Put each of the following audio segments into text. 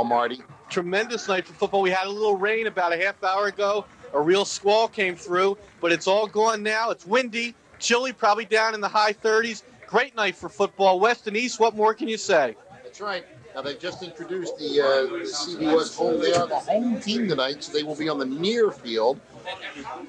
football, Marty. Tremendous night for football. We had a little rain about a half hour ago. A real squall came through, but it's all gone now. It's windy, chilly, probably down in the high 30s. Great night for football. West and East, what more can you say? That's right. Now, they've just introduced the CB West home. They are the home team tonight, so they will be on the near field.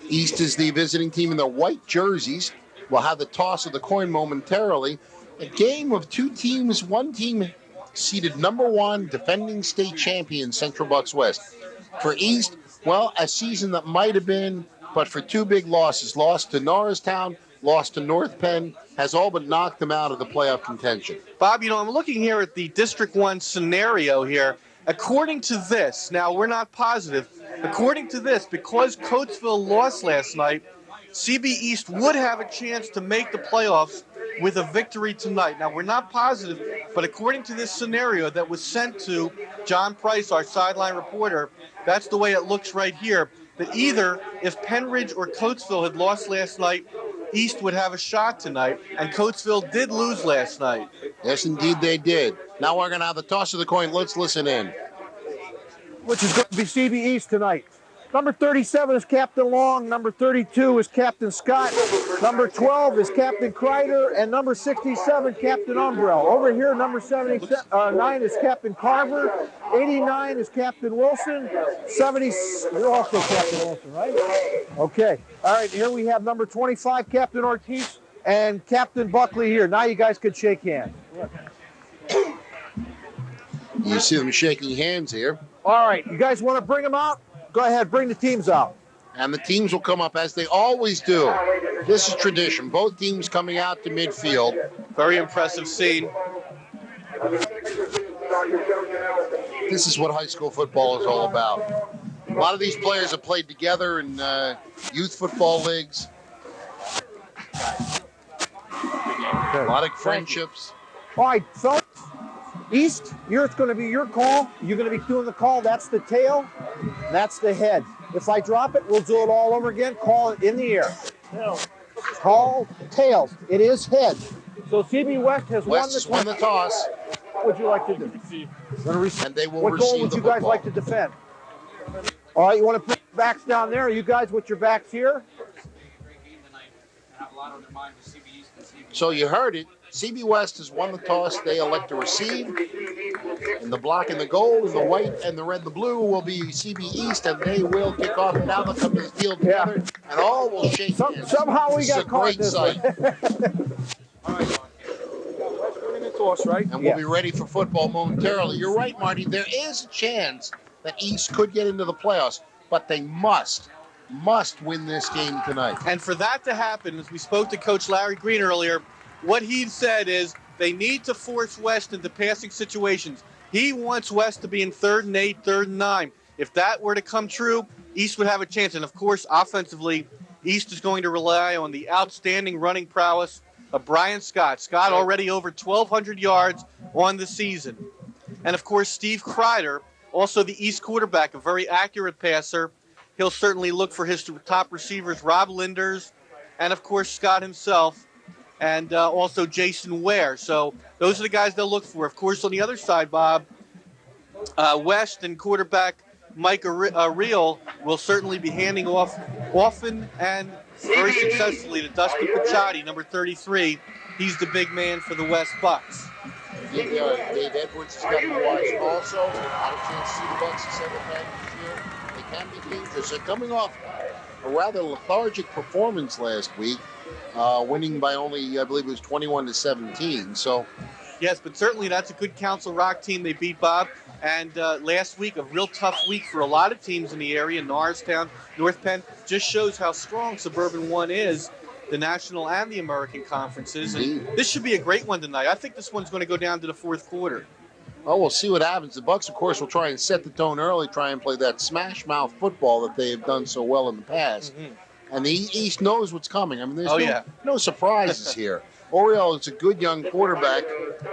East is the visiting team in their white jerseys. We'll have the toss of the coin momentarily. A game of two teams, one team seeded number one, defending state champion, Central Bucks West. For East, well, a season that might have been, but for two big losses. Lost to Norristown, lost to North Penn, has all but knocked them out of the playoff contention. Bob, I'm looking here at the District 1 scenario here. According to this, now we're not positive, according to this, because Coatesville lost last night, CB East would have a chance to make the playoffs with a victory tonight. Now, we're not positive, but according to this scenario that was sent to John Price, our sideline reporter, that's the way it looks right here, that either if Penridge or Coatesville had lost last night, East would have a shot tonight, and Coatesville did lose last night. Yes, indeed they did. Now we're going to have the toss of the coin. Let's listen in. Which is going to be CB East tonight. Number 37 is Captain Long. Number 32 is Captain Scott. Number 12 is Captain Kreider. And number 67, Captain Umbrell. Over here, number 79 is Captain Carver. 89 is Captain Wilson. 70, you're also Captain Wilson, right? Okay. All right, here we have number 25, Captain Ortiz, and Captain Buckley here. Now you guys could shake hands. You see them shaking hands here. All right, you guys want to bring them out? Go ahead, bring the teams out. And the teams will come up as they always do. This is tradition. Both teams coming out to midfield. Very impressive scene. This is what high school football is all about. A lot of these players have played together in youth football leagues. A lot of friendships. All right, fellas. East, it's going to be your call. You're going to be doing the call. That's the tail. That's the head. If I drop it, we'll do it all over again. Call it in the air. Call tails. It is head. So CB West has won the toss. What would you like to do? And they will what receive goal would the you guys football. like to defend? All right, you want to put your backs down there? You guys with your backs here? So you heard it. CB West has won the toss. They elect to receive. And the black and the gold, and the white and the red and the blue will be CB East, and they will kick off. And now they'll come to the field together, and all will shake hands. Somehow we got caught this is a great sight. All right. Toss, right? And we'll be ready for football momentarily. You're right, Marty. There is a chance that East could get into the playoffs, but they must win this game tonight. And for that to happen, as we spoke to Coach Larry Green earlier, what he said is they need to force West into passing situations. He wants West to be in 3rd and 8, 3rd and 9. If that were to come true, East would have a chance. And, of course, offensively, East is going to rely on the outstanding running prowess of Brian Scott. Scott already over 1,200 yards on the season. And, of course, Steve Kreider, also the East quarterback, a very accurate passer. He'll certainly look for his top receivers, Rob Linders, and, of course, Scott himself, and also Jason Ware. So those are the guys they'll look for. Of course, on the other side, Bob, West and quarterback Mike Ariel will certainly be handing off often and very successfully to Dustin Picciotti, number 33. He's the big man for the West Bucks. Dave Edwards has gotten wise also. Had a chance to see the Bucks in second half this year. They can be dangerous. They're coming off a rather lethargic performance last week, winning by only, I believe it was 21-17. So, yes, but certainly that's a good Council Rock team they beat, Bob. And last week, a real tough week for a lot of teams in the area. Norristown, North Penn, just shows how strong Suburban 1 is, the National and the American conferences. And this should be a great one tonight. I think this one's going to go down to the fourth quarter. Oh, we'll see what happens. The Bucks, of course, will try and set the tone early, try and play that smash mouth football that they have done so well in the past. Mm-hmm. And the East knows what's coming. I mean, there's no surprises here. Oriel is a good young quarterback,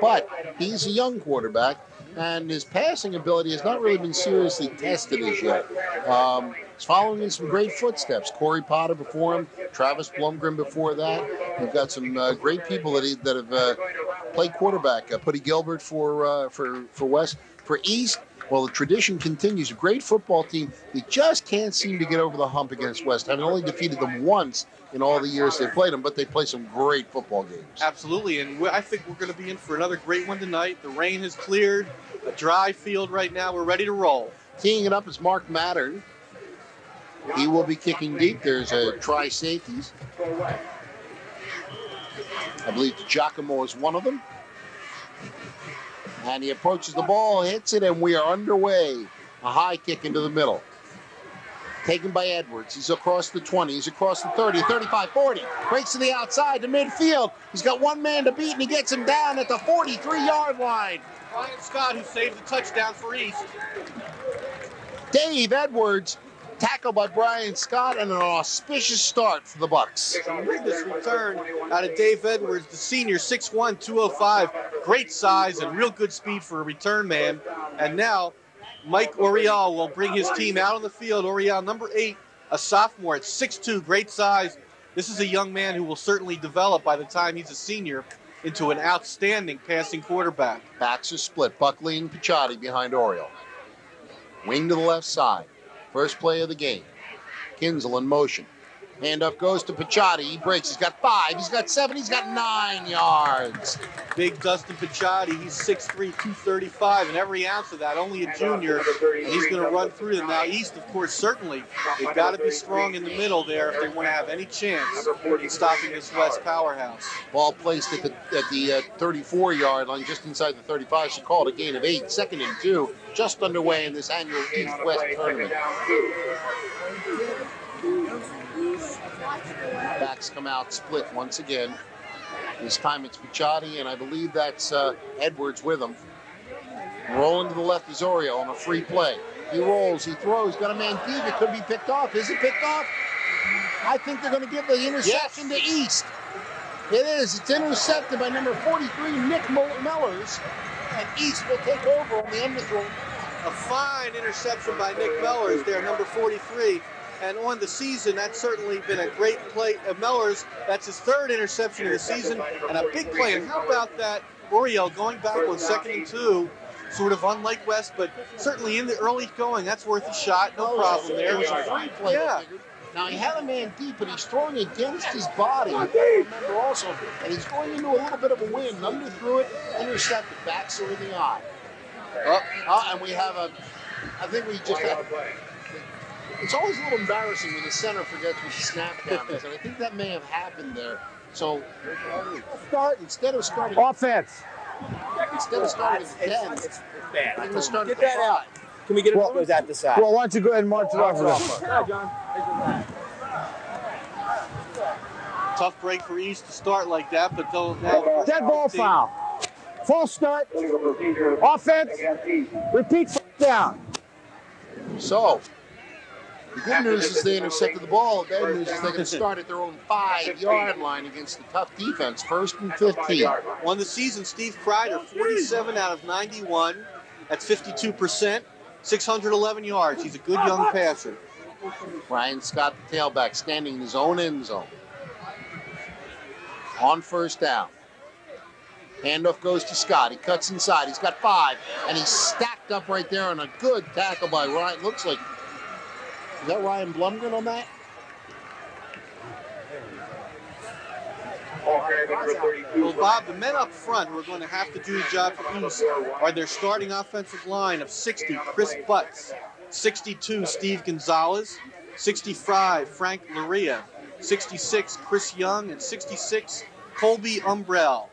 but he's a young quarterback, and his passing ability has not really been seriously tested as yet. He's following in some great footsteps. Corey Potter before him, Travis Blumgren before that. We've got some great people that have played quarterback. Putty Gilbert for West. For East, Well, the tradition continues. A great football team. They just can't seem to get over the hump against West Ham. Only defeated them once in all the years they played them, but they play some great football games. Absolutely, and I think we're going to be in for another great one tonight. The rain has cleared, a dry field right now. We're ready to roll. Teeing it up is Mark Mattern. He will be kicking deep. There's a tri-safeties. I believe Giacomo is one of them. And he approaches the ball, hits it, and we are underway. A high kick into the middle. Taken by Edwards. He's across the 20. He's across the 30, 35, 40. Breaks to the outside to midfield. He's got one man to beat, and he gets him down at the 43-yard line. Brian Scott, who saved the touchdown for East. Dave Edwards, tackled by Brian Scott, and an auspicious start for the Bucks. Tremendous return out of Dave Edwards, the senior, 6'1", 205. Great size and real good speed for a return man. And now Mike Orial will bring his team out on the field. Orial, number 8, a sophomore at 6'2", great size. This is a young man who will certainly develop by the time he's a senior into an outstanding passing quarterback. Backs are split. Buckley and Picciotti behind Orial. Wing to the left side. First play of the game. Kinzel in motion. Handoff goes to Picciotti. He breaks. He's got 5. He's got 7. He's got 9 yards. Big Dustin Picciotti. He's 6'3", 235, and every ounce of that, only a junior. And he's going to run through them. Now, East, of course, certainly, they've got to be strong in the middle there if they want to have any chance in stopping this West powerhouse. Ball placed at the 34-yard line, just inside the 35. She called a gain of 8. 2nd and 2, just underway in this annual East-West tournament. Backs come out split once again. This time it's Picciotti, and I believe that's Edwards with him. Rolling to the left is Orial on a free play. He rolls, he throws, got a man deep. It could be picked off. Is it picked off? I think they're going to give the interception to East. It is. It's intercepted by number 43, Nick Mellors, and East will take over on the underthrow. A fine interception by Nick Mellors there, number 43. And on the season, that's certainly been a great play. Mellors, that's his 3rd interception of the season, and a big play. And how about that, Oriel going back on 2nd and 2, sort of unlike West, but certainly in the early going, that's worth a shot. No problem there. It was a free play. Yeah. Now, he had a man deep, but he's throwing against his body. You got to remember also, and he's going into a little bit of a wind. Underthrew it, intercepted. Backs are in the eye. And we have I think we just have. It's always a little embarrassing when the center forgets what the snap count is, and I think that may have happened there. So, instead of starting Offense. Instead of starting at the 10, It's bad. I'm going to start Get at the that out. 5. Can we get it or goes at the side? Well, why don't you go ahead and march it off with them? Tough break for East to start like that, but they'll now. Dead ball foul. False start. Offense. Repeat down. So, the good news is they intercepted the ball. The bad news is they're going to start at their own 5-yard line against the tough defense. 1st and 15. On the season, Steve Kreider, 47 out of 91. That's 52%. 611 yards. He's a good young passer. Brian Scott, the tailback, standing in his own end zone. On 1st down. Handoff goes to Scott. He cuts inside. He's got 5. And he's stacked up right there on a good tackle by Ryan. Looks like, is that Ryan Blumgren on that? Well, Bob, the men up front who are going to have to do the job for East are their starting offensive line of 60, Chris Butts, 62, Steve Gonzalez, 65, Frank Luria, 66, Chris Young, and 66, Colby Umbrell.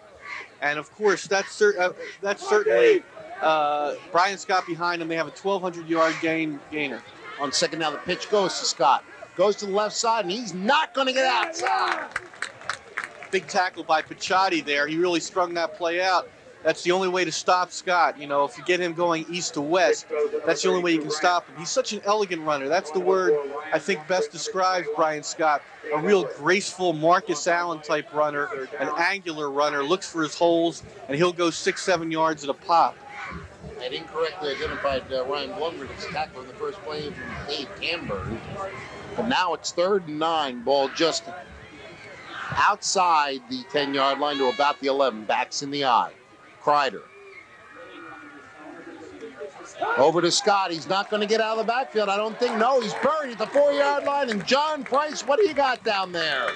And, of course, that's certainly Brian Scott behind him. They have a 1,200-yard gainer. On 2nd down, the pitch goes to Scott. Goes to the left side, and he's not going to get outside. Big tackle by Picciotti there. He really strung that play out. That's the only way to stop Scott. You know, if you get him going east to west, that's the only way you can stop him. He's such an elegant runner. That's the word I think best describes Brian Scott. A real graceful Marcus Allen type runner, an angular runner, looks for his holes, and he'll go 6-7 yards at a pop. I incorrectly identified Ryan Blumgren as tackler in the first play from Dave Camberg. But now it's 3rd and 9. Ball just outside the 10-yard line to about the 11. Backs in the eye. Kreider. Over to Scott. He's not going to get out of the backfield, I don't think. No, he's buried at the 4-yard line. And John Price, what do you got down there?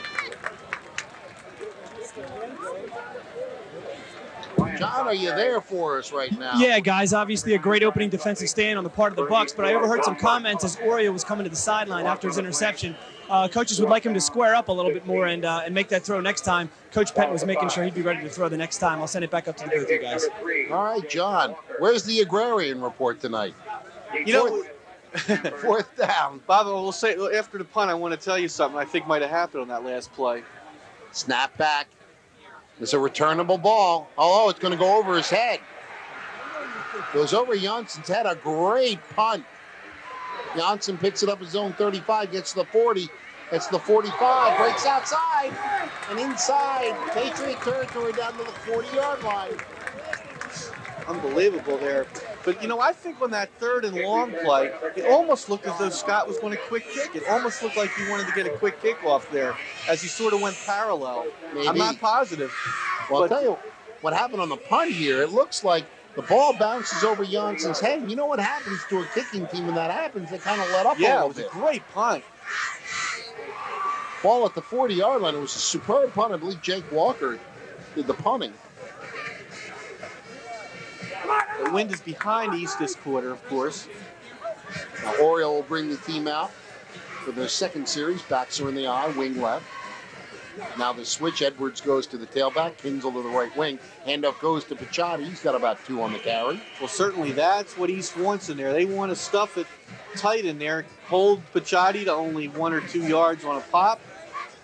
John, are you there for us right now? Yeah, guys, obviously a great opening defensive stand on the part of the Bucs, but I overheard some comments as Oria was coming to the sideline after his interception. Coaches would like him to square up a little bit more and make that throw next time. Coach Penn was making sure he'd be ready to throw the next time. I'll send it back up to the booth, you guys. All right, John, where's the agrarian report tonight? You know, Fourth down. Bob, I will say, after the punt, I want to tell you something I think might have happened on that last play. Snap back. It's a returnable ball. Oh, it's going to go over his head. Goes over Janssen's head. A great punt. Janssen picks it up his own 35, gets to the 40. It's the 45, breaks outside and inside. Patriot territory down to the 40-yard line. Unbelievable there. But, you know, I think on that 3rd and long play, it almost looked as though Scott was going to quick kick. It almost looked like he wanted to get a quick kickoff there as he sort of went parallel. Maybe. I'm not positive. Well, I'll tell you what happened on the punt here. It looks like the ball bounces over Janssen's head. You know what happens to a kicking team when that happens? They kind of let up a Yeah, little it was bit. a great punt. Ball at the 40-yard line. It was a superb punt. I believe Jake Walker did the punting. The wind is behind East this quarter, of course. Now Oriole will bring the team out for their second series. Backs are in the eye, wing left. Now the switch. Edwards goes to the tailback. Kinzel to the right wing. Handoff goes to Picciotti. He's got about 2 on the carry. Well, certainly that's what East wants in there. They want to stuff it tight in there, hold Picciotti to only 1 or 2 yards on a pop,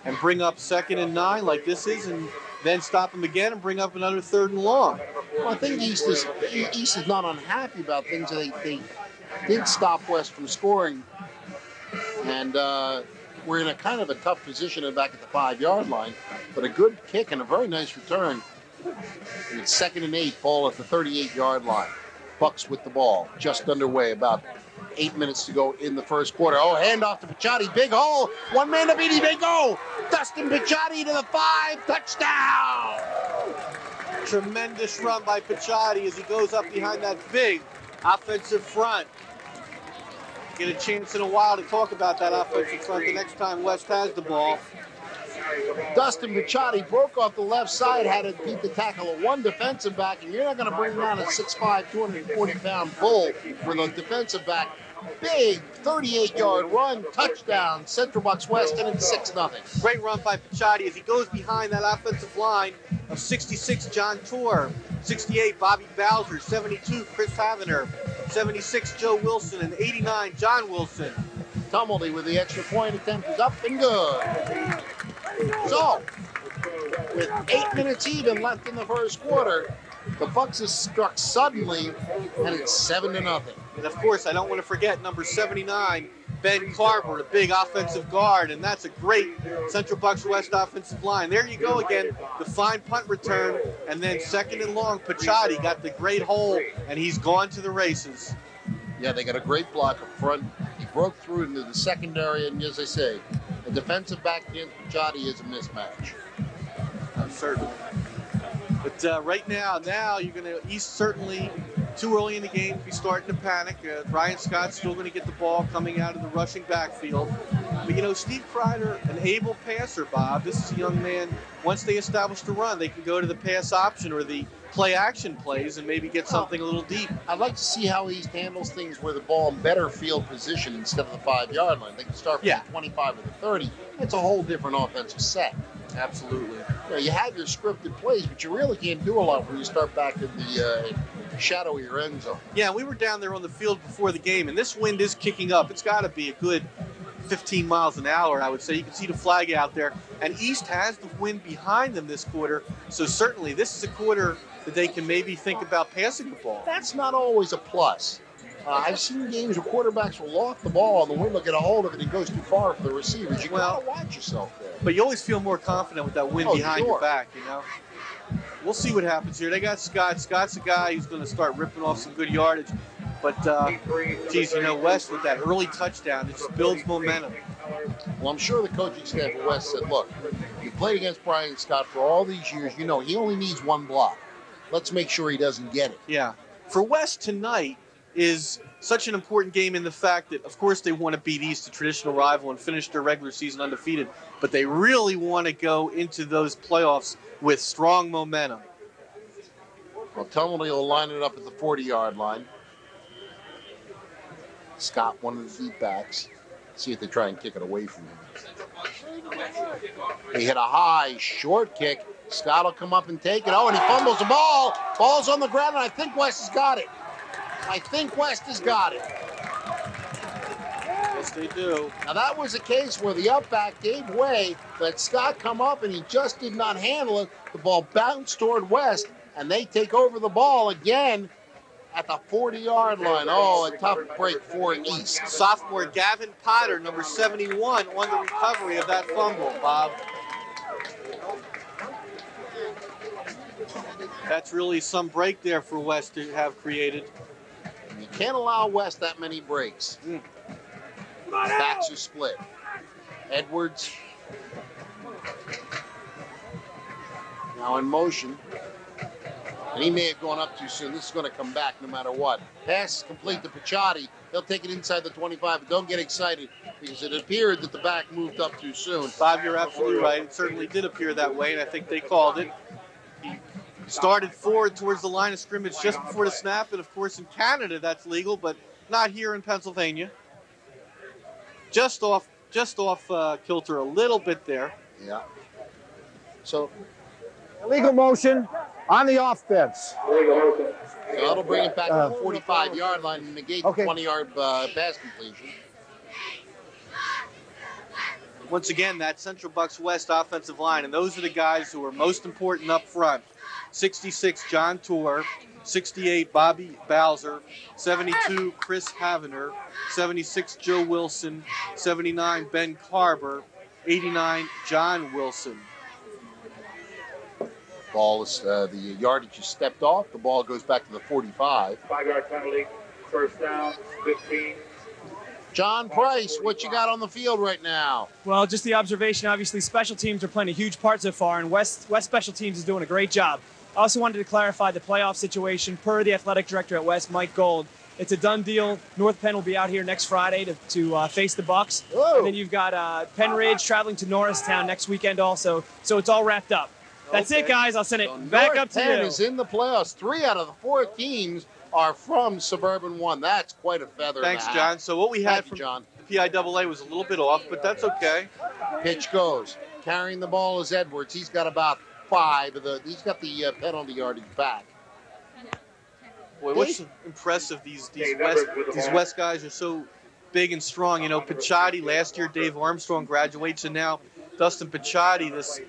and bring up 2nd and 9 like this is, and then stop him again and bring up another 3rd and long. Well, I think East is not unhappy about things. They did stop West from scoring, and we're in a kind of a tough position back at the 5-yard line, but a good kick and a very nice return. And it's 2nd and 8, ball at the 38-yard line. Bucks with the ball, just underway, about 8 minutes to go in the first quarter. Oh, handoff to Picciotti, big hole, 1 man to beat, they go! Dustin Picciotti to the 5, touchdown! Tremendous run by Picciotti as he goes up behind that big offensive front. Get a chance in a while to talk about that offensive front the next time West has the ball. Dustin Picciotti broke off the left side, had to beat the tackle of 1 defensive back, and you're not going to bring down a 6'5", 240-pound bull with a defensive back. Big 38-yard run, touchdown, Central Bucks West, and it's 6-0. Great run by Picciotti as he goes behind that offensive line of 66, John Torr, 68, Bobby Bowser, 72, Chris Havener, 76, Joe Wilson, and 89, John Wilson. Tumbledy with the extra point attempt is up and good. So, with 8 minutes even left in the first quarter, the Bucks have struck suddenly, and it's 7-0. And of course, I don't want to forget number 79, Ben Carver, a big offensive guard, and that's a great Central Bucks West offensive line. There you go again, the fine punt return, and then 2nd and long, Picciotti got the great hole, and he's gone to the races. Yeah, they got a great block up front. He broke through into the secondary, and as I say, a defensive back against Picciotti is a mismatch. Certainly. But right now you're going to, East certainly too early in the game to be starting to panic. Brian Scott's still going to get the ball coming out of the rushing backfield. But, you know, Steve Kreider, an able passer, Bob. This is a young man, once they establish the run, they can go to the pass option or the play-action plays and maybe get something a little deep. I'd like to see how East handles things where the ball in better field position instead of the 5-yard line. They can start from the 25 or the 30. It's a whole different offensive set. Absolutely. You know, you have your scripted plays, but you really can't do a lot when you start back in the shadow of your end zone. Yeah, we were down there on the field before the game, and this wind is kicking up. It's got to be a good 15 miles an hour, I would say. You can see the flag out there. And East has the wind behind them this quarter, so certainly this is a quarter that they can maybe think about passing the ball. That's not always a plus. I've seen games where quarterbacks will loft the ball and the wind will get a hold of it and it goes too far for the receivers. You got to watch yourself there. But you always feel more confident with that wind behind your back, you know. We'll see what happens here. They got Scott. Scott's a guy who's going to start ripping off some good yardage. But, geez, you know, West with that early touchdown, it just builds momentum. Well, I'm sure the coaching staff at West said, look, you played against Brian Scott for all these years. You know, he only needs 1 block. Let's make sure he doesn't get it. Yeah. For West tonight, is such an important game in the fact that, of course, they want to beat East, a traditional rival, and finish their regular season undefeated, but they really want to go into those playoffs with strong momentum. Well, Tumblety will line it up at the 40-yard line. Scott, one of the deep backs. See if they try and kick it away from him. He hit a high, short kick. Scott will come up and take it. Oh, and he fumbles the ball. Ball's on the ground, and I think West has got it. Yes, they do. Now, that was a case where the up back gave way, let Scott come up, and he just did not handle it. The ball bounced toward West, and they take over the ball again at the 40-yard line. Oh, a tough break for East. Sophomore Gavin Potter, number 71, on the recovery of that fumble, Bob. That's really some break there for West to have created. You can't allow West that many breaks. Backs are split. Edwards now in motion. And he may have gone up too soon. This is going to come back no matter what. Pass is complete to Picciotti. He'll take it inside the 25, but don't get excited because it appeared that the back moved up too soon. Bob, you're absolutely right. It certainly did appear that way, and I think they called it. He started forward towards the line of scrimmage just before the snap, and of course in Canada that's legal, but not here in Pennsylvania. Just off kilter a little bit there. Yeah. So Illegal motion on the offense. So that'll bring it back to the 45-yard line and negate the 20-yard pass completion. Once again, that Central Bucks West offensive line, and those are the guys who are most important up front. 66, John Tour. 68, Bobby Bowser. 72, Chris Havener. 76, Joe Wilson. 79, Ben Carver. 89, John Wilson. Ball is the yardage is stepped off. The ball goes back to the 45. 5-yard penalty, first down, 15. John Price, what you got on the field right now? Well, just the observation, obviously special teams are playing a huge part so far, and West Special Teams is doing a great job. I also wanted to clarify the playoff situation per the athletic director at West, Mike Gold. It's a done deal. North Penn will be out here next Friday to face the Bucks. Whoa. And then you've got Penn Ridge traveling to Norristown next weekend also. So it's all wrapped up. That's it, guys. I'll send it back up to you. North Penn is in the playoffs. 3 out of the 4 teams are from Suburban 1. That's quite a feather. Thanks, in the hat. John. So what we had Thank you, from John. the PIAA was a little bit off, but that's okay. Pitch goes. Carrying the ball is Edwards. He's got about 5 of the. He's got the penalty yardage back. Boy, what's impressive, these West guys are so big and strong. You know, Picciotti, last year Dave Armstrong graduates, and now Dustin Picciotti, this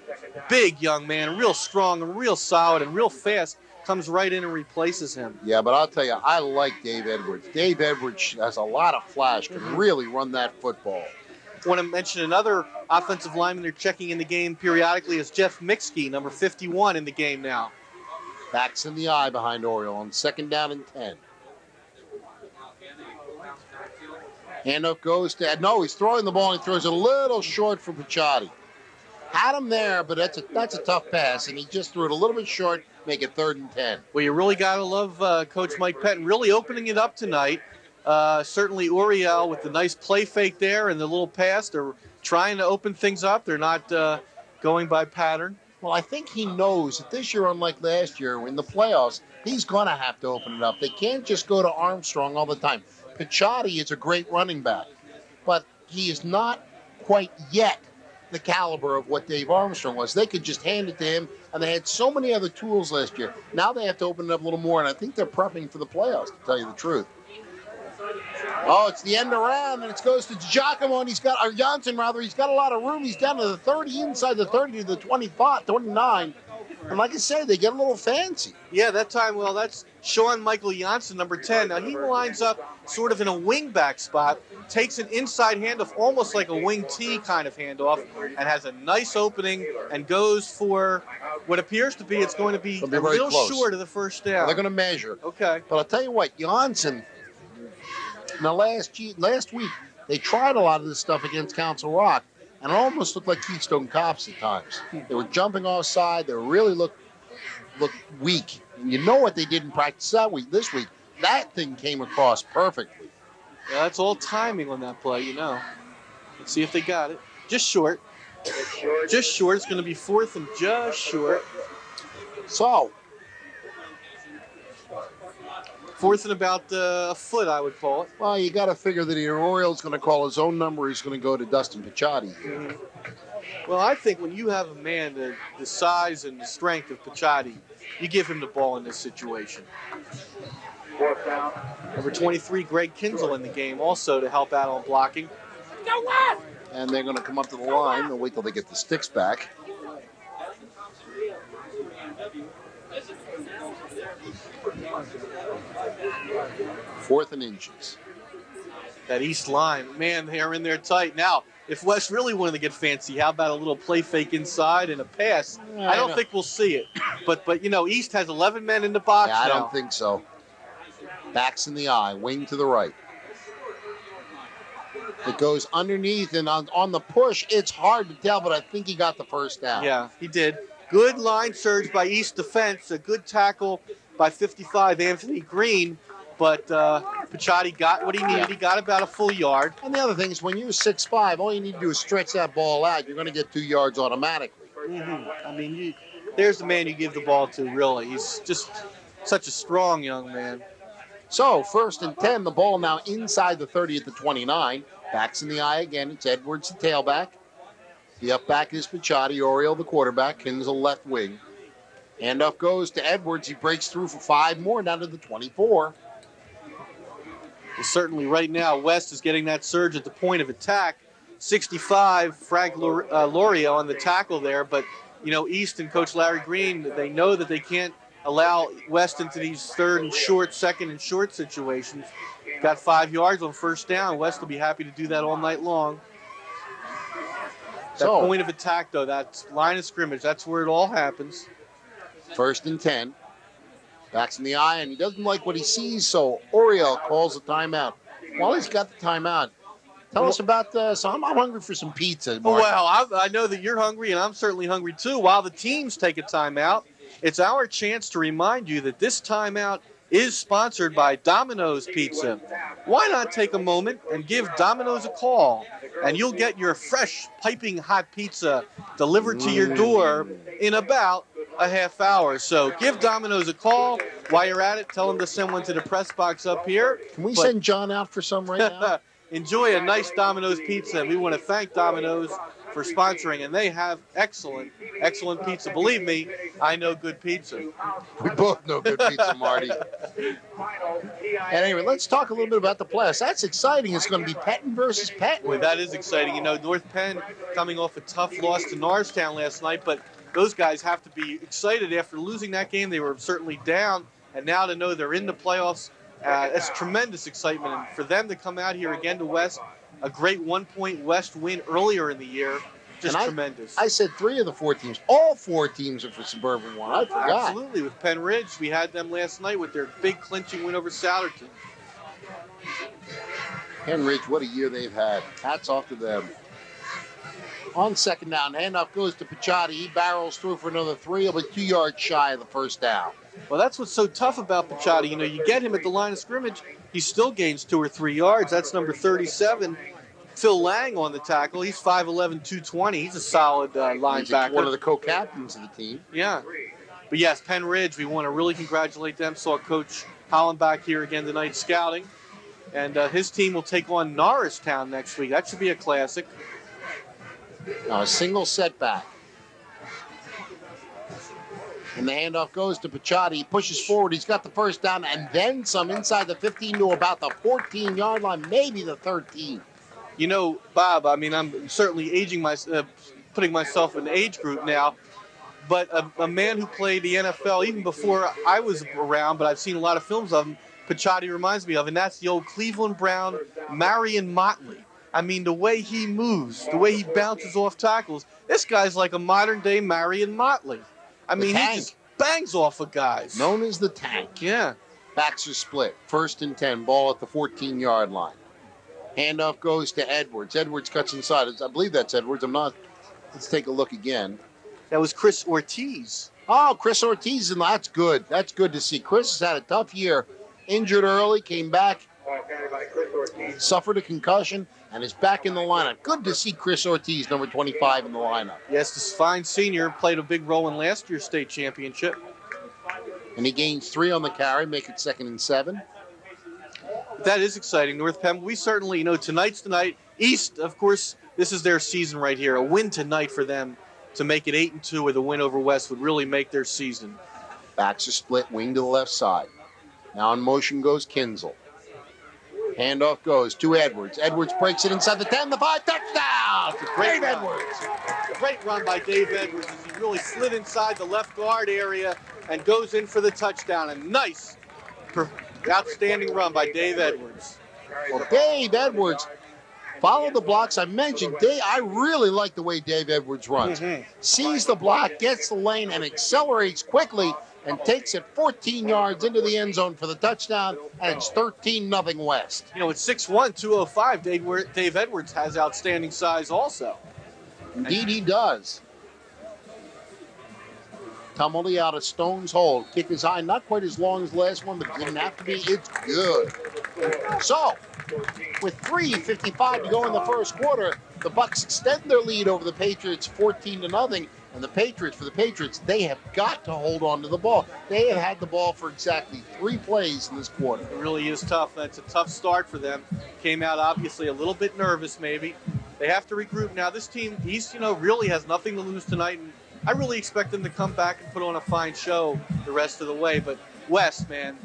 big young man, real strong and real solid and real fast, comes right in and replaces him. Yeah, but I'll tell you, I like Dave Edwards. Dave Edwards has a lot of flash, can really run that football. I want to mention another offensive lineman they're checking in the game periodically is Jeff Mixkey, number 51 in the game now. Backs in the eye behind Oriole on 2nd down and 10. Handoff goes to, no, he's throwing the ball and he throws it a little short for Picciotti. Had him there, but that's a tough pass, and he just threw it a little bit short, make it 3rd and 10. Well, you really got to love Coach Mike Pettin really opening it up tonight. Certainly Uriel with the nice play fake there and the little pass. They're trying to open things up. They're not going by pattern. Well, I think he knows that this year, unlike last year, in the playoffs, he's going to have to open it up. They can't just go to Armstrong all the time. Picciotti is a great running back, but he is not quite yet the caliber of what Dave Armstrong was. They could just hand it to him, and they had so many other tools last year. Now they have to open it up a little more, and I think they're prepping for the playoffs, to tell you the truth. Oh, it's the end around, and it goes to Giacomo, and or Janssen, rather. He's got a lot of room. He's down to the 30, inside the 30 to the 25, 29. And like I said, they get a little fancy. Yeah, that time, well, that's Sean Michael Janssen, number 10. Now, he lines up sort of in a wing-back spot, takes an inside handoff, almost like a wing T kind of handoff, and has a nice opening and goes for what appears to be, it's going to be a little short of the first down. They're going to measure. Okay. But I'll tell you what, Janssen, now last week, they tried a lot of this stuff against Council Rock, and it almost looked like Keystone Cops at times. They were jumping offside. They really looked weak. And you know what they did in practice this week? that thing came across perfectly. Yeah, that's all timing on that play, you know. Let's see if they got it. Just short. Just short. It's going to be 4th and just short. So, 4th and about a foot, I would call it. well, you got to figure that the Oriole's going to call his own number. He's going to go to Dustin Picciotti. Well, I think when you have a man the size and the strength of Picciotti, you give him the ball in this situation. 4th down. Number 23, Greg Kinzel in the game also to help out on blocking. And they're going to come up to the line. They'll wait till they get the sticks back. Fourth and inches. That East line, man, they are in there tight. Now, if West really wanted to get fancy, how about a little play fake inside and a pass? I don't think we'll see it. But you know, East has 11 men in the box Yeah, I now. don't think so. Backs in the eye, wing to the right. It goes underneath, and on the push, it's hard to tell, but I think he got the first down. Yeah, he did. Good line surge by East defense. A good tackle by 55, Anthony Green. But Picciotti got what he needed. Yeah. He got about a full yard. And the other thing is, when you're 6'5", all you need to do is stretch that ball out. You're going to get 2 yards automatically. I mean, there's the man you give the ball to, really. He's just such a strong young man. So, 1st and 10, the ball now inside the 30 at the 29. Backs in the eye again. It's Edwards, the tailback. The up back is Picciotti, Oriole, the quarterback. Kinzel, left wing. Handoff goes to Edwards. He breaks through for 5 more, down to the 24. Well, certainly right now, West is getting that surge at the point of attack. 65, Frank Loria on the tackle there. But, you know, East and Coach Larry Green, they know that they can't allow West into these 3rd and short, 2nd and short situations. Got 5 yards on 1st down. West will be happy to do that all night long. That point of attack, though, that line of scrimmage, that's where it all happens. 1st and 10. Backs in the eye, and he doesn't like what he sees, so Oriole calls a timeout. While he's got the timeout, tell us about so I'm hungry for some pizza, Mark. Well, I know that you're hungry, and I'm certainly hungry, too. While the teams take a timeout, it's our chance to remind you that this timeout is sponsored by Domino's Pizza. Why not take a moment and give Domino's a call, and you'll get your fresh, piping hot pizza delivered to your door in about a half hour. So give Domino's a call. While you're at it, tell them to send one to the press box up here. Can we send John out for some right now? Enjoy a nice Domino's pizza. We want to thank Domino's for sponsoring, and they have excellent pizza. Believe me, I know good pizza. We both know good pizza, Marty. And anyway, let's talk a little bit about the playoffs. That's exciting. It's going to be Pettin versus Pettin. Boy, that is exciting. You know, North Penn coming off a tough loss to Norristown last night, but those guys have to be excited after losing that game. They were certainly down, and now to know they're in the playoffs, it's tremendous excitement. And for them to come out here again to West, a great 1-point West win earlier in the year, just tremendous. I said 3 of the 4 teams. All 4 teams are for Suburban 1. I forgot. Absolutely. With Penn Ridge, we had them last night with their big clinching win over Souderton. Penn Ridge, what a year they've had. Hats off to them. On 2nd down, handoff goes to Picciotti. He barrels through for another 3. He'll be 2 yards shy of the 1st down. Well, that's what's so tough about Picciotti. You know, you get him at the line of scrimmage, he still gains 2 or 3 yards. That's number 37, Phil Lang on the tackle. He's 5'11", 220. He's a solid linebacker. He's one of the co-captains of the team. Yeah. But yes, Penn Ridge, we want to really congratulate them. Saw Coach Holland back here again tonight scouting. And his team will take on Norristown next week. That should be a classic. Now a single setback. And the handoff goes to Picciotti. He pushes forward. He's got the 1st down and then some inside the 15 to about the 14-yard line, maybe the 13. You know, Bob, I mean, I'm certainly putting myself in the age group now, but a man who played the NFL even before I was around, but I've seen a lot of films of him, Picciotti reminds me of, and that's the old Cleveland Brown, Marion Motley. I mean, the way he moves, the way he bounces off tackles, this guy's like a modern-day Marion Motley. I mean, he just bangs off of guys. Known as the Tank. Yeah. Backs are split. 1st and 10, ball at the 14-yard line. Handoff goes to Edwards. Edwards cuts inside. I believe that's Edwards. I'm not. Let's take a look again. That was Chris Ortiz. Oh, Chris Ortiz, and that's good. That's good to see. Chris has had a tough year. injured early, came back, Carried by Chris Ortiz. suffered a concussion, and is back in the lineup. Good to see Chris Ortiz, number 25, in the lineup. Yes, this fine senior played a big role in last year's state championship. And he gains 3 on the carry, make it 2nd and 7. That is exciting, North Penn. We certainly, tonight's the night. East, of course, this is their season right here. A win tonight for them to make it 8-2 with a win over West would really make their season. Backs are split, wing to the left side. Now in motion goes Kinzel. Handoff goes to Edwards. Edwards breaks it inside the 10, the 5, touchdown! Great Dave run. Edwards. Great run by Dave Edwards as he really slid inside the left guard area and goes in for the touchdown. A nice, outstanding run by Dave Edwards. Well, Dave Edwards followed the blocks. I mentioned, I really like the way Dave Edwards runs. Sees the block, gets the lane, and accelerates quickly and takes it 14 yards into the end zone for the touchdown, and it's 13-0 West. At 6'1", 205, Dave Edwards has outstanding size also. Indeed he does. Tumbledy out of Stone's hold. Kick is high, not quite as long as the last one, but it didn't have to be. It's good. So, with 3:55 to go in the first quarter, the Bucks extend their lead over the Patriots 14-0. And the Patriots, they have got to hold on to the ball. They have had the ball for exactly 3 plays in this quarter. It really is tough. That's a tough start for them. Came out obviously a little bit nervous maybe. They have to regroup now. This team, East, really has nothing to lose tonight. And I really expect them to come back and put on a fine show the rest of the way. But West, man,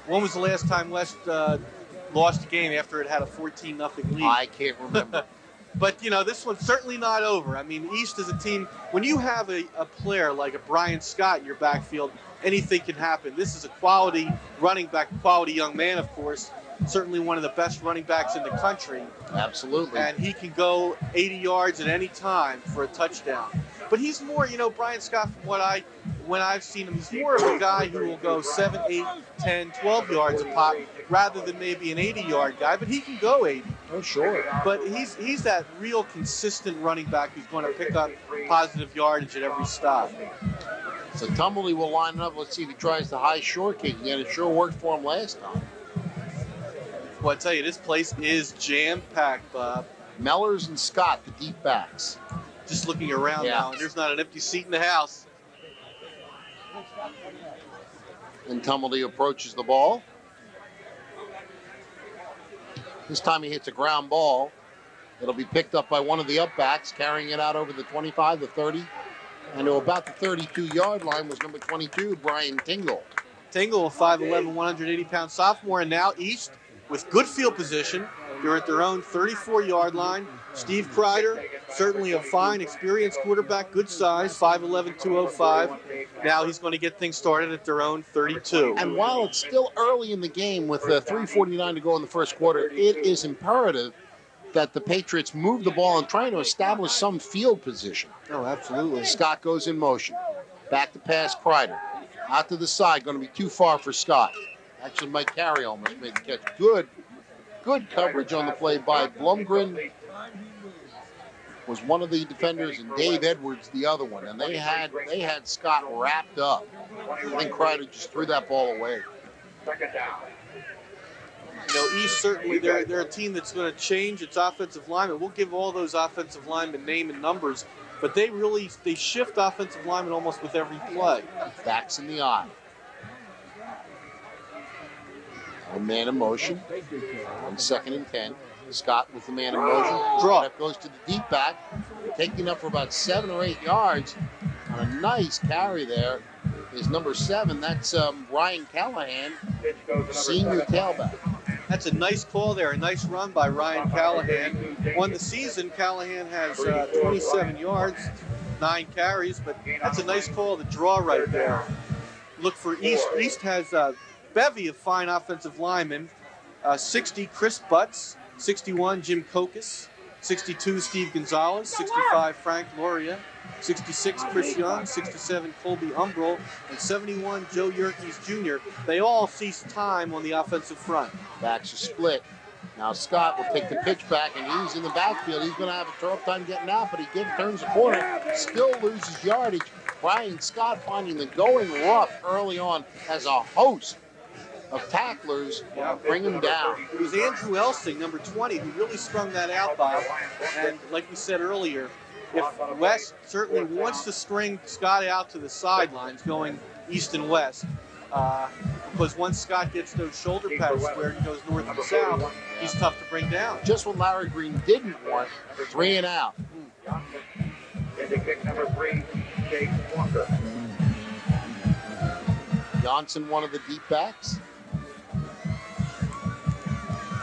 when was the last time West lost a game after it had a 14-0 lead? I can't remember. But, this one's certainly not over. I mean, East is a team, when you have a player like a Brian Scott in your backfield, anything can happen. This is a quality running back, quality young man, of course. Certainly one of the best running backs in the country. Absolutely. And he can go 80 yards at any time for a touchdown. But he's more, Brian Scott, from when I've seen him, he's more of a guy who will go 7, 8, 10, 12 yards a pop rather than maybe an 80-yard guy. But he can go 80. Oh, sure. But he's that real consistent running back who's going to pick up positive yardage at every stop. So Tumbledy will line it up. Let's see if he tries the high short kick again. It sure worked for him last time. Well, I tell you, this place is jam-packed, Bob. Mellors and Scott, the deep backs. Just looking around now, and there's not an empty seat in the house. And Tumbledy approaches the ball. This time he hits a ground ball. It'll be picked up by one of the upbacks, carrying it out over the 25, the 30, and to about the 32-yard line was number 22, Brian Tingle. Tingle, a 5'11", 180-pound sophomore, and now East with good field position. They're at their own 34-yard line. Steve Kreider, certainly a fine, experienced quarterback, good size, 5'11", 205. Now he's going to get things started at their own 32. And while it's still early in the game with 3:49 to go in the first quarter, it is imperative that the Patriots move the ball and try to establish some field position. Oh, absolutely. Scott goes in motion. Back to pass Kreider. Out to the side, going to be too far for Scott. Actually, Mike Carey almost made the catch. Good coverage on the play by Blumgren. Was one of the defenders, and Dave Edwards the other one, and they had Scott wrapped up. I think Kreider just threw that ball away. Second down. East certainly they're a team that's going to change its offensive linemen. We'll give all those offensive linemen name and numbers, but they shift offensive linemen almost with every play. Backs in the eye. A man in motion on 2nd and 10. Scott with the man in motion. Draw. That goes to the deep back. Taking up for about 7 or 8 yards on a nice carry there is number 7. That's Ryan Callahan, senior tailback. That's a nice call there, a nice run by Ryan Callahan. Won the season, Callahan has 27 yards, 9 carries, but that's a nice call, the draw right there. Look for East. East has a bevy of fine offensive linemen. 60, Chris Butts. 61, Jim Kokas. 62, Steve Gonzalez. 65, Frank Loria. 66, Chris Young. 67, Colby Umbrell. And 71, Joe Yerkes Jr. They all cease time on the offensive front. Backs are split. Now Scott will take the pitch back, and he's in the backfield. He's going to have a tough time getting out, but he turns the corner, still loses yardage. Brian Scott finding the going rough early on as a host of tacklers bring him down. It was Andrew Elsing, number 20, who really strung that out, Bob. And like we said earlier, if West certainly wants to string Scott out to the sidelines going east and west, because once Scott gets those shoulder pads where he goes north and south, he's tough to bring down. Just what Larry Green didn't want, 3 and out. Into kick number 3, Jake Walker. Johnson, one of the deep backs.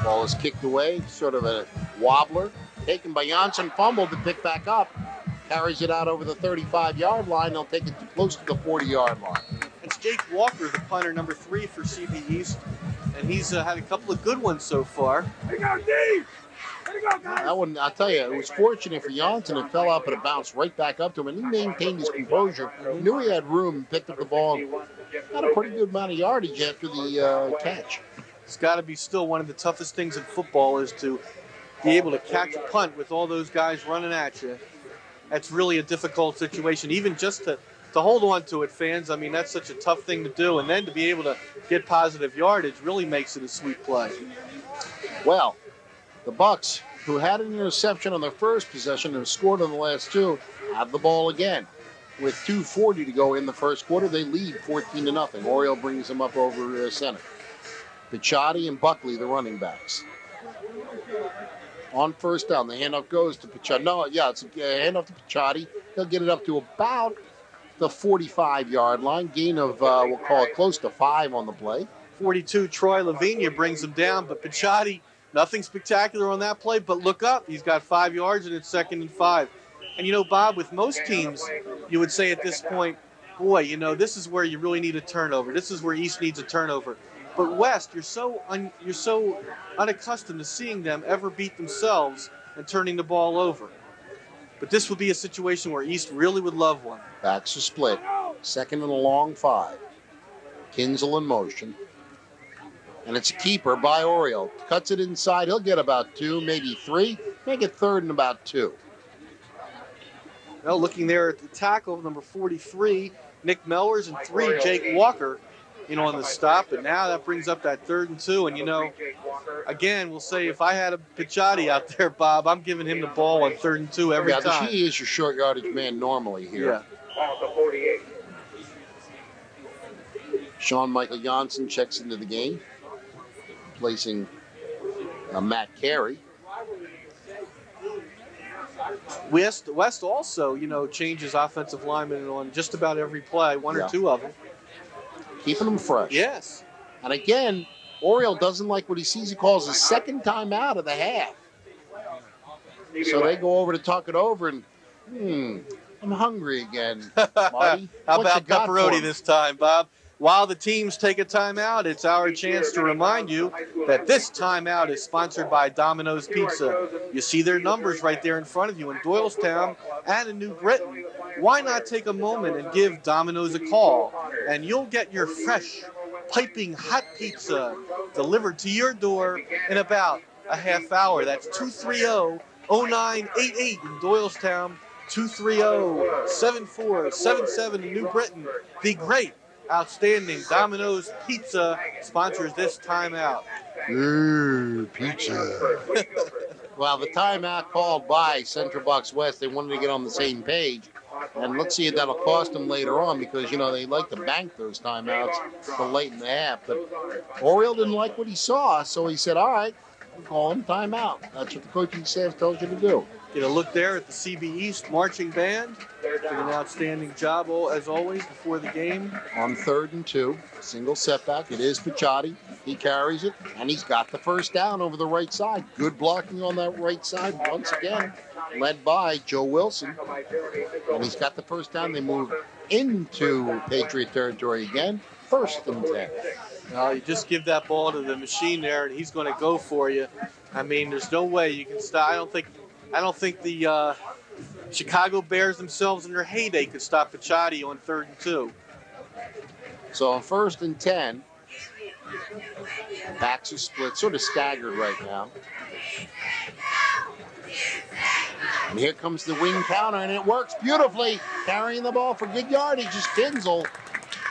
Ball is kicked away, sort of a wobbler. Taken by Johnson, fumbled to pick back up. Carries it out over the 35-yard line. They'll take it close to the 40-yard line. It's Jake Walker, the punter, number 3 for CB East, and he's had a couple of good ones so far. That one, I'll tell you, it was fortunate for Johnson. It fell out, but it bounced right back up to him, and he maintained his composure. Knew he had room, picked up the ball, got a pretty good amount of yardage after the catch. It's got to be still one of the toughest things in football is to be able to catch a punt with all those guys running at you. That's really a difficult situation, even just to hold on to it, fans. I mean, that's such a tough thing to do, and then to be able to get positive yardage really makes it a sweet play. Well, the Bucks, who had an interception on their first possession and scored on the last 2, have the ball again. With 2:40 to go in the first quarter, they lead 14-0. Oriole brings them up over center. Picciotti and Buckley, the running backs. On first down, the handoff goes to Picciotti. No, yeah, it's a handoff to Picciotti. He'll get it up to about the 45-yard line. Gain of, we'll call it close to 5 on the play. 42, Troy Lavinia brings him down, but Picciotti, nothing spectacular on that play, but look up. He's got 5 yards, and it's 2nd and 5. And, you know, Bob, with most teams, you would say at this point, boy, you know, this is where you really need a turnover. This is where East needs a turnover. But West, you're so unaccustomed to seeing them ever beat themselves and turning the ball over. But this would be a situation where East really would love one. Backs are split. 2nd and a long 5. Kinzel in motion. And it's a keeper by Oriole. Cuts it inside. He'll get about 2, maybe 3. Make it 3rd and about 2. Well, looking there at the tackle, number 43, Nick Mellors, and 3, Jake Walker, you know, on the stop. But now that brings up that 3rd and 2. And, you know, again, we'll say if I had a Picciotti out there, Bob, I'm giving him the ball on 3rd and 2 every time. He is your short yardage man normally here. Yeah. Off the 48. Sean Michael Johnson checks into the game, replacing Matt Carey. West also, you know, changes offensive linemen on just about every play, one or 2 of them. Keeping them fresh. Yes. And again, Oriole doesn't like what he sees. He calls his 2nd time out of the half. So they go over to talk it over, and I'm hungry again, Marty. How What you about got for pepperoni him? this time, Bob? While the teams take a timeout, it's our chance to remind you that this timeout is sponsored by Domino's Pizza. You see their numbers right there in front of you in Doylestown and in New Britain. Why not take a moment and give Domino's a call, and you'll get your fresh, piping hot pizza delivered to your door in about a half hour. That's 230-0988 in Doylestown, 230-7477 in New Britain. The great, outstanding Domino's Pizza sponsors this timeout. Ooh, pizza. Well, the timeout called by Central Bucks West, they wanted to get on the same page. And let's see if that'll cost them later on because, you know, they like to bank those timeouts for late in the half. But Oriole didn't like what he saw, so he said, all right, call him timeout. That's what the coaching staff told you to do. Get a look there at the CB East marching band. Did an outstanding job, as always, before the game. On 3rd and 2, single setback. It is Picciotti. He carries it, and he's got the first down over the right side. Good blocking on that right side once again, led by Joe Wilson. And he's got the first down. They move into Patriot territory again. 1st and 10. You just give that ball to the machine there, and he's going to go for you. I mean, there's no way you can stop. I don't think the Chicago Bears themselves in their heyday could stop Picciotti on 3rd and 2. So on 1st and 10, backs are split, sort of staggered right now. And here comes the wing counter, and it works beautifully. Carrying the ball for good yardage is Kinzel.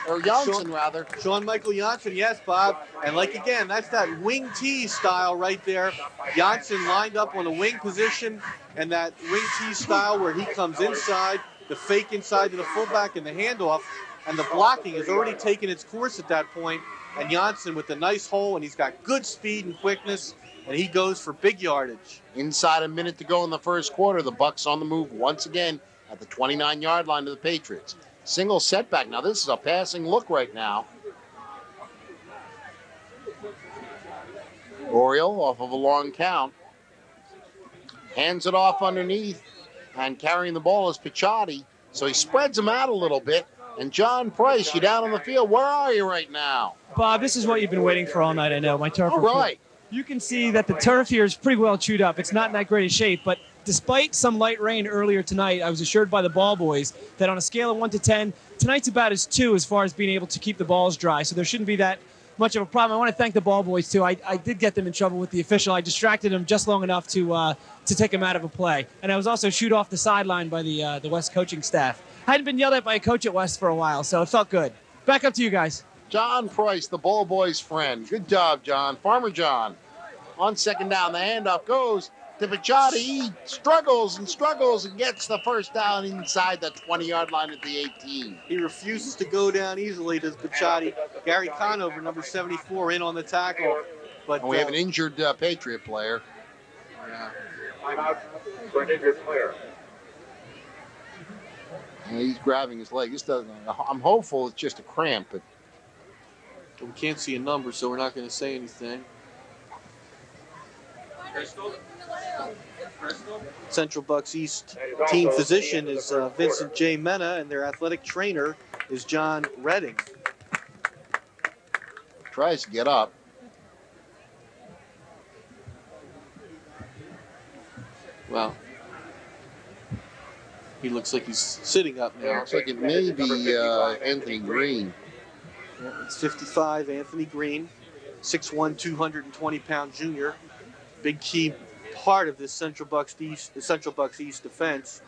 or Janssen rather. Sean Michael Janssen, yes, Bob. And like again, that's that wing T style right there. Janssen lined up on a wing position, and that wing T style where he comes inside, the fake inside to the fullback and the handoff, and the blocking has already taken its course at that point. And Janssen with a nice hole, and he's got good speed and quickness, and he goes for big yardage. Inside a minute to go in the first quarter, the Bucs on the move once again at the 29-yard line of the Patriots. Single setback. Now this is a passing look right now. Oriole off of a long count. Hands it off underneath, and carrying the ball is Picciotti. So he spreads them out a little bit. And John Price, you down on the field. Where are you right now? Bob, this is what you've been waiting for all night, I know. My turf All report. right. You can see that the turf here is pretty well chewed up. It's not in that great a shape, but despite some light rain earlier tonight, I was assured by the ball boys that on a scale of 1 to 10, tonight's about as 2 as far as being able to keep the balls dry. So there shouldn't be that much of a problem. I want to thank the ball boys, too. I did get them in trouble with the official. I distracted them just long enough to take them out of a play. And I was also shooed off the sideline by the West coaching staff. I hadn't been yelled at by a coach at West for a while, so it felt good. Back up to you guys. John Price, the ball boy's friend. Good job, John. Farmer John. On second down, the handoff goes to Picciotti. He struggles and gets the first down inside the 20-yard line at the 18. He refuses to go down easily, does Picciotti. Gary Conover, number 74, in on the tackle. But And we have an injured Patriot player. yeah. Timeout for an injured player. And he's grabbing his leg. I'm hopeful it's just a cramp, but We can't see a number, so we're not going to say anything. Central Bucks East team physician is Vincent J. Mena, and their athletic trainer is John Redding. tries to get up. Well, he looks like he's sitting up now. Looks like it may be Anthony Green. It's 55, Anthony Green, 6'1", 220-pound junior. Big key part of this Central Bucks East defense.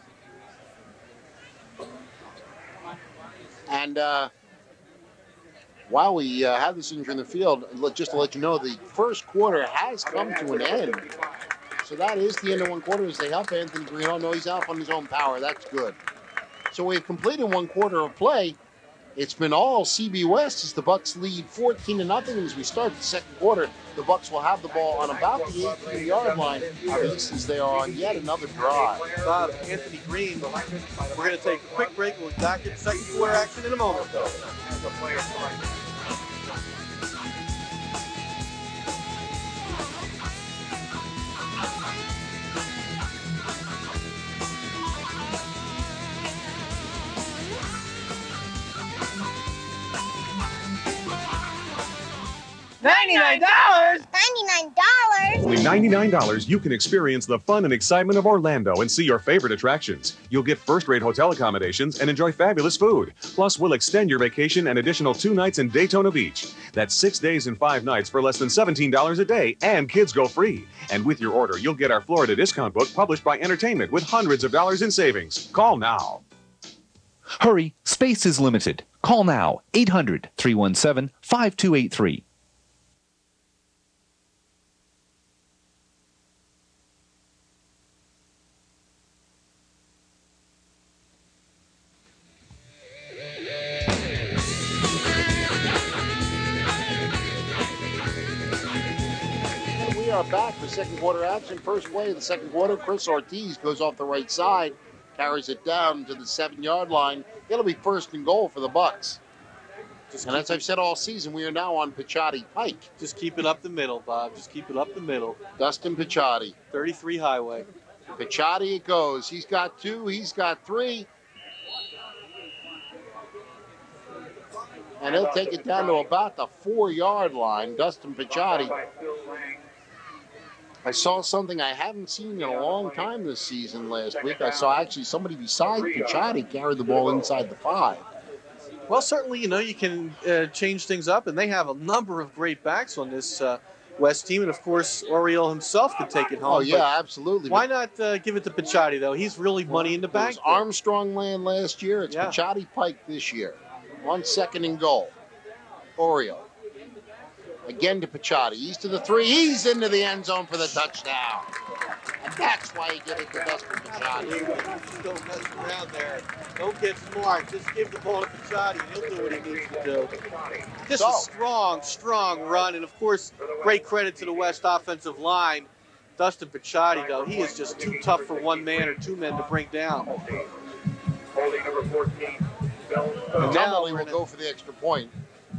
And while we have this injury in the field, just to let you know, the first quarter has come to an end. So that is the end of one quarter as they help Anthony Green. Oh, no, he's out on his own power. That's good. So we've completed one quarter of play. It's been all CB West as the Bucks lead 14-0. As we start the second quarter, the Bucks will have the ball on about the 18-yard line as they are on yet another drive. Bob, Anthony Green, we're going to take a quick break. We'll be back at second quarter action in a moment. $99? $99? Only $99, you can experience the fun and excitement of Orlando and see your favorite attractions. You'll get first-rate hotel accommodations and enjoy fabulous food. Plus, we'll extend your vacation an additional 2 nights in Daytona Beach. That's 6 days and 5 nights for less than $17 a day, and kids go free. And with your order, you'll get our Florida discount book published by Entertainment with hundreds of dollars in savings. Call now. Hurry, space is limited. Call now, 800-317-5283. We are back for second quarter action. First play of the second quarter, Chris Ortiz goes off the right side, carries it down to the 7-yard line. It'll be first and goal for the Bucks. And as I've said all season, we are now on Picciotti Pike. Just keep it up the middle, Bob. Just keep it up the middle. Dustin Picciotti. 33 Highway. Picciotti it goes. He's got 2. He's got 3. And he'll take it down to about the 4-yard line. Dustin Picciotti. I saw something I haven't seen in a long time this season last week. I saw actually somebody beside Picciotti carry the ball inside the 5. Well, certainly, you can change things up, and they have a number of great backs on this West team. And, of course, Oriole himself could take it home. Oh, yeah, absolutely. Why not give it to Picciotti, though? He's really money in the bank. It was Armstrong land last year. It's Yeah. Picciotti Pike this year. On 2nd and goal. Oriole. Again to Picciotti. He's to the 3. He's into the end zone for the touchdown. And that's why he gave it to Dustin Picciotti. Just don't mess around there. Don't get smart. Just give the ball to Picciotti and he'll do what he needs to do. Just a strong, strong run. And, of course, great credit to the West offensive line. Dustin Picciotti, though, he is just too tough for one man or two men to bring down. Holding number 14. And now Tumbley will go for the extra point.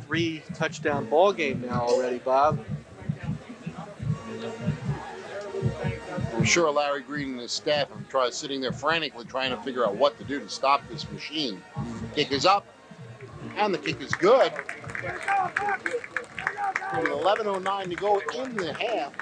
3-touchdown ball game now already, Bob. I'm sure Larry Green and his staff are sitting there frantically trying to figure out what to do to stop this machine. Kick is up, and the kick is good. With 11:09 to go in the half,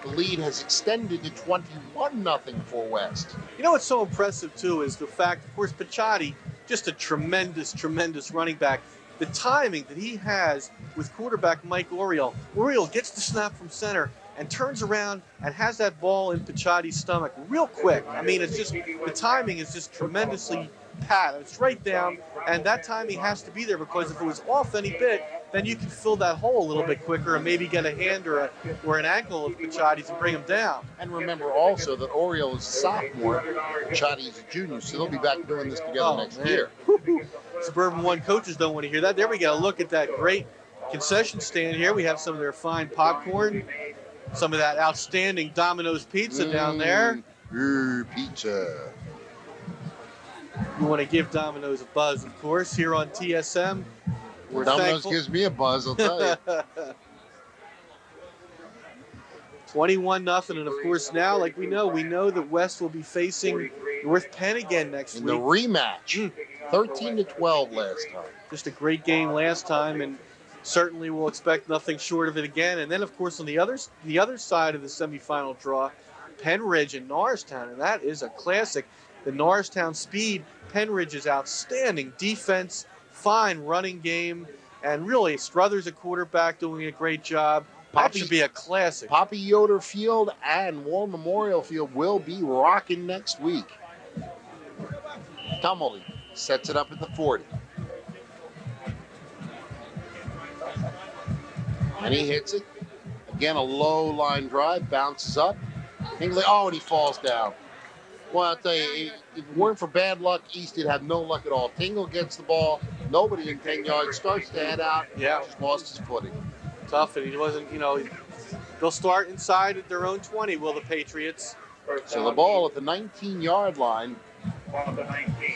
the lead has extended to 21-0 for West. You know what's so impressive, too, is the fact, of course, Picciotti, just a tremendous, tremendous running back. The timing that he has with quarterback Mike Oriole. Oriole gets the snap from center and turns around and has that ball in Picciotti's stomach real quick. I mean, it's just, the timing is just tremendously pat. It's right down, and that timing has to be there because if it was off any bit, then you can fill that hole a little bit quicker and maybe get a hand or an ankle of Picciotti's and bring him down. And remember also that Oriole is a sophomore, Picciotti is a junior, so they'll be back doing this together next year. Suburban One coaches don't want to hear that. There we go. Look at that great concession stand here. We have some of their fine popcorn, some of that outstanding Domino's pizza down there. Pizza. You want to give Domino's a buzz, of course, here on TSM. We're Domino's thankful. gives me a buzz, I'll tell you. 21-0, and of course now, like we know that West will be facing North Penn again next In week. the rematch, 13-12 last time. Just a great game last time, and certainly we'll expect nothing short of it again. And then, of course, on the other side of the semifinal draw, Penn Ridge and Norristown, and that is a classic. The Norristown speed, Penn Ridge's outstanding defense, fine running game, and really Struthers at quarterback doing a great job. That should be a classic. Poppy Yoder Field and War Memorial Field will be rocking next week. Tumbley sets it up at the 40. And he hits it. Again, a low line drive, bounces up. Hingley, and he falls down. Well, I'll tell you, if it weren't for bad luck, East would have no luck at all. Tingle gets the ball, nobody in 10 yards, starts to head out, just lost his footing. Tough, and he wasn't, they'll start inside at their own 20, will the Patriots? So the ball at the 19-yard line.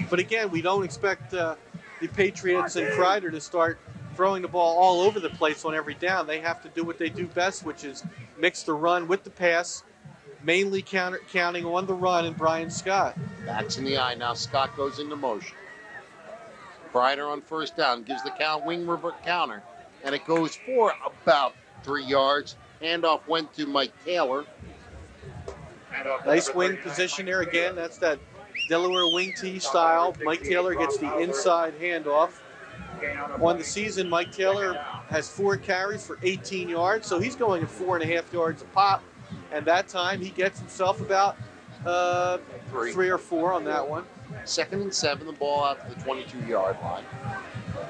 But again, we don't expect the Patriots and Kreider to start throwing the ball all over the place on every down. They have to do what they do best, which is mix the run with the pass, mainly counting on the run and Brian Scott. Backs in the eye. Now Scott goes into motion. Kreider on first down gives the wing revert counter, and it goes for about 3 yards. Handoff went to Mike Taylor. Nice wing position there again. That's that Delaware wing tee style. Mike Taylor gets the inside handoff. On the season, Mike Taylor has 4 carries for 18 yards, so he's going at 4.5 yards a pop. And that time, he gets himself about 3 or 4 on that one. 2nd and 7, the ball out to the 22-yard line.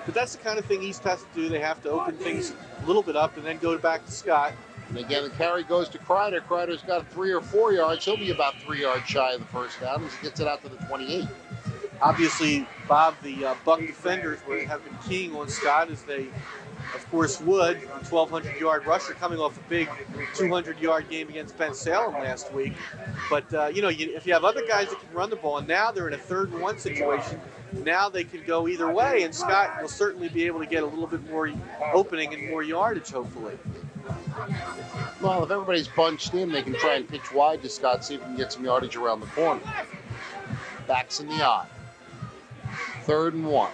But that's the kind of thing East has to do. They have to open things a little bit up and then go back to Scott. And again, the carry goes to Kreider. Kreider's got 3 or 4 yards. He'll be about 3 yards shy of the first down as he gets it out to the 28. Obviously, Bob, the Buck defenders have been keying on Scott, as they, of course, would. A 1,200-yard rusher coming off a big 200-yard game against Ben Salem last week. But, if you have other guys that can run the ball, and now they're in a 3rd and 1 situation, now they can go either way, and Scott will certainly be able to get a little bit more opening and more yardage, hopefully. Well, if everybody's bunched in, they can try and pitch wide to Scott, see if he can get some yardage around the corner. Backs in the eye. 3rd and 1.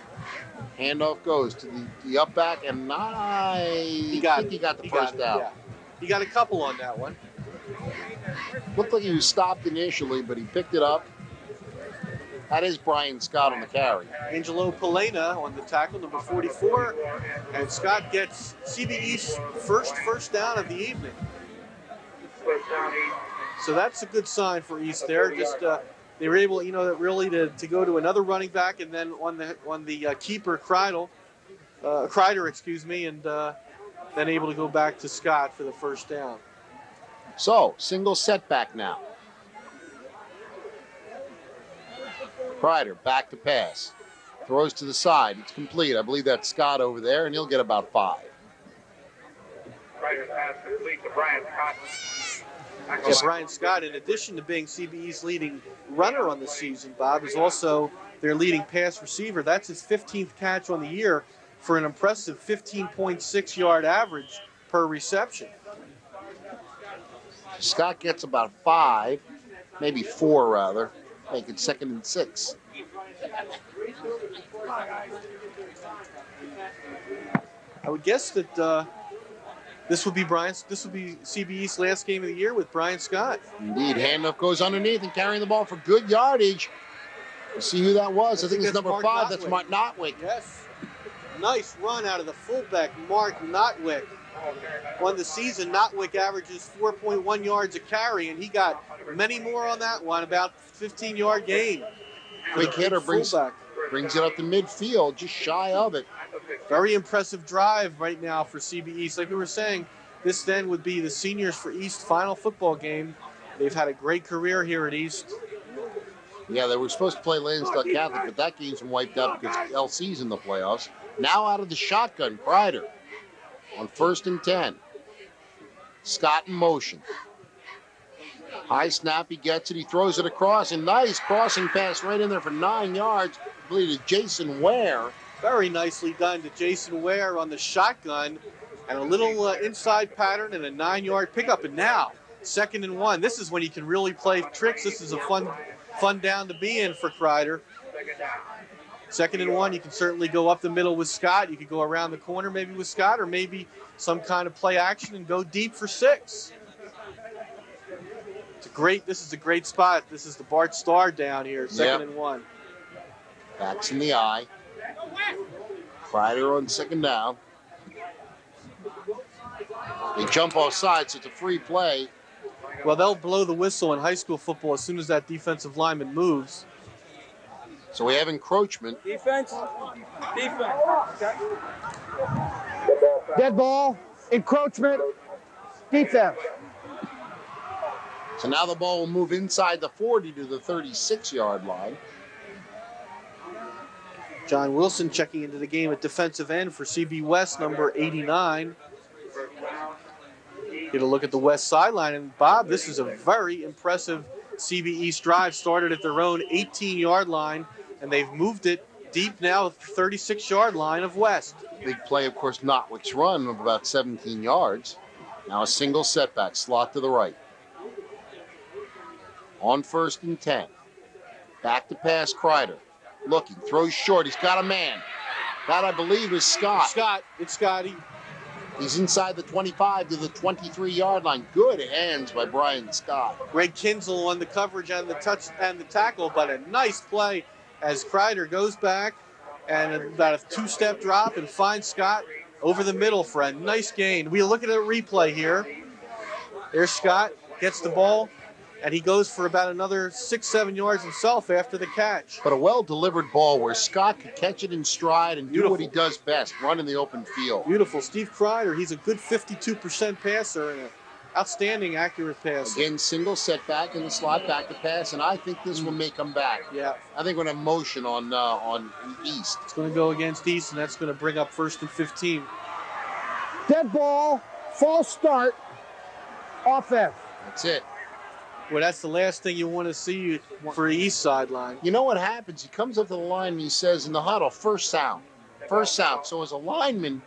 Handoff goes to the up back, and he got the first down. Yeah. He got a couple on that one. Looked like he was stopped initially, but he picked it up. That is Brian Scott on the carry. Angelo Polena on the tackle, number 44. And Scott gets CBE's first down of the evening. So that's a good sign for East there. Just they were able, really to go to another running back, and then on the keeper Kreider, and then able to go back to Scott for the first down. So, single setback now. Kreider back to pass. Throws to the side. It's complete. I believe that's Scott over there, and he'll get about 5. Kreider's pass complete to Brian Scott. Yeah, Brian Scott, in addition to being CBE's leading runner on the season, Bob, is also their leading pass receiver. That's his 15th catch on the year for an impressive 15.6-yard average per reception. Scott gets about 5, maybe 4 rather, make it 2nd and 6. I would guess that this would be CBE's last game of the year with Brian Scott. Indeed, handoff goes underneath and carrying the ball for good yardage. We'll see who that was. I think it's number 5. That's Mark Notwick. Yes. Nice run out of the fullback, Mark Notwick. On the season, Notwick averages 4.1 yards a carry, and he got many more on that one, about 15-yard gain. Quick hitter brings it up to midfield, just shy of it. Very impressive drive right now for CB East. Like we were saying, this then would be the Seniors for East final football game. They've had a great career here at East. Yeah, they were supposed to play Lansdale Catholic, but that game's been wiped out because LC's in the playoffs. Now out of the shotgun, Kreider on 1st and 10. Scott in motion. High snap, he gets it, he throws it across, and nice crossing pass right in there for 9 yards. I believe to Jason Ware. Very nicely done to Jason Ware on the shotgun, and a little inside pattern and a 9-yard pickup. And now, 2nd and 1. This is when he can really play tricks. This is a fun down to be in for Kreider. 2nd and 1, you can certainly go up the middle with Scott. You could go around the corner maybe with Scott, or maybe some kind of play action and go deep for 6. This is a great spot. This is the Bart Starr down here, 2nd and 1. Backs in the eye. Kreider on 2nd down. They jump off sides, so it's a free play. Well, they'll blow the whistle in high school football as soon as that defensive lineman moves. So we have encroachment. Defense. Dead ball, encroachment, defense. So now the ball will move inside the 40 to the 36-yard line. John Wilson checking into the game at defensive end for CB West, number 89. Get a look at the west sideline. And, Bob, this is a very impressive CB East drive. Started at their own 18-yard line, and they've moved it deep now at the 36-yard line of West. Big play, of course, Notwick's run of about 17 yards. Now a single setback, slot to the right. On 1st and 10. Back to pass, Kreider. Looking, throws short. He's got a man. That, I believe, is Scott. It's Scotty. He's inside the 25 to the 23-yard line. Good hands by Brian Scott. Greg Kinsel on the coverage and the touch and the tackle, but a nice play as Kreider goes back and about a 2-step drop and finds Scott over the middle for a nice gain. We look at a replay here. There's Scott, gets the ball, and he goes for about another 6-7 yards himself after the catch. But a well-delivered ball where Scott could catch it in stride and do what he does best, run in the open field. Beautiful. Steve Kreider, he's a good 52% passer and an outstanding accurate passer. Again, single setback in the slot back to pass, and I think this one may come back. Yeah. I think we're going to motion on East. It's going to go against East, and that's going to bring up 1st and 15. Dead ball, false start, offense. That's it. Well, that's the last thing you want to see for the East sideline. You know what happens? He comes up to the line and he says in the huddle, first sound. First sound. So as a lineman,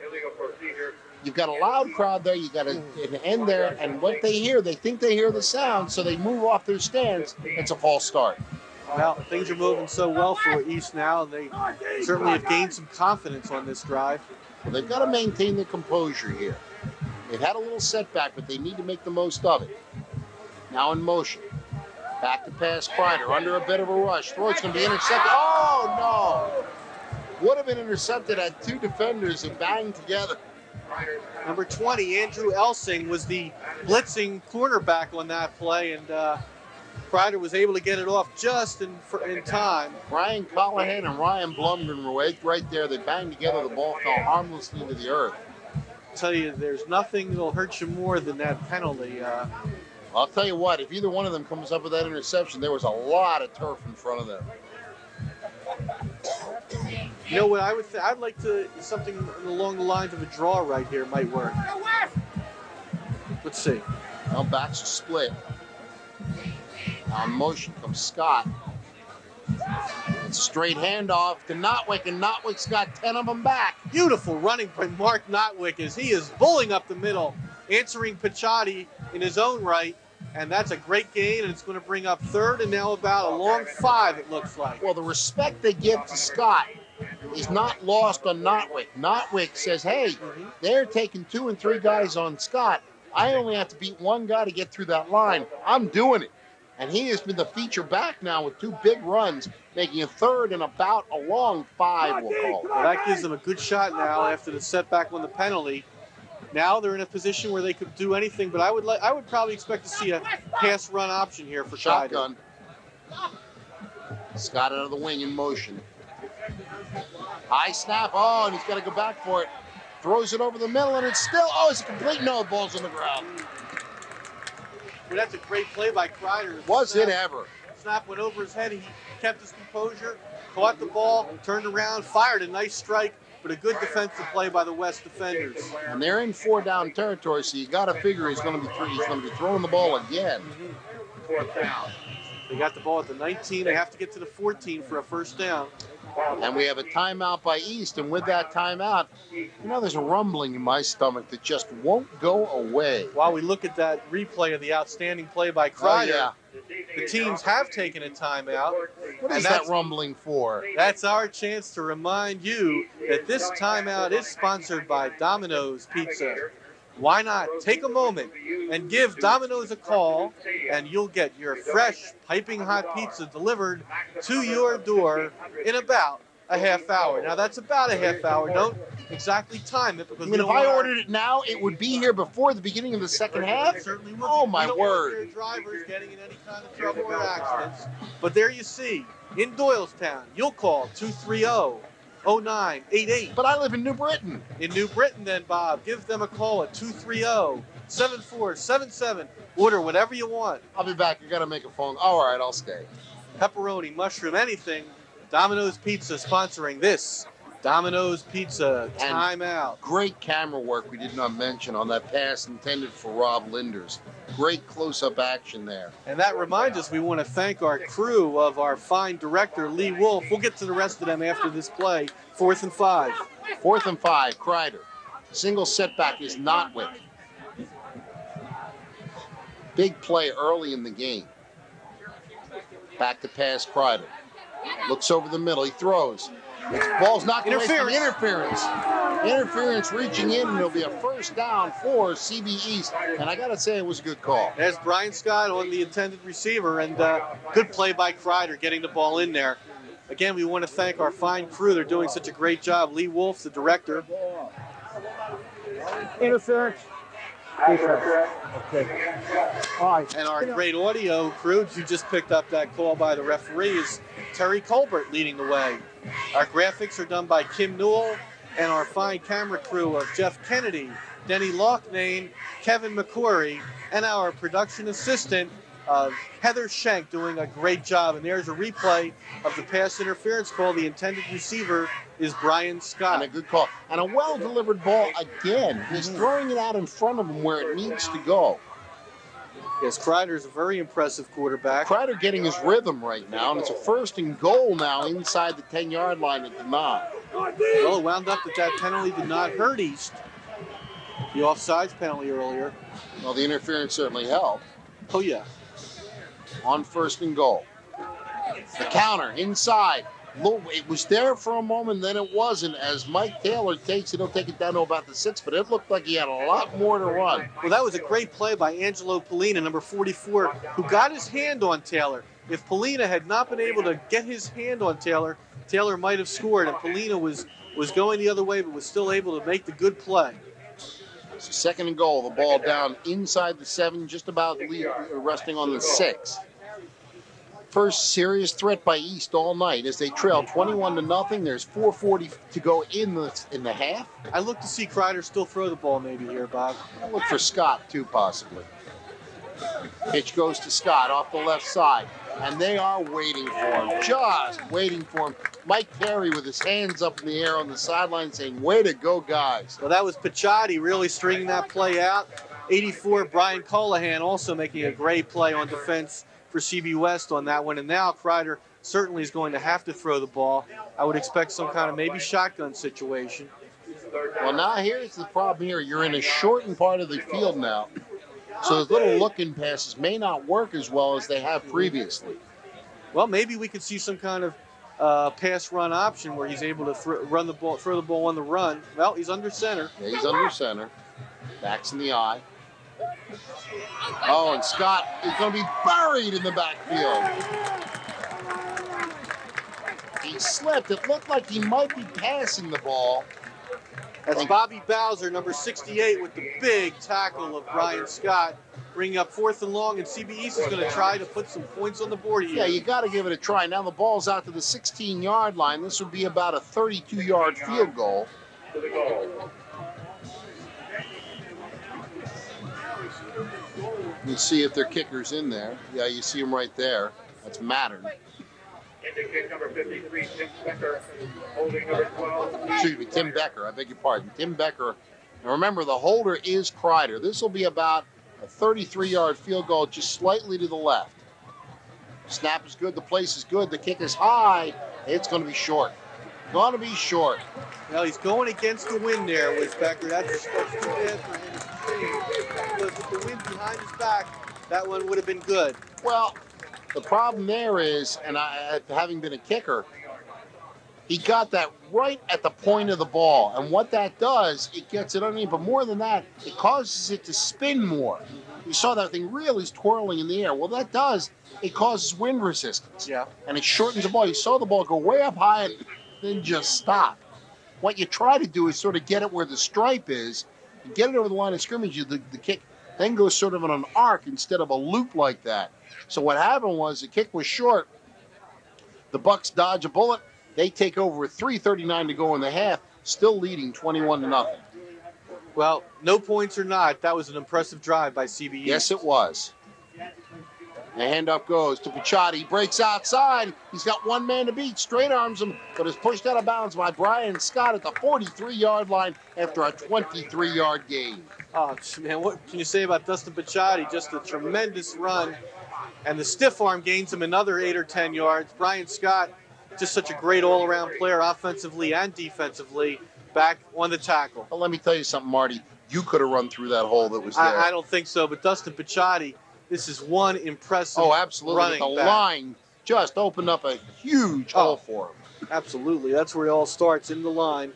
you've got a loud crowd there, you got an end there, and what they hear, they think they hear the sound, so they move off their stance. It's a false start. Well, things are moving so well for East now, and they certainly have gained some confidence on this drive. Well, they've got to maintain their composure here. They've had a little setback, but they need to make the most of it. Now in motion. Back to pass, Kreider under a bit of a rush. Throw, it's going to be intercepted. Oh, no! Would have been intercepted at 2 defenders and banged together. Number 20, Andrew Elsing, was the blitzing cornerback on that play, and Kreider was able to get it off just in time. Ryan Callahan and Ryan Blumgren were right there. They banged together. The ball fell harmlessly to the earth. I'll tell you, there's nothing that'll hurt you more than that penalty. I'll tell you what, if either one of them comes up with that interception, there was a lot of turf in front of them. You know what I'd like to, something along the lines of a draw right here might work. Let's see. Now backs are split. Now in motion comes Scott. It's a straight handoff to Notwick, and Notwick's got 10 of them back. Beautiful running by Mark Notwick as he is bullying up the middle, answering Picciotti in his own right. And that's a great gain, and it's going to bring up third and now about a long 5, it looks like. Well, the respect they give to Scott is not lost on Notwick. Notwick says, hey, they're taking 2 and 3 guys on Scott. I only have to beat one guy to get through that line. I'm doing it. And he has been the feature back now with 2 big runs, making a third and about a long 5, we'll call it. Well, that gives them a good shot now after the setback on the penalty. Now they're in a position where they could do anything, but I would probably expect to see a pass run option here for shotgun. Scott out of the wing in motion. High snap. Oh, and he's got to go back for it. Throws it over the middle, and it's still, it's a complete no. Ball's on the ground. Well, that's a great play by Kreider. Was it ever? Snap went over his head. He kept his composure, caught the ball, turned around, fired a nice strike. But a good defensive play by the West defenders. And they're in 4-down territory, so you got to figure he's going to be throwing the ball again. Fourth down. They got the ball at the 19. They have to get to the 14 for a first down. And we have a timeout by East, and with that timeout, there's a rumbling in my stomach that just won't go away. While we look at that replay of the outstanding play by Kreider, yeah. The teams have taken a timeout. What is that rumbling for? That's our chance to remind you that this timeout is sponsored by Domino's Pizza. Why not take a moment and give Domino's a call, and you'll get your fresh, piping hot pizza delivered to your door in about a half hour. Now, that's about a half hour. Don't exactly time it. Because if I ordered it now, it would be here before the beginning of the second half? It certainly would. Oh, my word. Drivers getting in any kind of trouble or accidents. But there you see, in Doylestown, you'll call 230-0988. But I live in New Britain. In New Britain, then, Bob, give them a call at 230-7477. Order whatever you want. I'll be back. You got to make a phone. All right, I'll stay. Pepperoni, mushroom, anything. Domino's Pizza sponsoring this Domino's Pizza timeout. Great camera work we did not mention on that pass intended for Rob Linders. Great close-up action there. And that reminds us we want to thank our crew of our fine director, Lee Wolf. We'll get to the rest of them after this play. 4th and 5. 4th and 5, Kreider. Single setback is Notwick. Big play early in the game. Back to pass Kreider. Looks over the middle. He throws. Ball's knocked away from the interference. Interference reaching in, and it'll be a first down for CB East. And I got to say, it was a good call. There's Brian Scott on the intended receiver, and good play by Kreider getting the ball in there. Again, we want to thank our fine crew. They're doing such a great job. Lee Wolf, the director. Interference. Okay. All right. And our great audio crew, who just picked up that call by the referee, is Terry Colbert leading the way. Our graphics are done by Kim Newell, and our fine camera crew of Jeff Kennedy, Denny Loughnane, Kevin McCory, and our production assistant, Heather Schenk, doing a great job. And there's a replay of the pass interference call. The intended receiver is Brian Scott. And a good call. And a well-delivered ball again. He's throwing it out in front of him where it needs to go. Yes, Kreider's a very impressive quarterback. Kreider getting his rhythm right now, and it's a 1st and goal now inside the 10-yard line at the 9. Well, it wound up that penalty did not hurt East. The offsides penalty earlier. Well, the interference certainly helped. Oh, yeah. On 1st and goal. The counter inside. It was there for a moment, then it wasn't. As Mike Taylor takes it, he'll take it down to about the 6, but it looked like he had a lot more to run. Well, that was a great play by Angelo Polina, number 44, who got his hand on Taylor. If Polina had not been able to get his hand on Taylor, Taylor might have scored, and Polina was going the other way, but was still able to make the good play. So 2nd and goal, the ball down inside the 7, just about resting on the 6. first serious threat by East all night as they trail 21-0. There's 4:40 to go in the half. I look to see Kreider still throw the ball maybe here, Bob. I look for Scott too, possibly. Pitch goes to Scott off the left side, and they are waiting for him, just waiting for him. Mike Perry with his hands up in the air on the sideline saying, way to go, guys. Well, that was Picciotti really stringing that play out. 84, Brian Colohan also making a great play on defense for CB West on that one. And now Kreider certainly is going to have to throw the ball. I would expect some kind of maybe shotgun situation. Well, now here's the problem here. You're in a shortened part of the field now. So those little looking passes may not work as well as they have previously. Well, maybe we could see some kind of pass run option where he's able to throw the ball on the run. Well, he's under center. Yeah, he's under center. Backs in the eye. Oh, and Scott is going to be buried in the backfield. He slipped. It looked like he might be passing the ball. That's Bobby Bowser, number 68, with the big tackle of Brian Scott, bringing up 4th and long, and CB East is going to try to put some points on the board here. Yeah, you got to give it a try. Now the ball's out to the 16-yard line. This would be about a 32-yard field goal. Let's see if their kicker's in there. Yeah, you see him right there. That's Mattern. Indicate number 53, Tim Becker, holding number 12. Excuse me, Tim Becker. I beg your pardon. Tim Becker. And remember, the holder is Kreider. This will be about a 33-yard field goal, just slightly to the left. Snap is good. The place is good. The kick is high. It's going to be short. Going to be short. Well, he's going against the wind there with Becker. That's too bad for him. Because with the wind behind his back, that one would have been good. Well, the problem there is, and having been a kicker, he got that right at the point of the ball. And what that does, it gets it underneath. But more than that, it causes it to spin more. You saw that thing really twirling in the air. Well, that does, it causes wind resistance. Yeah. And it shortens the ball. You saw the ball go way up high and then just stop. What you try to do is sort of get it where the stripe is, and get it over the line of scrimmage. The kick then goes sort of on an arc instead of a loop like that. So what happened was the kick was short. The Bucks dodge a bullet. They take over with 3:39 to go in the half, still leading 21-0. Well, no points or not, that was an impressive drive by CB. Yes, it was. The handoff goes to Picciotti. Breaks outside. He's got one man to beat. Straight arms him, but is pushed out of bounds by Brian Scott at the 43-yard line after a 23-yard gain. Oh, man, what can you say about Dustin Picciotti? Just a tremendous run. And the stiff arm gains him another 8 or 10 yards. Brian Scott, just such a great all-around player, offensively and defensively, back on the tackle. Well, let me tell you something, Marty. You could have run through that hole that was there. I don't think so, but Dustin Picciotti, this is one impressive absolutely. running The back. line just opened up a huge hole for him. Absolutely. That's where it all starts, in the line.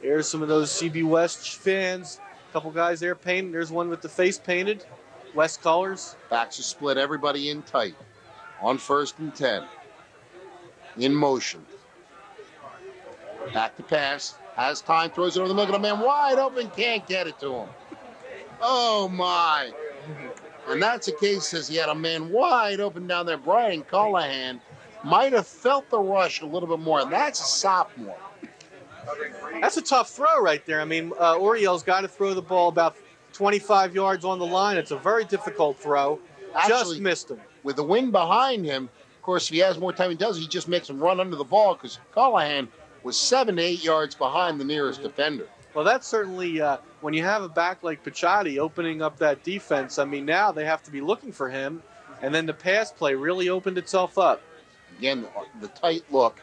There's some of those CB West fans. A couple guys there painted. There's one with the face painted. West colors. Backs are split. Everybody in tight. On 1st and 10. In motion. Back to pass. Has time. Throws it over the middle. A man wide open. Can't get it to him. Oh, my. And that's a case, says he had a man wide open down there. Brian Colohan might have felt the rush a little bit more. And that's a sophomore. That's a tough throw right there. I mean, Oriel's got to throw the ball about 25 yards on the line. It's a very difficult throw. Just missed him. With the wind behind him, of course, if he has more time, he does. He just makes him run under the ball because Colohan was 7 to 8 yards behind the nearest defender. Well, that's certainly, when you have a back like Picciotti opening up that defense, I mean, now they have to be looking for him. And then the pass play really opened itself up. Again, the tight look.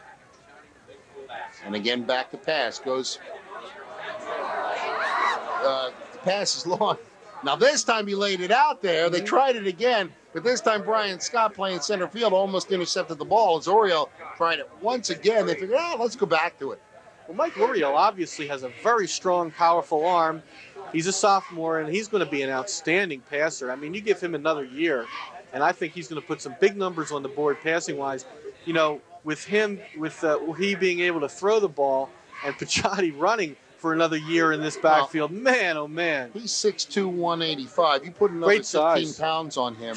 And again, back to pass. Goes. The pass is long. Now, this time he laid it out there. They tried it again. But this time, Brian Scott playing center field almost intercepted the ball. As Oriel tried it once again, they figured, let's go back to it. Well, Mike Oriel obviously has a very strong, powerful arm. He's a sophomore, and he's going to be an outstanding passer. I mean, you give him another year, and I think he's going to put some big numbers on the board passing-wise. You know, with him, with he being able to throw the ball and Picciotti running for another year in this backfield, man, oh, man. He's 6'2", 185. You put another 15 pounds on him,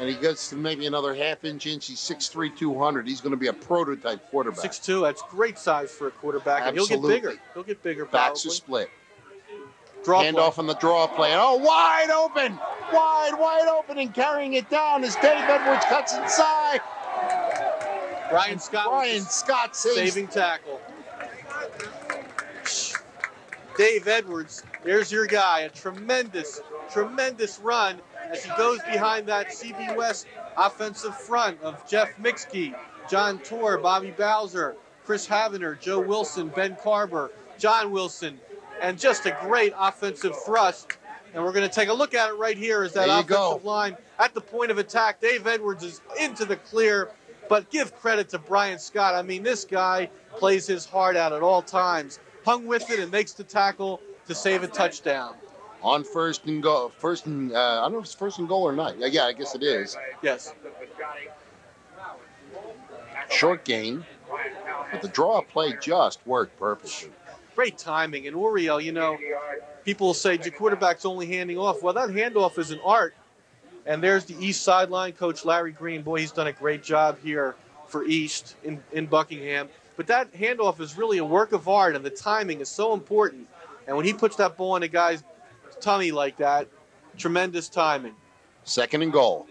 And he gets to maybe another half-inch. He's 6'3", 200. He's going to be a prototype quarterback. 6'2", that's great size for a quarterback. Absolutely. And he'll get bigger. He'll get bigger, Backs probably. are split. Draw Handoff on the draw play. Oh, wide open. Wide open, and carrying it down as Dave Edwards cuts inside. Brian Scott. Brian Scott saves. Saving tackle. Dave Edwards, there's your guy. A tremendous run as he goes behind that CB West offensive front of Jeff Mixkey, John Torr, Bobby Bowser, Chris Havener, Joe Wilson, Ben Carver, John Wilson, and just a great offensive thrust. And we're going to take a look at it right here as that offensive line at the point of attack. Dave Edwards is into the clear, but give credit to Brian Scott. I mean, this guy plays his heart out at all times. Hung with it and makes the tackle to save a touchdown. On first and goal. I don't know if it's first and goal or not. Yeah, I guess it is. Yes. Short gain, but the draw play just worked perfectly. Great timing. And Oriel, you know, people will say, your quarterback's only handing off. Well, that handoff is an art. And there's the East sideline, Coach Larry Green. Boy, he's done a great job here for East in Buckingham. But that handoff is really a work of art, and the timing is so important. And when he puts that ball in a guy's tummy like that, tremendous timing. Second and goal.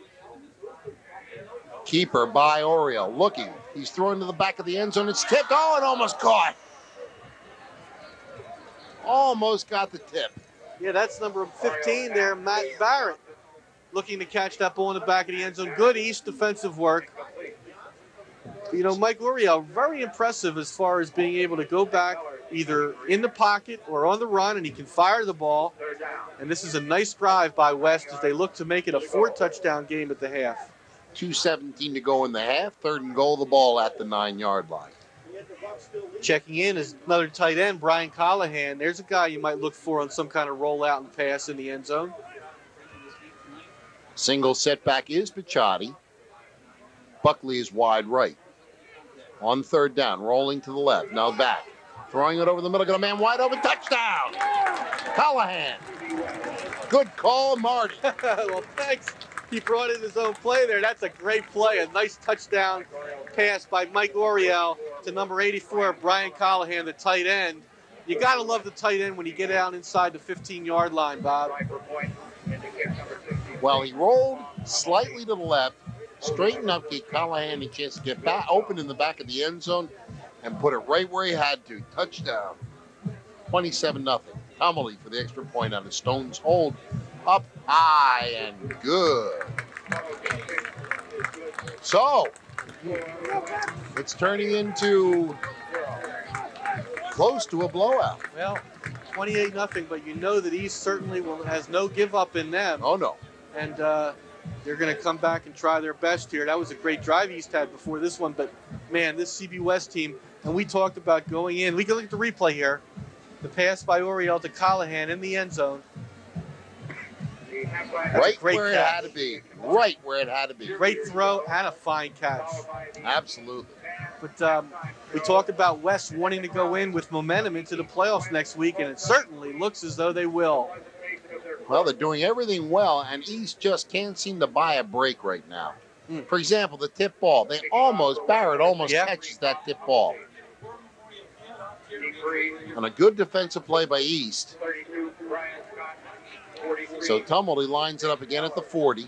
Keeper by Oriel, looking. He's throwing to the back of the end zone. It's tipped. Oh, and almost caught. Almost got the tip. Yeah, that's number 15 there, Matt Barrett, looking to catch that ball in the back of the end zone. Good East defensive work. You know, Mike Oriel, very impressive as far as being able to go back either in the pocket or on the run, and he can fire the ball. And this is a nice drive by West as they look to make it a 4-touchdown game at the half. 2:17 to go in the half. Third and goal, the ball at the 9-yard line. Checking in is another tight end, Brian Callahan. There's a guy you might look for on some kind of rollout and pass in the end zone. Single setback is Picciotti. Buckley is wide right. On third down, rolling to the left. Now back. Throwing it over the middle. Got a man wide open. Touchdown! Callahan. Good call, Marty. Well, thanks. He brought in his own play there. That's a great play. A nice touchdown pass by Mike Oriel to number 84, Brian Callahan, the tight end. You got to love the tight end when you get down inside the 15-yard line, Bob. Well, he rolled slightly to the left, straightened up, gave Callahan a chance to get back open in the back of the end zone and put it right where he had to. Touchdown. 27-0. Tomley for the extra point on a Stones hold. Up high and good. So, it's turning into close to a blowout. Well, 28-0, but you know that East certainly has no give up in them. Oh, no. And they're going to come back and try their best here. That was a great drive East had before this one, but, man, this CB West team, and we talked about going in. We can look at the replay here. The pass by Oriel to Callahan in the end zone. Right where it had to be. Right where it had to be. Great throw and a fine catch. Absolutely. But we talked about West wanting to go in with momentum into the playoffs next week, and it certainly looks as though they will. Well, they're doing everything well, and East just can't seem to buy a break right now. For example, the tip ball. Barrett almost catches that tip ball. On a good defensive play by East. So Tumblety lines it up again at the 40.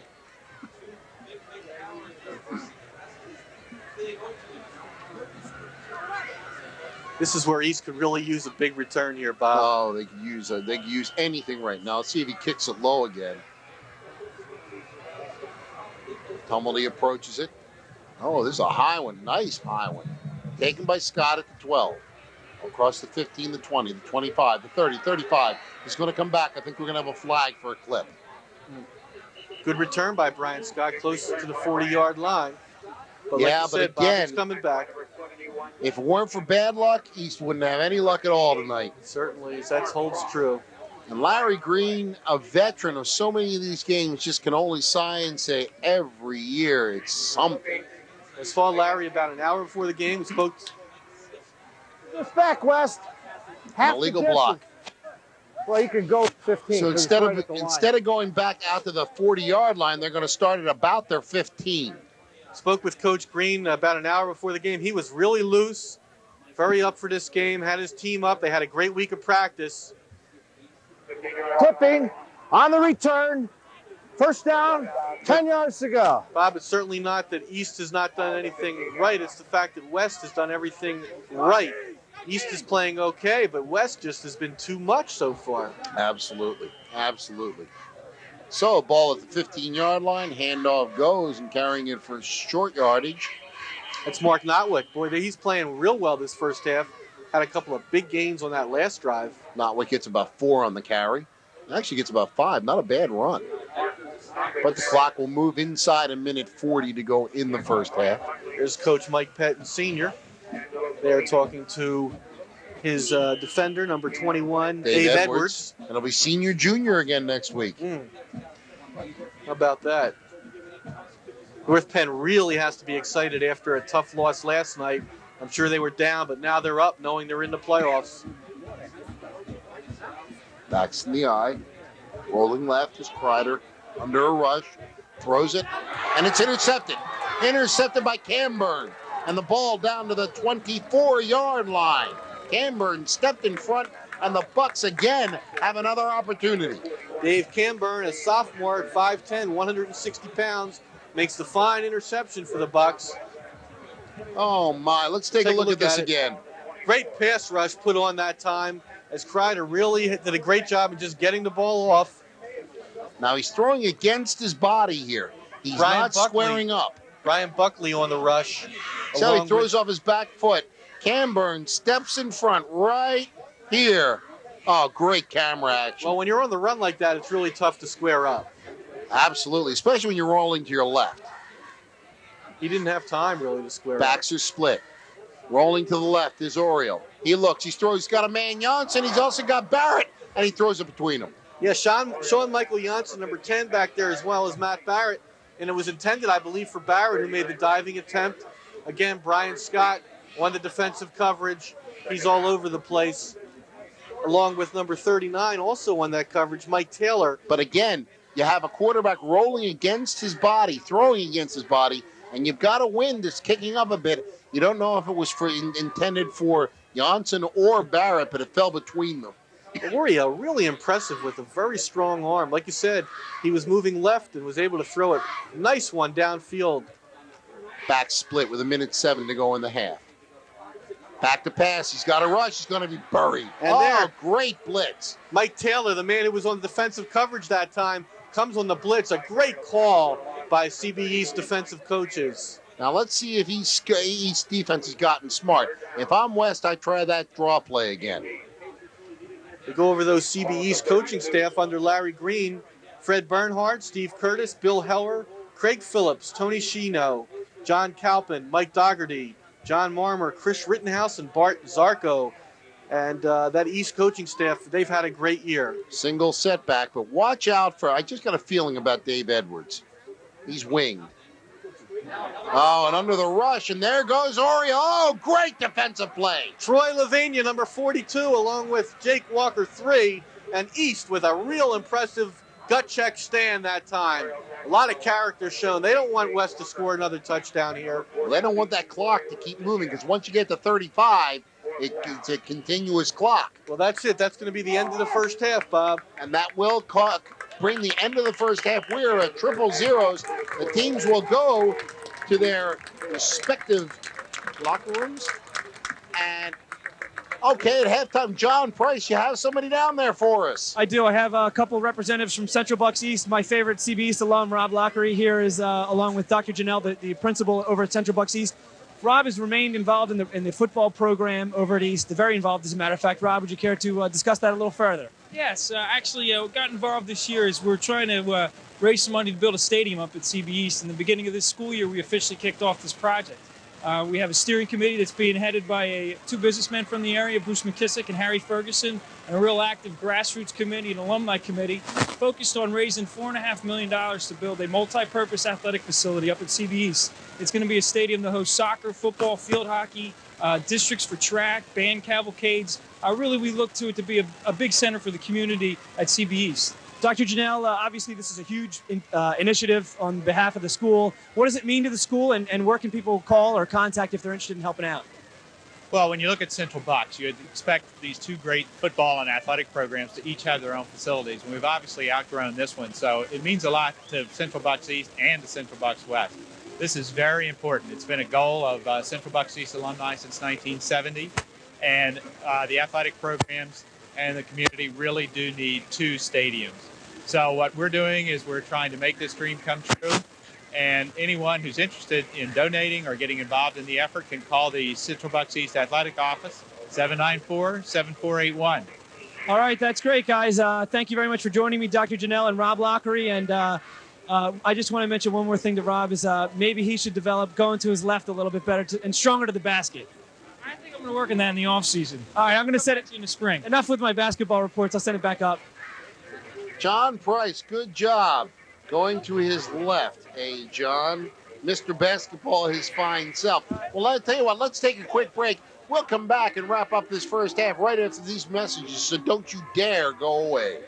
This is where East could really use a big return here, Bob. Oh, they could use anything right now. Let's see if he kicks it low again. Tumblety approaches it. Oh, this is a high one. Nice high one. Taken by Scott at the 12. Across the 15, the 20, the 25, the 30, 35. He's going to come back. I think we're going to have a flag for a clip. Good return by Brian Scott, close to the 40-yard line. But yeah, like you but said, again, Bob, it's coming back. If it weren't for bad luck, East wouldn't have any luck at all tonight. Certainly, that holds true. And Larry Green, a veteran of so many of these games, just can only sigh and say every year it's something. I saw Larry about an hour before the game. We spoke. It's back, West. Half Illegal the block. Well, you can go 15. So instead of going back out to the 40-yard line, they're going to start at about their 15. Spoke with Coach Green about an hour before the game. He was really loose, very up for this game, had his team up. They had a great week of practice. Clipping on the return. First down, 10 yards to go. Bob, it's certainly not that East has not done anything right. It's the fact that West has done everything right. East is playing okay, but West just has been too much so far. Absolutely. Absolutely. So, ball at the 15-yard line. Handoff goes and carrying it for short yardage. That's Mark Notwick. Boy, he's playing real well this first half. Had a couple of big gains on that last drive. Notwick gets about 4 on the carry. Actually gets about 5. Not a bad run. But the clock will move inside a minute 40 to go in the first half. There's Coach Mike Pettin Sr. They're talking to his defender, number 21, Dave Edwards. And it'll be senior, junior again next week. How about that? North Penn really has to be excited after a tough loss last night. I'm sure they were down, but now they're up knowing they're in the playoffs. Backs in the eye. Rolling left is Kreider. Under a rush. Throws it. And it's intercepted. Intercepted by Camburn. And the ball down to the 24-yard line. Camburn stepped in front, and the Bucks again have another opportunity. Dave Camburn, a sophomore at 5'10", 160 pounds, makes the fine interception for the Bucks. Oh, my. Let's take a look at this again. Great pass rush put on that time, as Kreider really did a great job of just getting the ball off. Now he's throwing against his body here. He's not squaring up. Brian Buckley on the rush. So he throws off his back foot. Camburn steps in front right here. Oh, great camera action. Well, when you're on the run like that, it's really tough to square up. Absolutely, especially when you're rolling to your left. He didn't have time really to square up. Backs are split. Rolling to the left is Oriole. He looks, he's got a man Janssen, he's also got Barrett, and he throws it between them. Yeah, Sean Michael Janssen, number 10 back there, as well as Matt Barrett. And it was intended, I believe, for Barrett, who made the diving attempt. Again, Brian Scott on the defensive coverage. He's all over the place. Along with number 39, also on that coverage, Mike Taylor. But again, you have a quarterback rolling against his body, throwing against his body, and you've got a wind that's kicking up a bit. You don't know if it was intended for Janssen or Barrett, but it fell between them. Oriole, really impressive with a very strong arm. Like you said, he was moving left and was able to throw a nice one downfield. Back split with 1:07 to go in the half. Back to pass. He's got a rush. He's going to be buried. And great blitz. Mike Taylor, the man who was on defensive coverage that time, comes on the blitz. A great call by CBE's defensive coaches. Now let's see if East defense has gotten smart. If I'm West, I try that draw play again. We go over those CBE's coaching staff under Larry Green. Fred Bernhardt, Steve Curtis, Bill Heller, Craig Phillips, Tony Shino, John Calpin, Mike Dougherty, John Marmer, Chris Rittenhouse, and Bart Zarko. And that East coaching staff, they've had a great year. Single setback, but watch out for, I just got a feeling about Dave Edwards. He's winged. Oh, and under the rush, and there goes Oriole. Oh, great defensive play. Troy Lavania, number 42, along with Jake Walker, 3, and East with a real impressive gut check stand that time. A lot of character shown. They don't want West to score another touchdown here. Well, they don't want that clock to keep moving, because once you get to 35, it's a continuous clock. Well, that's it. That's going to be the end of the first half, Bob. And that will bring the end of the first half. We're at 0-0. The teams will go to their respective locker rooms. And, okay, at halftime, John Price, you have somebody down there for us. I do. I have a couple representatives from Central Bucks East. My favorite CB East alum, Rob Lockery, here is along with Dr. Janelle, the principal over at Central Bucks East. Rob has remained involved in the football program over at East, very involved, as a matter of fact. Rob, would you care to discuss that a little further? Yes, actually, what got involved this year is we're trying to raise some money to build a stadium up at CB East. In the beginning of this school year, we officially kicked off this project. We have a steering committee that's being headed by two businessmen from the area, Bruce McKissick and Harry Ferguson, and a real active grassroots committee and alumni committee focused on raising $4.5 million to build a multi-purpose athletic facility up at CB East. It's going to be a stadium to host soccer, football, field hockey, districts for track, band cavalcades. Really, we look to it to be a big center for the community at CB East. Dr. Janelle, obviously this is a huge initiative on behalf of the school. What does it mean to the school, and where can people call or contact if they're interested in helping out? Well, when you look at Central Bucks, you'd expect these two great football and athletic programs to each have their own facilities, and we've obviously outgrown this one, so it means a lot to Central Bucks East and to Central Bucks West. This is very important. It's been a goal of Central Bucks East alumni since 1970, and the athletic programs and the community really do need two stadiums. So what we're doing is we're trying to make this dream come true, and anyone who's interested in donating or getting involved in the effort can call the Central Bucks East Athletic Office, 794-7481. All right, that's great, guys. Thank you very much for joining me, Dr. Janelle and Rob Lockery. And I just want to mention one more thing to Rob is maybe he should develop going to his left a little bit better and stronger to the basket. I think I'm going to work on that in the offseason. All right, I'm going to set it in the spring. Enough with my basketball reports. I'll send it back up. John Price, good job going to his left. Hey, John, Mr. Basketball, his fine self. Well, I'll tell you what, let's take a quick break. We'll come back and wrap up this first half right after these messages, so don't you dare go away.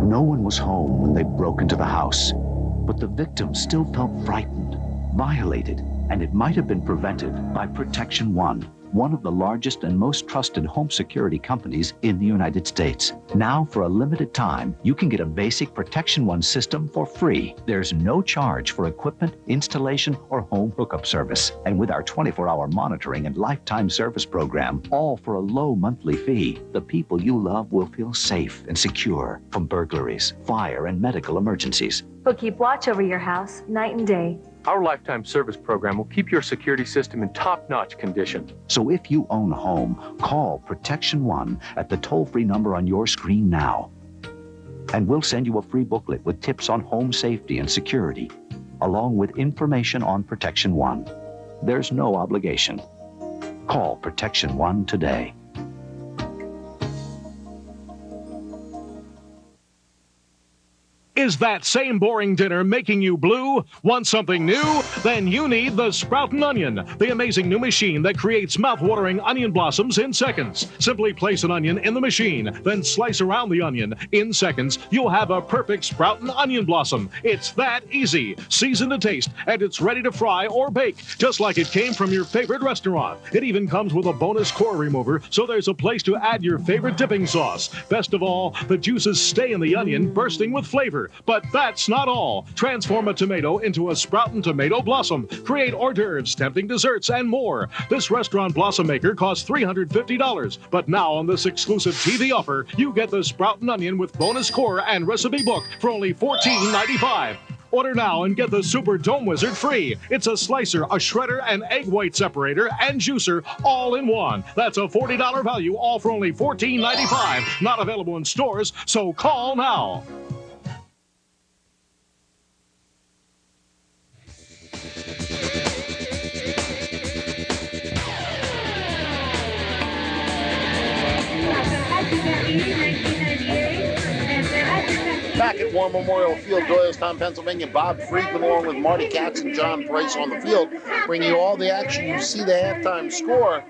No one was home when they broke into the house, but the victim still felt frightened, violated, and it might have been prevented by Protection One, one of the largest and most trusted home security companies in the United States. Now, for a limited time, you can get a basic Protection One system for free. There's no charge for equipment, installation, or home hookup service. And with our 24-hour monitoring and lifetime service program, all for a low monthly fee, the people you love will feel safe and secure from burglaries, fire, and medical emergencies. We'll keep watch over your house night and day. Our lifetime service program will keep your security system in top-notch condition. So if you own a home, call Protection One at the toll-free number on your screen now. And we'll send you a free booklet with tips on home safety and security, along with information on Protection One. There's no obligation. Call Protection One today. Is that same boring dinner making you blue? Want something new? Then you need the Sproutin' Onion, the amazing new machine that creates mouth-watering onion blossoms in seconds. Simply place an onion in the machine, then slice around the onion. In seconds, you'll have a perfect Sproutin' Onion blossom. It's that easy, seasoned to taste, and it's ready to fry or bake, just like it came from your favorite restaurant. It even comes with a bonus core remover, so there's a place to add your favorite dipping sauce. Best of all, the juices stay in the onion, bursting with flavor. But that's not all. Transform a tomato into a Sproutin' Tomato Blossom. Create hors d'oeuvres, tempting desserts, and more. This restaurant blossom maker costs $350. But now on this exclusive TV offer, you get the Sproutin' Onion with bonus core and recipe book for only $14.95. Order now and get the Super Dome Wizard free. It's a slicer, a shredder, an egg white separator, and juicer all in one. That's a $40 value, all for only $14.95. Not available in stores, so call now. Back at War Memorial Field, Doylestown, Pennsylvania, Bob Freeman along with Marty Katz and John Price on the field, bringing you all the action. You see the halftime score.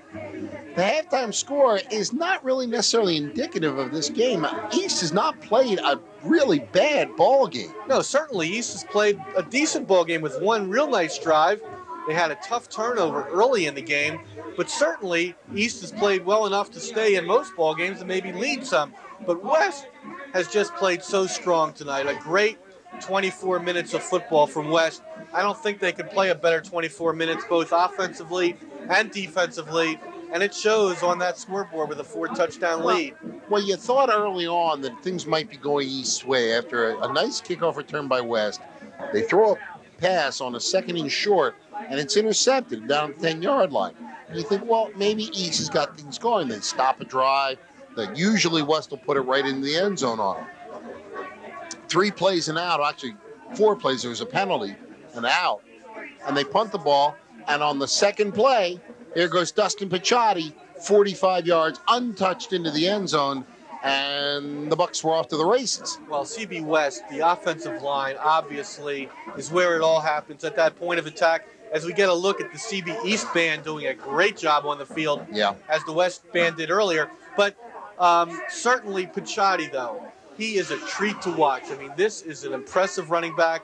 The halftime score is not really necessarily indicative of this game. East has not played a really bad ball game. No, certainly East has played a decent ball game with one real nice drive. They had a tough turnover early in the game, but certainly East has played well enough to stay in most ball games and maybe lead some. But West has just played so strong tonight. A great 24 minutes of football from West. I don't think they could play a better 24 minutes both offensively and defensively. and it shows on that scoreboard with a 4-touchdown lead. Well, you thought early on that things might be going East's way after a nice kickoff return by West. They throw a pass on a 2nd and short, and it's intercepted down the 10-yard line. And you think, well, maybe East has got things going. They stop a drive. Usually West will put it right in the end zone on them. 3 plays and out, actually 4 plays, there was a penalty, an out, and they punt the ball, and on the 2nd play, here goes Dustin Picciotti, 45 yards, untouched into the end zone, and the Bucks were off to the races. Well, CB West, the offensive line, obviously, is where it all happens at that point of attack. As we get a look at the CB East band doing a great job on the field, as the West band did earlier. But certainly Picciotti, though, he is a treat to watch. I mean, this is an impressive running back.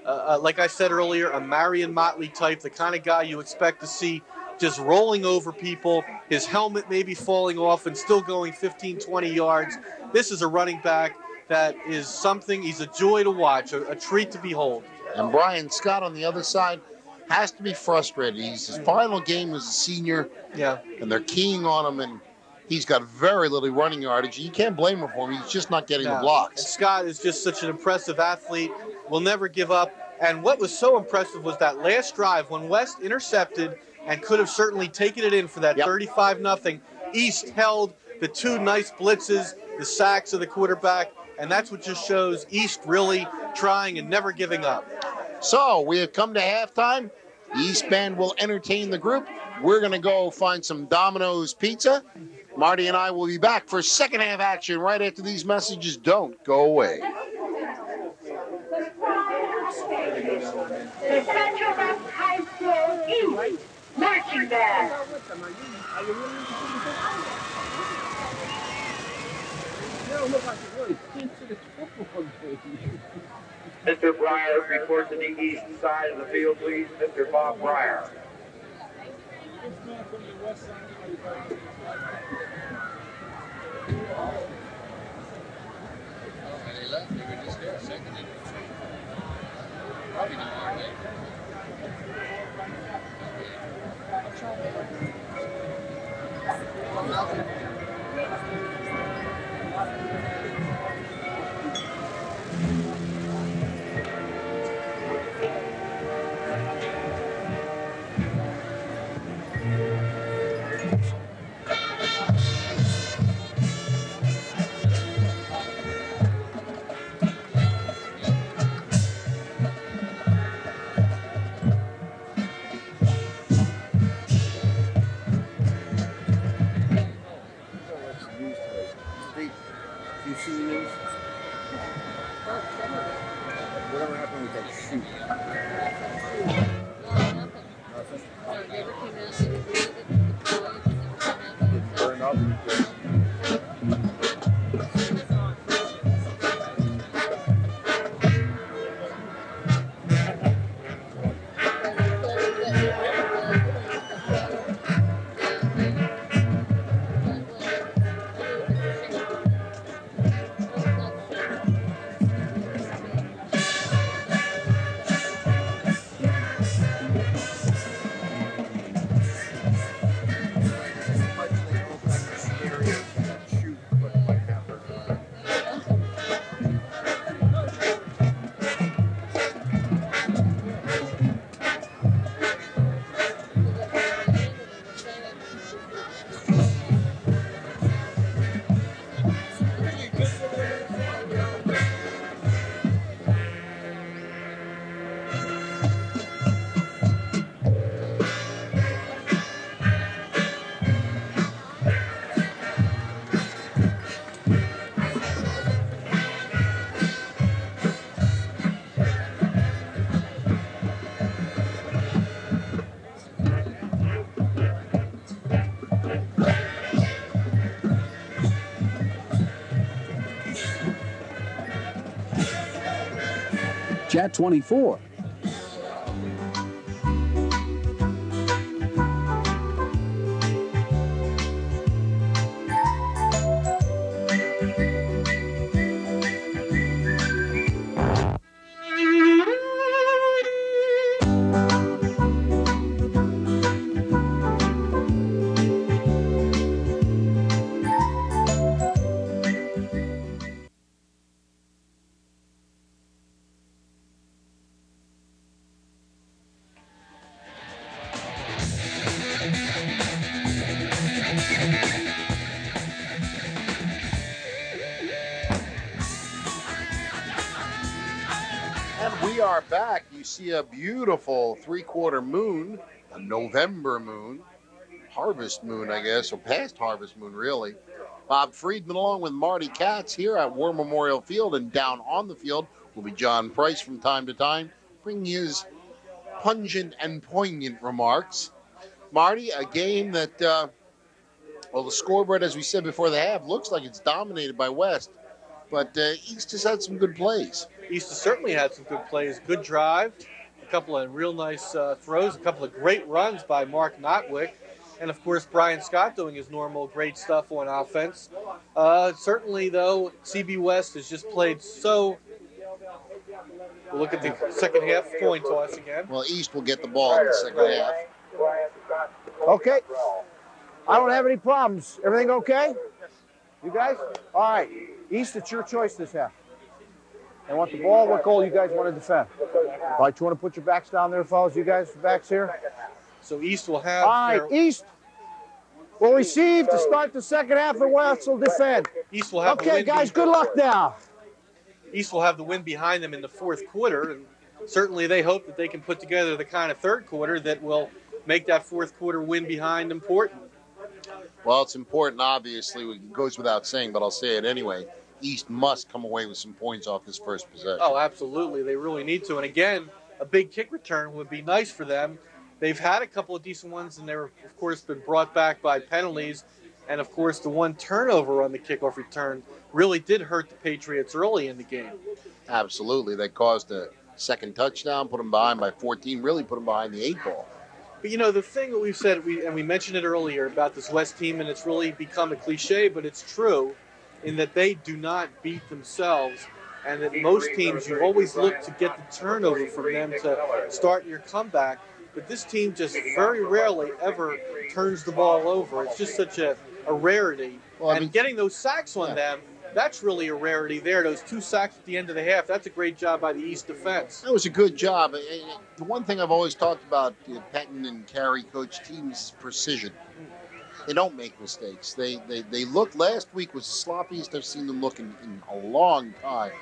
Like I said earlier, a Marion Motley type, the kind of guy you expect to see just rolling over people, his helmet maybe falling off and still going 15, 20 yards. This is a running back that is something, he's a joy to watch, a treat to behold. And Brian Scott on the other side has to be frustrated. His final game as a senior, and they're keying on him, and he's got very little running yardage. You can't blame him for him. He's just not getting the blocks. And Scott is just such an impressive athlete, will never give up. And what was so impressive was that last drive when West intercepted and could have certainly taken it in for that 35-0. East held the 2 nice blitzes, the sacks of the quarterback, and that's what just shows East really trying and never giving up. So we have come to halftime. The East Band will entertain the group. We're going to go find some Domino's Pizza. Marty and I will be back for second half action right after these messages. Don't go away. The Central Baptist High School East marching band. Mr. Breyer, report to the east side of the field, please. Mr. Bob Breyer. Whatever happened with that shoot? It burned up. Chat 24. And we are back. You see a beautiful three-quarter moon, a November moon, harvest moon, I guess, or past harvest moon, really. Bob Friedman along with Marty Katz here at War Memorial Field, and down on the field will be John Price from time to time, bringing his pungent and poignant remarks. Marty, a game that, well, the scoreboard, as we said before the half, looks like it's dominated by West, but East has had some good plays. East has certainly had some good plays, good drive, a couple of real nice throws, a couple of great runs by Mark Notwick, and of course Brian Scott doing his normal great stuff on offense. Certainly, though, CB West has just played so. We'll look at the second half coin toss again. Well, East will get the ball in the second half. Okay. I don't have any problems. Everything okay? You guys? All right. East, it's your choice this half. I want the ball. What goal you guys want to defend? All right, you want to put your backs down there, fellas? You guys, backs here? So East will have. All right, East will receive to start the second half, and West will defend. East will have. Okay, guys, good luck now. East will have the win behind them in the fourth quarter, and certainly they hope that they can put together the kind of third quarter that will make that fourth quarter win behind important. Well, it's important, obviously. It goes without saying, but I'll say it anyway. East must come away with some points off this first possession. Oh, absolutely. They really need to. And again, a big kick return would be nice for them. They've had a couple of decent ones, and they're, of course, been brought back by penalties. And, of course, the one turnover on the kickoff return really did hurt the Patriots early in the game. Absolutely. They caused a second touchdown, put them behind by 14, really put them behind the 8 ball. But, you know, the thing that we've said, and we mentioned it earlier about this West team, and it's really become a cliche, but it's true, in that they do not beat themselves, and that most teams, you always look to get the turnover from them to start your comeback. But this team just very rarely ever turns the ball over. It's just such a rarity. Well, and getting those sacks on them, that's really a rarity there. Those 2 sacks at the end of the half, that's a great job by the East defense. That was a good job. The one thing I've always talked about Penton and Carey coach teams is precision. They don't make mistakes. They look, last week was the sloppiest I've seen them look in a long time.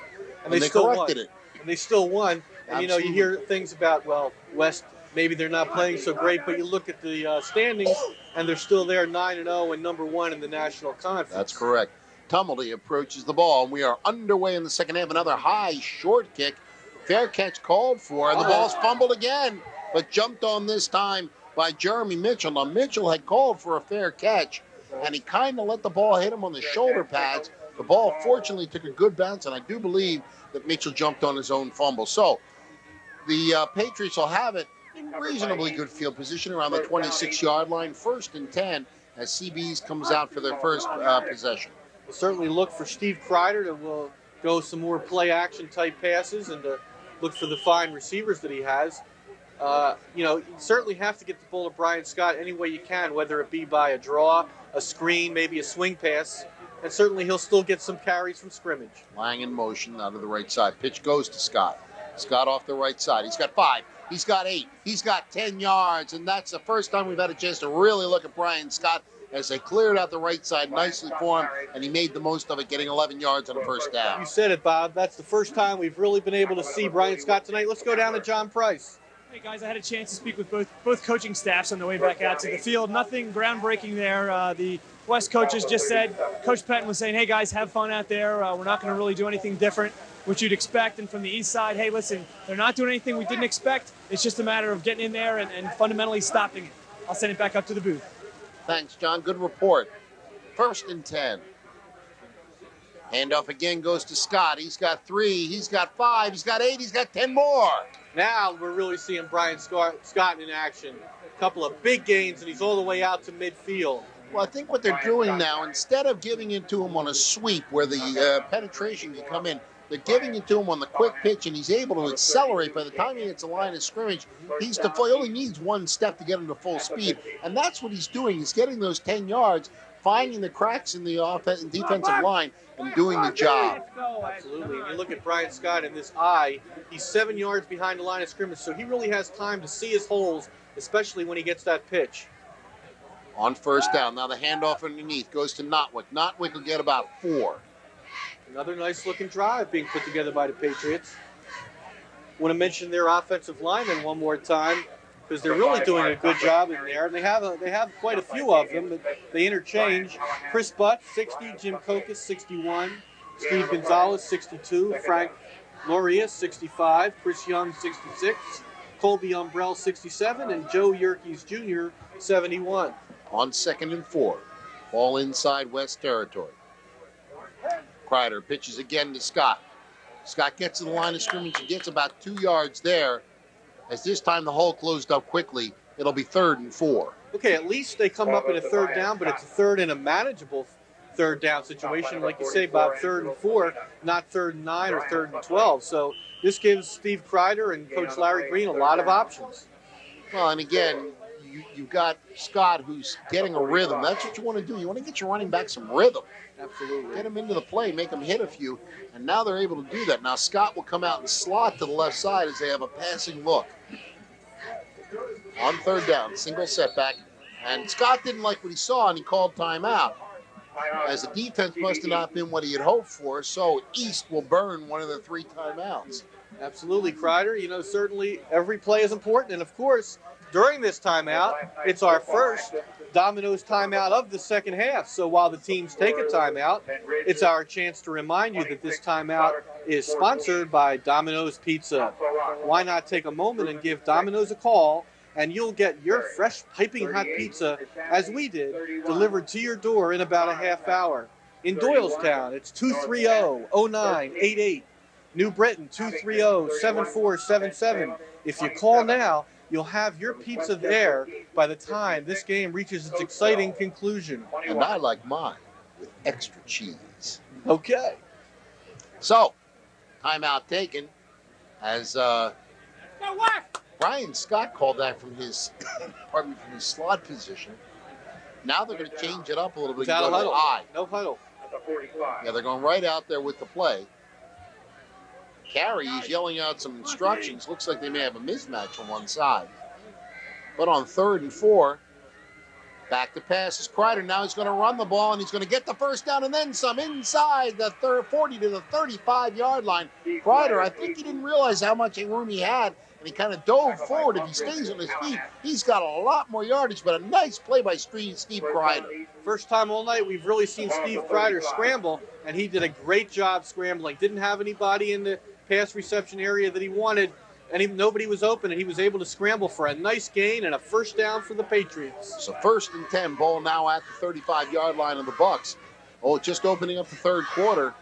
And they still corrected it. And they still won. And, you know, you hear things about, well, West, maybe they're not playing so great, but you look at the standings, and they're still there 9-0 and number 1 in the National Conference. That's correct. Tumblety approaches the ball, and we are underway in the second half. Another high, short kick. Fair catch called for, and the ball's fumbled again, but jumped on this time by Jeremy Mitchell. Now, Mitchell had called for a fair catch, and he kind of let the ball hit him on the shoulder pads. The ball, fortunately, took a good bounce, and I do believe that Mitchell jumped on his own fumble. So the Patriots will have it in reasonably good field position around the 26-yard line, 1st and 10, as CB's comes out for their first possession. We'll certainly look for Steve Kreider to go some more play-action type passes and to look for the fine receivers that he has. You know, you certainly have to get the ball to Brian Scott any way you can, whether it be by a draw, a screen, maybe a swing pass, and certainly he'll still get some carries from scrimmage. Lang in motion out of the right side. Pitch goes to Scott. Scott off the right side. He's got 5. He's got 8. He's got 10 yards, and that's the first time we've had a chance to really look at Brian Scott as they cleared out the right side nicely for him, and he made the most of it, getting 11 yards on a first down. You said it, Bob. That's the first time we've really been able to see Brian Scott tonight. Let's go down to John Price. Hey, guys, I had a chance to speak with both coaching staffs on the way back out to the field. Nothing groundbreaking there. The West coaches just said, Coach Penton was saying, hey, guys, have fun out there. We're not going to really do anything different, which you'd expect. And from the East side, hey, listen, they're not doing anything we didn't expect. It's just a matter of getting in there and fundamentally stopping it. I'll send it back up to the booth. Thanks, John. Good report. 1st and 10. Handoff again goes to Scott. He's got 3. He's got 5. He's got 8. He's got 10 more. Now we're really seeing Brian Scott in action. A couple of big gains, and he's all the way out to midfield. Well, I think what they're doing now, instead of giving it to him on a sweep where the penetration can come in, they're giving it to him on the quick pitch, and he's able to accelerate. By the time he hits the line of scrimmage, he only needs 1 step to get him to full speed, and that's what he's doing. He's getting those 10 yards, finding the cracks in the offense and defensive line, and doing the job. Absolutely. And you look at Brian Scott in this eye, he's 7 yards behind the line of scrimmage, so he really has time to see his holes, especially when he gets that pitch. On first down, now the handoff underneath goes to Notwick. Notwick will get about 4. Another nice-looking drive being put together by the Patriots. Want to mention their offensive linemen one more time because they're really doing a good job in there. And they have quite a few of them, but they interchange. Chris Butt, 60, Jim Kokas, 61, Steve Gonzalez, 62, Frank Loria, 65, Chris Young, 66, Colby Umbrell, 67, and Joe Yerkes Jr., 71. On 2nd and 4, ball inside West territory. Kreider pitches again to Scott. Scott gets to the line of scrimmage and gets about 2 yards there. As this time the hole closed up quickly, it'll be 3rd and 4. Okay, at least they come up in a 3rd down, but it's a 3rd and a manageable 3rd down situation. Like you say, Bob, 3rd and 4, not 3rd and 9 or 3rd and 12. So this gives Steve Kreider and Coach Larry Green a lot of options. Well, and again, you've got Scott who's getting a rhythm. That's what you want to do. You want to get your running back some rhythm. Absolutely. Get him into the play, make him hit a few, and now they're able to do that. Now Scott will come out and slot to the left side as they have a passing look. On 3rd down, single setback, and Scott didn't like what he saw, and he called timeout. As the defense must have not been what he had hoped for, so East will burn one of the 3 timeouts. Absolutely, Kreider. You know, certainly every play is important, and of course, during this timeout, it's our first Domino's timeout of the second half. So while the teams take a timeout, it's our chance to remind you that this timeout is sponsored by Domino's Pizza. Why not take a moment and give Domino's a call, and you'll get your fresh piping hot pizza, as we did, delivered to your door in about a half hour. In Doylestown, it's 230-0988. New Britain, 230-7477. If you call now, you'll have your pizza there by the time this game reaches its exciting conclusion. And I like mine with extra cheese. Okay. So, timeout taken as Brian Scott called that from his from his slot position. Now they're going to change it up a little bit. Without a huddle. High. No huddle. Yeah, they're going right out there with the play. Carey is yelling out some instructions. Looks like they may have a mismatch on one side. But on 3rd and 4, back to pass is Kreider. Now he's going to run the ball, and he's going to get the first down and then some inside the 40 to the 35-yard line. Kreider, I think he didn't realize how much room he had, and he kind of dove forward. If he stays on his feet, he's got a lot more yardage, but a nice play by Steve Kreider. First time all night we've really seen Steve Kreider scramble, and he did a great job scrambling. Didn't have anybody in the pass reception area that he wanted, and nobody was open, and he was able to scramble for a nice gain and a first down for the Patriots. So 1st and 10, ball now at the 35-yard line of the Bucks. Oh, just opening up the 3rd quarter.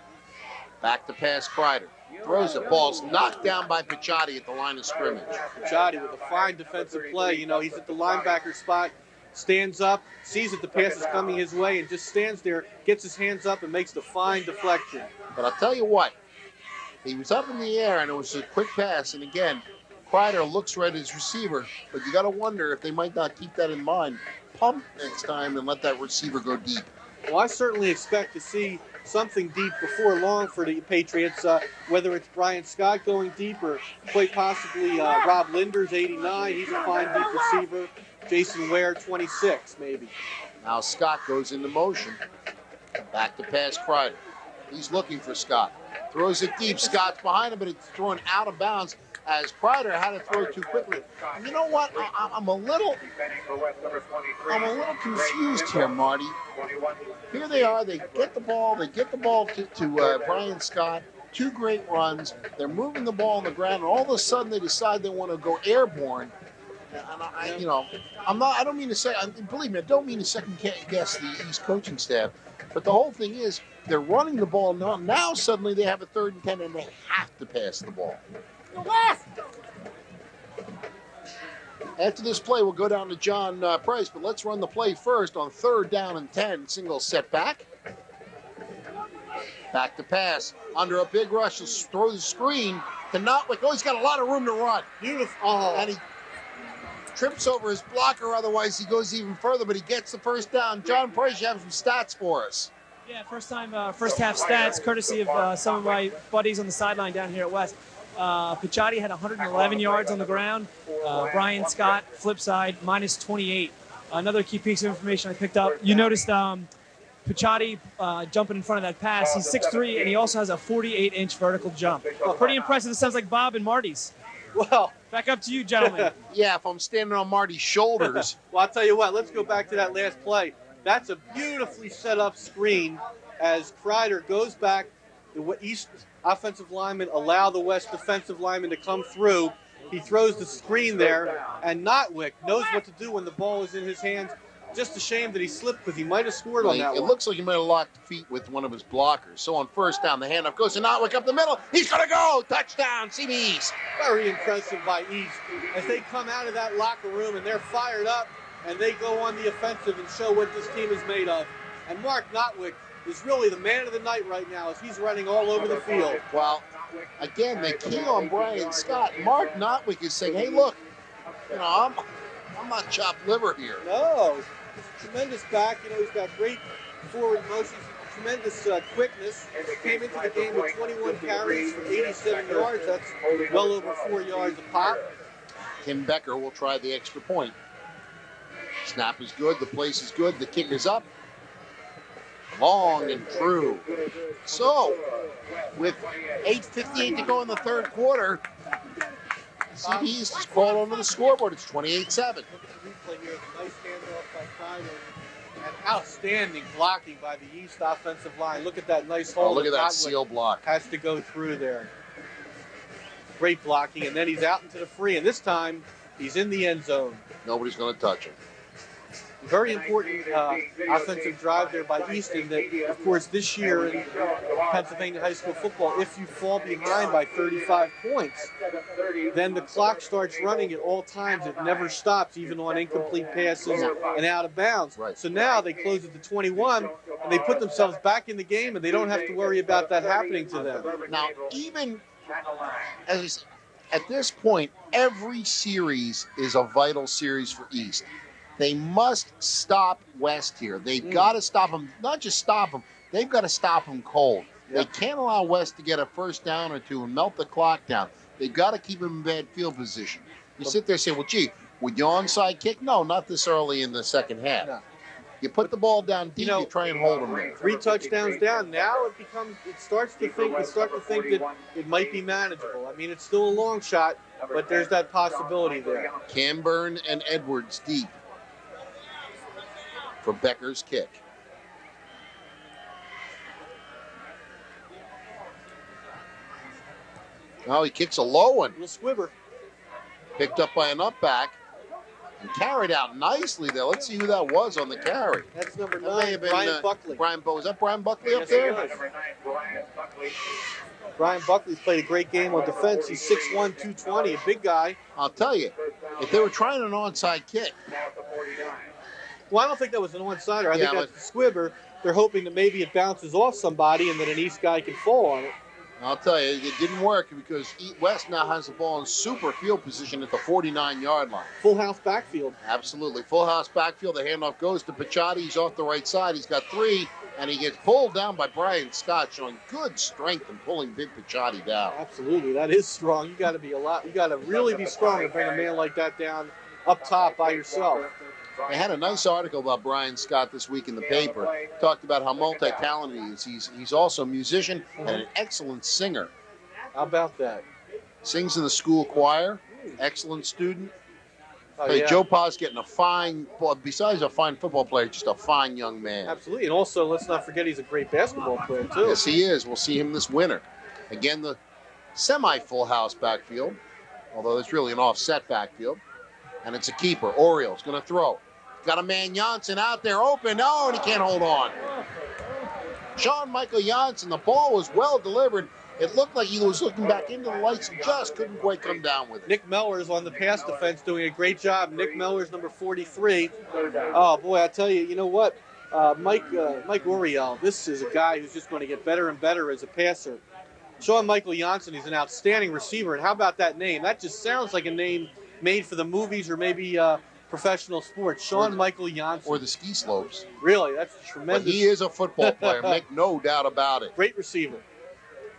Back to pass Kreider. Throws it. Ball's knocked down by Picciotti at the line of scrimmage. Picciotti with a fine defensive play. You know, he's at the linebacker spot, stands up, sees that the pass is coming his way, and just stands there, gets his hands up, and makes the fine deflection. But I'll tell you what. He was up in the air, and it was a quick pass. And again, Kreider looks right at his receiver, but you got to wonder if they might not keep that in mind. Pump next time and let that receiver go deep. Well, I certainly expect to see something deep before long for the Patriots, whether it's Brian Scott going deep or quite possibly Rob Linders, 89. He's a fine deep receiver. Jason Ware, 26, maybe. Now Scott goes into motion. Back to pass Kreider. He's looking for Scott. Throws it deep. Scott's behind him, but it's thrown out of bounds as Kreider had to throw too quickly. You know what? I'm a little confused here, Marty. Here they are. They get the ball. They get the ball to Brian Scott. 2 great runs. They're moving the ball on the ground, and all of a sudden they decide they want to go airborne. And I don't mean to say. Believe me, I don't mean to second guess the East coaching staff. But the whole thing is, they're running the ball now. Now suddenly they have a 3rd and 10, and they have to pass the ball. After this play, we'll go down to John Price, but let's run the play first on 3rd down and 10. Single setback. Back to pass. Under a big rush, he'll throw the screen to Notwick. Oh, he's got a lot of room to run. Beautiful. And he trips over his blocker, otherwise he goes even further, but he gets the first down. John Price, you have some stats for us. Yeah, first half stats, courtesy of some of my buddies on the sideline down here at West. Picciotti had 111 yards on the ground. Brian Scott, flip side, minus 28. Another key piece of information I picked up. You noticed Picciotti jumping in front of that pass. He's 6'3", and he also has a 48-inch vertical jump. Pretty impressive. It sounds like Bob and Marty's. Well, back up to you, gentlemen. Yeah, if I'm standing on Marty's shoulders. Well, I'll tell you what. Let's go back to that last play. That's a beautifully set up screen as Kreider goes back. The East offensive linemen allow the West defensive lineman to come through. He throws the screen there, and Notwick knows what to do when the ball is in his hands. Just a shame that he slipped because he might have scored on that It one. looks like he might have locked feet with one of his blockers. So on first down, the handoff goes to Notwick up the middle. He's going to go. Touchdown, CB East. Very impressive by East as they come out of that locker room and they're fired up and they go on the offensive and show what this team is made of. And Mark Notwick is really the man of the night right now as he's running all over the field. Well, again, they key on Brian Scott. Mark Notwick is saying, hey, look, I'm not chopped liver here. No, he's a tremendous back. He's got great forward motions, tremendous quickness. He came into the game with 21 carries for 87 yards. That's well over 4 yards a pop. Tim Becker will try the extra point. Snap is good. The place is good. The kick is up. Long and true. So, with 8:58 to go in the third quarter, CB East has crawled onto the scoreboard. It's 28-7. Replay here, the nice handoff by Kreider, and outstanding blocking by the East offensive line. Look at that nice hole. Look at that seal block. Has to go through there. Great blocking, and then he's out into the free, and this time he's in the end zone. Nobody's going to touch him. Very important offensive drive there by Easton that, of course, this year in Pennsylvania high school football, if you fall behind by 35 points, then the clock starts running at all times. It never stops, even on incomplete passes and out of bounds. Right. So now they close at the 21, and they put themselves back in the game, and they don't have to worry about that happening to them. Now, even as I said, at this point, every series is a vital series for East. They must stop West here. They've got to stop them. Not just stop them. They've got to stop them cold. They can't allow West to get a first down or two and melt the clock down. They've got to keep them in bad field position. You sit there and say, well, gee, would you onside kick? No, not this early in the second half. No. You put the ball down deep, you try and hold them there. 3 touchdowns down. Now it starts to think that it might be manageable. I mean, it's still a long shot, but there's that possibility there. Camburn and Edwards deep for Becker's kick. Oh, he kicks a low one. Little squibber. Picked up by an up back and carried out nicely there. Let's see who that was on the carry. That's number 9, That may have been, Brian Buckley. Was that Brian Buckley up there? Brian Buckley's played a great game on defense. He's 6'1", 220, a big guy. I'll tell you, if they were trying an onside kick. Well, I don't think that was an onside. I think that's the squibber. They're hoping that maybe it bounces off somebody and that an East guy can fall on it. I'll tell you, it didn't work because West now has the ball in super field position at the 49-yard line. Full house backfield. Absolutely. Full house backfield. The handoff goes to Picciotti. He's off the right side. He's got 3, and he gets pulled down by Brian Scott, showing good strength in pulling Big Picciotti down. Absolutely. That is strong. You got to really be strong to bring a man like that down up top by yourself. They had a nice article about Brian Scott this week in the paper. Talked about how multi-talented he is. He's also a musician and an excellent singer. How about that? Sings in the school choir. Excellent student. Joe Pa's getting a fine, besides a fine football player, just a fine young man. Absolutely. And also, let's not forget he's a great basketball player, too. Yes, he is. We'll see him this winter. Again, the semi-full house backfield, although it's really an offset backfield. And it's a keeper. Orioles going to throw. Got a man, Janssen, out there open. Oh, and he can't hold on. Sean Michael Janssen, the ball was well delivered. It looked like he was looking back into the lights and just couldn't quite come down with it. Nick Mellors on the pass defense doing a great job. Nick Mellors, number 43. Oh, boy, I tell you, you know what? Mike Oriel, this is a guy who's just going to get better and better as a passer. Sean Michael Janssen, he's an outstanding receiver. And how about that name? That just sounds like a name made for the movies or maybe professional sports. Sean Michael Janssen. Or the ski slopes. Really, that's tremendous. But he is a football player, make no doubt about it. Great receiver.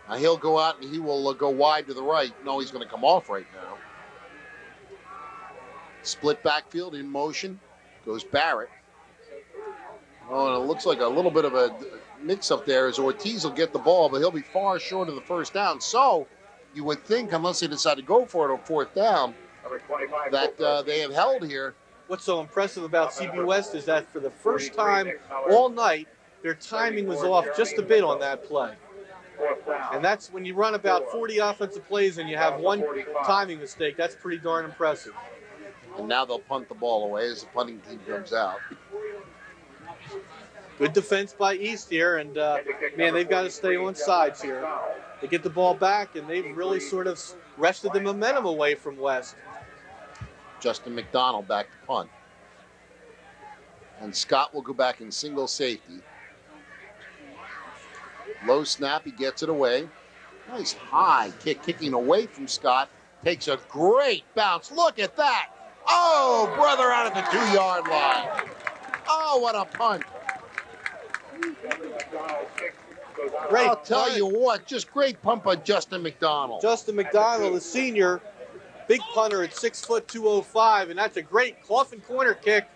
Now he'll go out and he will go wide to the right. No, he's going to come off right now. Split backfield in motion. Goes Barrett. Oh, and it looks like a little bit of a mix-up there as Ortiz will get the ball, but he'll be far short of the first down. So you would think, unless they decide to go for it on fourth down, that they have held here. What's so impressive about CB West is that for the first time all night, their timing was off just a bit on that play. And that's when you run about 40 offensive plays and you have one timing mistake. That's pretty darn impressive. And now they'll punt the ball away as the punting team comes out. Good defense by East here, and man, they've got to stay on sides here. They get the ball back, and they've really sort of wrested the momentum away from West. Justin McDonald back to punt. And Scott will go back in single safety. Low snap, he gets it away. Nice high kick, kicking away from Scott. Takes a great bounce. Look at that. Oh, brother, out at the 2-yard line. Oh, what a punt. Great I'll tell punt. you what, just great punt by Justin McDonald. Justin McDonald, the senior, big punter at 6 foot 205, and that's a great coffin corner kick,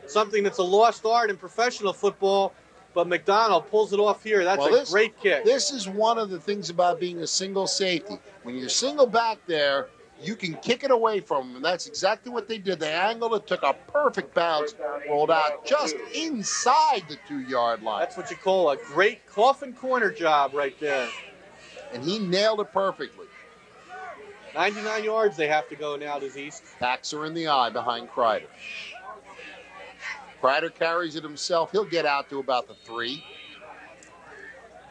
something that's a lost art in professional football, but McDonald pulls it off here. That's a great kick. This is one of the things about being a single safety. When you're single back there, you can kick it away from them, and that's exactly what they did. They angled it, took a perfect bounce, rolled out just inside the 2-yard line. That's what you call a great coffin corner job right there. And he nailed it perfectly. 99 yards they have to go now to East. Backs are in the eye behind Kreider. Kreider carries it himself. He'll get out to about the 3.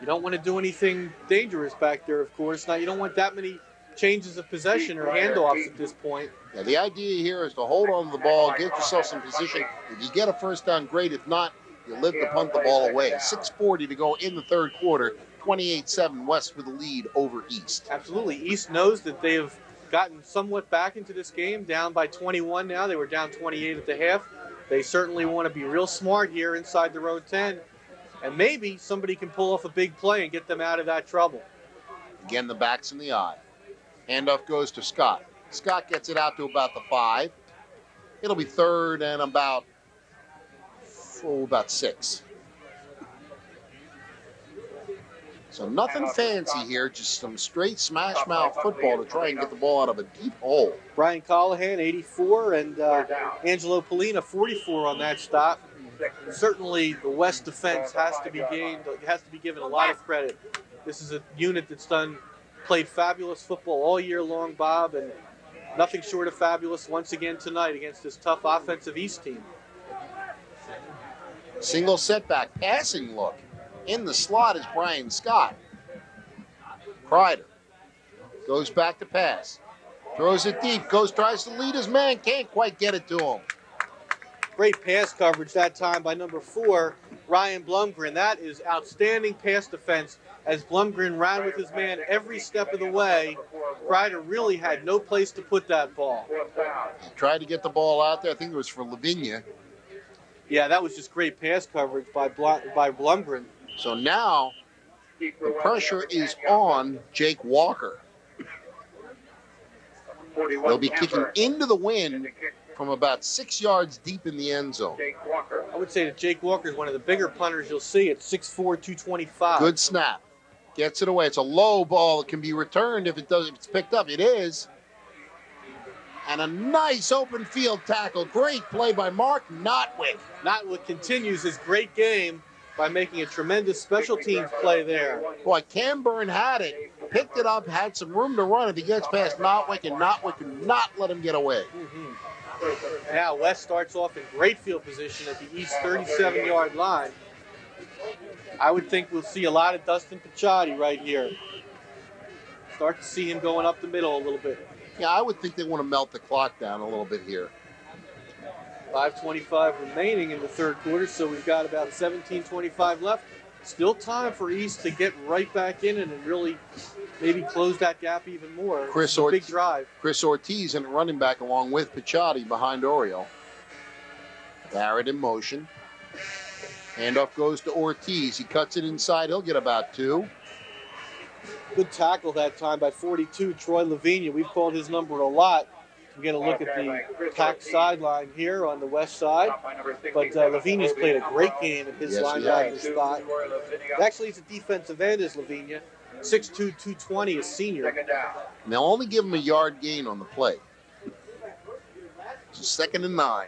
You don't want to do anything dangerous back there, of course. Now, you don't want that many changes of possession or handoffs at this point. Yeah, the idea here is to hold on to the ball, get yourself some position. If you get a first down, great. If not, you live to punt the ball away. 6:40 to go in the third quarter. 28-7 West with the lead over East. Absolutely. East knows that they have gotten somewhat back into this game, down by 21 now. They were down 28 at the half. They certainly want to be real smart here inside their own 10. And maybe somebody can pull off a big play and get them out of that trouble. Again, the back's in the eye. Handoff goes to Scott. Scott gets it out to about the 5. It'll be third and about 6. So nothing fancy here, just some straight smash mouth football to try and get the ball out of a deep hole. Brian Callahan, 84, and Angelo Polina, 44 on that stop. Certainly, the West defense has to be given a lot of credit. This is a unit that's played fabulous football all year long, Bob, and nothing short of fabulous once again tonight against this tough offensive East team. Single setback, passing look. In the slot is Brian Scott. Kreider goes back to pass. Throws it deep, tries to lead his man, can't quite get it to him. Great pass coverage that time by number 4, Ryan Blumgren. That is outstanding pass defense as Blumgren ran with his man every step of the way. Kreider really had no place to put that ball. He tried to get the ball out there. I think it was for Lavinia. Yeah, that was just great pass coverage by Blumgren. So now the pressure is on Jake Walker. They'll be kicking into the wind from about 6 yards deep in the end zone. I would say that Jake Walker is one of the bigger punters you'll see at 6'4", 225. Good snap. Gets it away. It's a low ball. It can be returned if it's picked up. It is. And a nice open field tackle. Great play by Mark Notwick. Notwick continues his great game by making a tremendous special teams play there. Boy, Camburn had it. Picked it up, had some room to run if he gets past Notwick, and Notwick could not let him get away. Now West starts off in great field position at the East 37-yard line. I would think we'll see a lot of Dustin Picciotti right here. Start to see him going up the middle a little bit. Yeah, I would think they want to melt the clock down a little bit here. 5:25 remaining in the third quarter, so we've got about 17:25 left. Still time for East to get right back in it and really maybe close that gap even more. Big drive. Chris Ortiz and running back along with Picciotti behind Oriole. Barrett in motion. Handoff goes to Ortiz. He cuts it inside. He'll get about 2. Good tackle that time by 42, Troy Lavinia. We've called his number a lot. We get a look at the packed sideline here on the west side. But Lavinia's played a great game at his linebacker spot. Actually, he's a defensive end, is Lavinia. 6'2", 220, a senior. Now only give him a yard gain on the play. So 2nd and 9.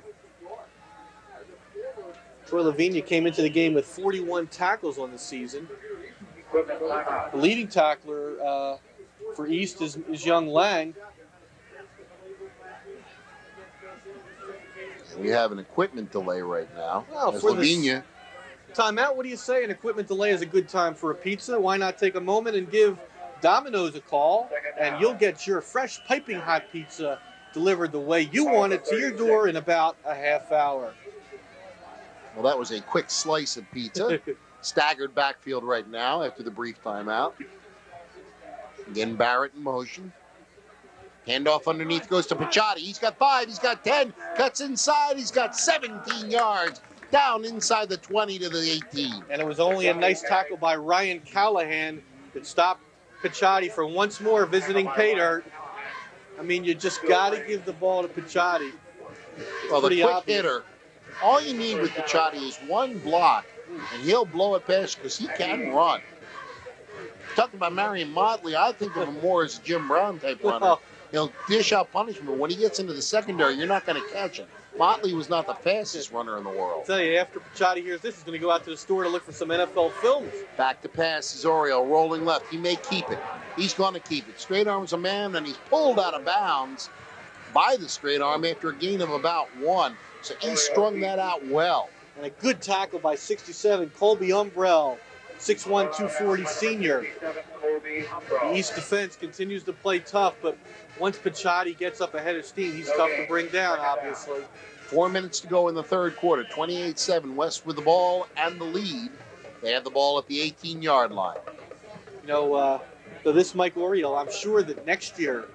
Troy Lavinia came into the game with 41 tackles on the season. The leading tackler for East is Young Lang. We have an equipment delay right now. Well, as for Lavinia. Timeout, what do you say? An equipment delay is a good time for a pizza. Why not take a moment and give Domino's a call, and you'll get your fresh piping hot pizza delivered the way you want it to your door in about a half hour. Well, that was a quick slice of pizza. Staggered backfield right now after the brief timeout. Again, Barrett in motion. Handoff underneath goes to Picciotti. He's got 5, he's got 10, cuts inside, he's got 17 yards. Down inside the 20 to the 18. And it was only a nice tackle by Ryan Callahan that stopped Picciotti from once more visiting pay dirt. I mean, you just got to give the ball to Picciotti. Well, the quick obvious. hitter, all you need with Picciotti is one block, and he'll blow it past because he can run. Talking about Marion Motley, I think of him more as a Jim Brown type runner. He'll dish out punishment, but when he gets into the secondary, you're not going to catch him. Motley was not the fastest runner in the world. I'll tell you, after Picciotti hears this, he's going to go out to the store to look for some NFL films. Back to pass is Oriole, rolling left. He may keep it. He's going to keep it. Straight arms a man, and he's pulled out of bounds by the straight arm after a gain of about 1. So he strung that out well. And a good tackle by 67, Colby Umbrell, 6'1", 240 senior. The East defense continues to play tough, but once Picciotti gets up ahead of steam, he's tough to bring down, obviously. 4 minutes to go in the third quarter. 28-7, West with the ball and the lead. They have the ball at the 18-yard line. You know, so this Mike Oriole, I'm sure that next year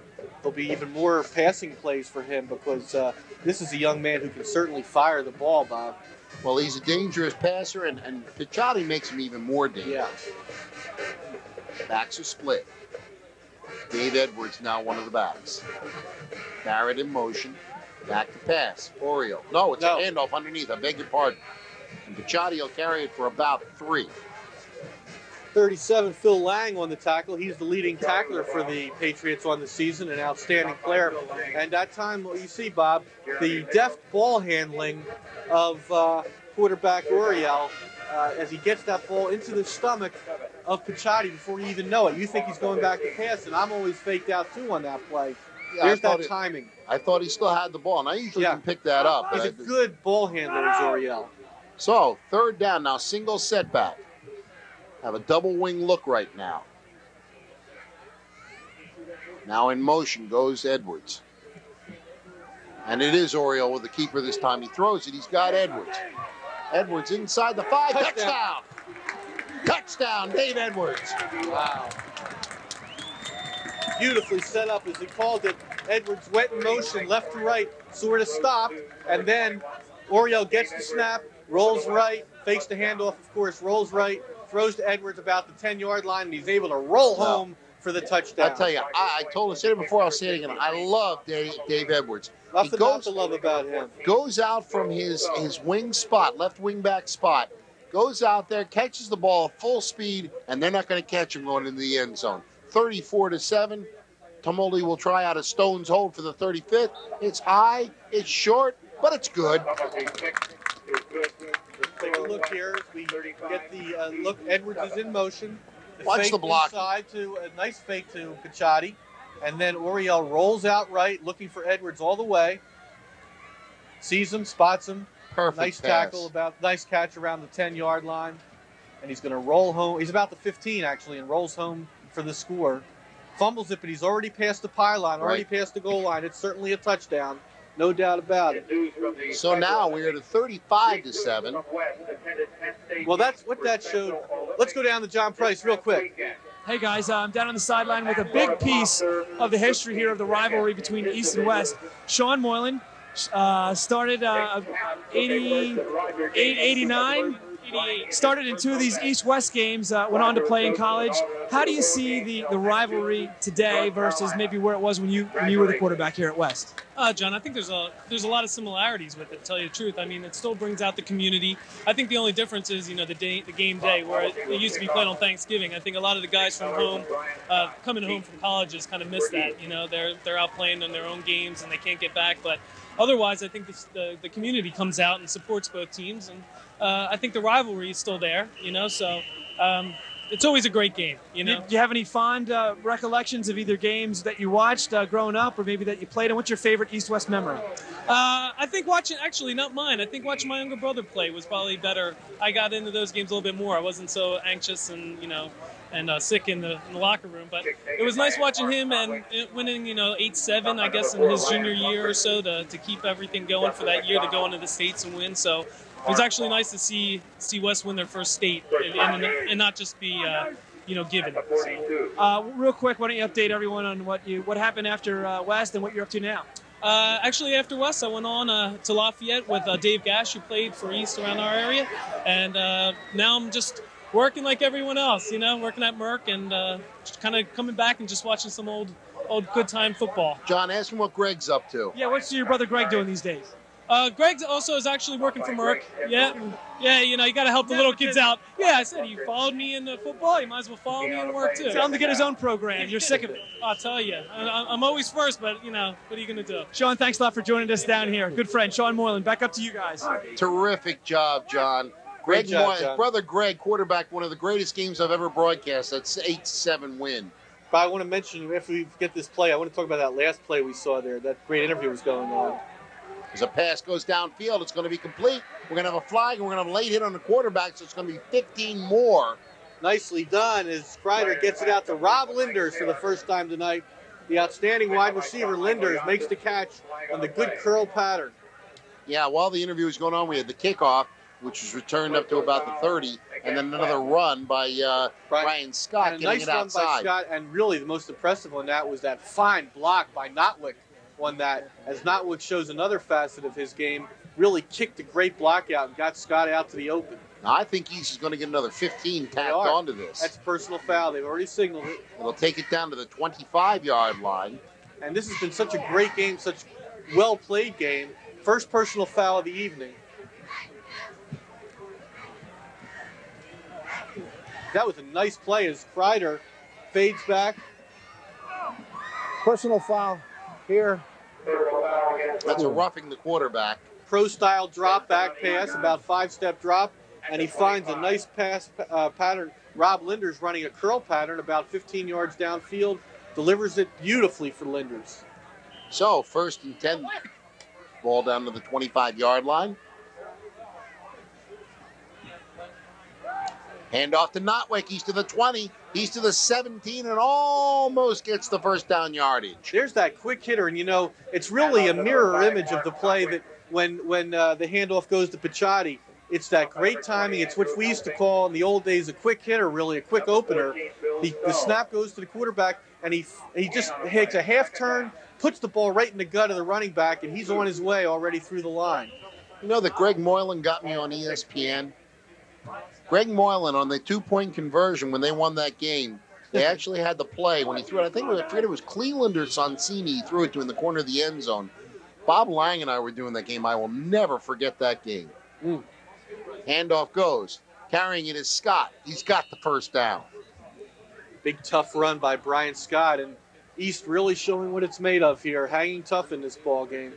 there'll be even more passing plays for him because this is a young man who can certainly fire the ball, Bob. Well, he's a dangerous passer, and Picciotti makes him even more dangerous. Yeah. Backs are split. Dave Edwards now one of the backs. Barrett in motion. Back to pass. Oriole. No, it's a handoff underneath. I beg your pardon. And Picciotti will carry it for about 3. 37, Phil Lang on the tackle. He's the leading tackler for the Patriots on the season, an outstanding player. And that time, what you see, Bob, the deft ball handling of quarterback Oriole as he gets that ball into the stomach of Picciotti before you even know it. You think he's going back to pass, and I'm always faked out, too, on that play. Yeah, There's that timing. I thought he still had the ball, and I usually can pick that up. He's a good ball handler, is Oriole. So, third down now, single setback. Have a double wing look right now. Now in motion goes Edwards. And it is Oriole with the keeper this time. He throws it. He's got Edwards. Edwards inside the 5. Touchdown! Touchdown, Dave Edwards. Wow. Beautifully set up as he called it. Edwards went in motion, left to right, sort of stopped, and then Oriole gets the snap, rolls right, fakes the handoff, of course, rolls right, throws to Edwards about the 10-yard line, and he's able to roll home for the touchdown. I tell you, I told him, said it before, I'll say it again. I love Dave Edwards. Nothing not to love about him. Goes out from his wing spot, left wing back spot, goes out there, catches the ball at full speed, and they're not going to catch him going into the end zone. 34-7. Tumulty will try out a Stone's hold for the 35th. It's high, it's short, but it's good. Take a look here as we get the look. Edwards is in motion. Watch the block. Inside to a nice fake to Picciotti. And then Oriole rolls out right, looking for Edwards all the way. Sees him, spots him. Perfect nice pass. tackle, nice catch around the 10-yard line. And he's going to roll home. He's about the 15, actually, and rolls home for the score. Fumbles it, but he's already past the pylon, already past the goal line. It's certainly a touchdown. No doubt about it. So now we're at a 35-7. Well, that's what that showed. Let's go down to John Price real quick. Hey guys, I'm down on the sideline with a big piece of the history here of the rivalry between East and West. Sean Moylan started 88, 89. Started in 2 of these East-West games, went on to play in college. How do you see the rivalry today versus maybe where it was when you were the quarterback here at West? John, I think there's a lot of similarities with it, to tell you the truth. I mean, it still brings out the community. I think the only difference is, the game day, where it used to be played on Thanksgiving. I think a lot of the guys from home, coming home from colleges, kind of miss that. They're out playing on their own games and they can't get back. But otherwise, I think the community comes out and supports both teams, and I think the rivalry is still there. So. It's always a great game, Do you have any fond recollections of either games that you watched growing up or maybe that you played? And what's your favorite East-West memory? I think watching my younger brother play was probably better. I got into those games a little bit more. I wasn't so anxious and sick in the locker room. But it was nice watching him and winning, 8-7, I guess, in his junior year or so to keep everything going for that year to go into the States and win. So it was actually nice to see West win their first state and not just be, given. So. Real quick, why don't you update everyone on what happened after West and what you're up to now? Actually, after West, I went on to Lafayette with Dave Gash, who played for East around our area. And now I'm just working like everyone else, working at Merck and just kind of coming back and just watching some old good time football. John, ask him what Greg's up to. Yeah, what's your brother Greg doing these days? Greg also is actually working for Merck. Yeah, you got to help the little kids out. Yeah, I said, you followed me in football, you might as well follow me in work too. Tell him to get his own program. You're sick of it. I'll tell you. I'm always first, but, what are you going to do? Sean, thanks a lot for joining us down here. Good friend, Sean Moylan. Back up to you guys. Terrific job, John. Greg Moylan, brother Greg, quarterback, one of the greatest games I've ever broadcast. That's 8-7 win. But I want to mention, if we get this play, I want to talk about that last play we saw there. That great interview was going on. As a pass goes downfield, it's going to be complete. We're going to have a flag, and we're going to have a late hit on the quarterback, so it's going to be 15 more. Nicely done as Kreider gets it out to Rob Linders for the first time tonight. The outstanding wide receiver, Linders, makes the catch on the good curl pattern. Yeah, while the interview was going on, we had the kickoff, which was returned up to about the 30, and then another run by Brian Scott and getting nice it outside. Run by Scott, and really the most impressive on that was that fine block by Notwick. One that, as Notwick shows another facet of his game, really kicked a great block out and got Scott out to the open. Now, I think East is going to get another 15 tacked onto this. That's a personal foul. They've already signaled it. It'll take it down to the 25-yard line. And this has been such a great game, such well-played game. First personal foul of the evening. That was a nice play as Kreider fades back. Personal foul here. That's a roughing the quarterback. Pro-style drop back pass, about 5-step drop, and he finds a nice pass pattern. Rob Linders running a curl pattern about 15 yards downfield, delivers it beautifully for Linders. So, 1st and 10, ball down to the 25-yard line. Hand off to Notwick. He's to the 20. He's to the 17 and almost gets the first down yardage. There's that quick hitter, and it's really a mirror image of the play that when the handoff goes to Picciotti. It's that great timing. It's what we used to call in the old days a quick hitter, really a quick opener. The snap goes to the quarterback, and he just takes a half turn, puts the ball right in the gut of the running back, and he's on his way already through the line. You know that Greg Moylan got me on ESPN? Greg Moylan, on the 2-point conversion when they won that game, they actually had the play when he threw it. I forget it was Cleveland or Sonsini. He threw it to in the corner of the end zone. Bob Lang and I were doing that game. I will never forget that game. Handoff goes. Carrying it is Scott. He's got the first down. Big tough run by Brian Scott, and East really showing what it's made of here, hanging tough in this ball game.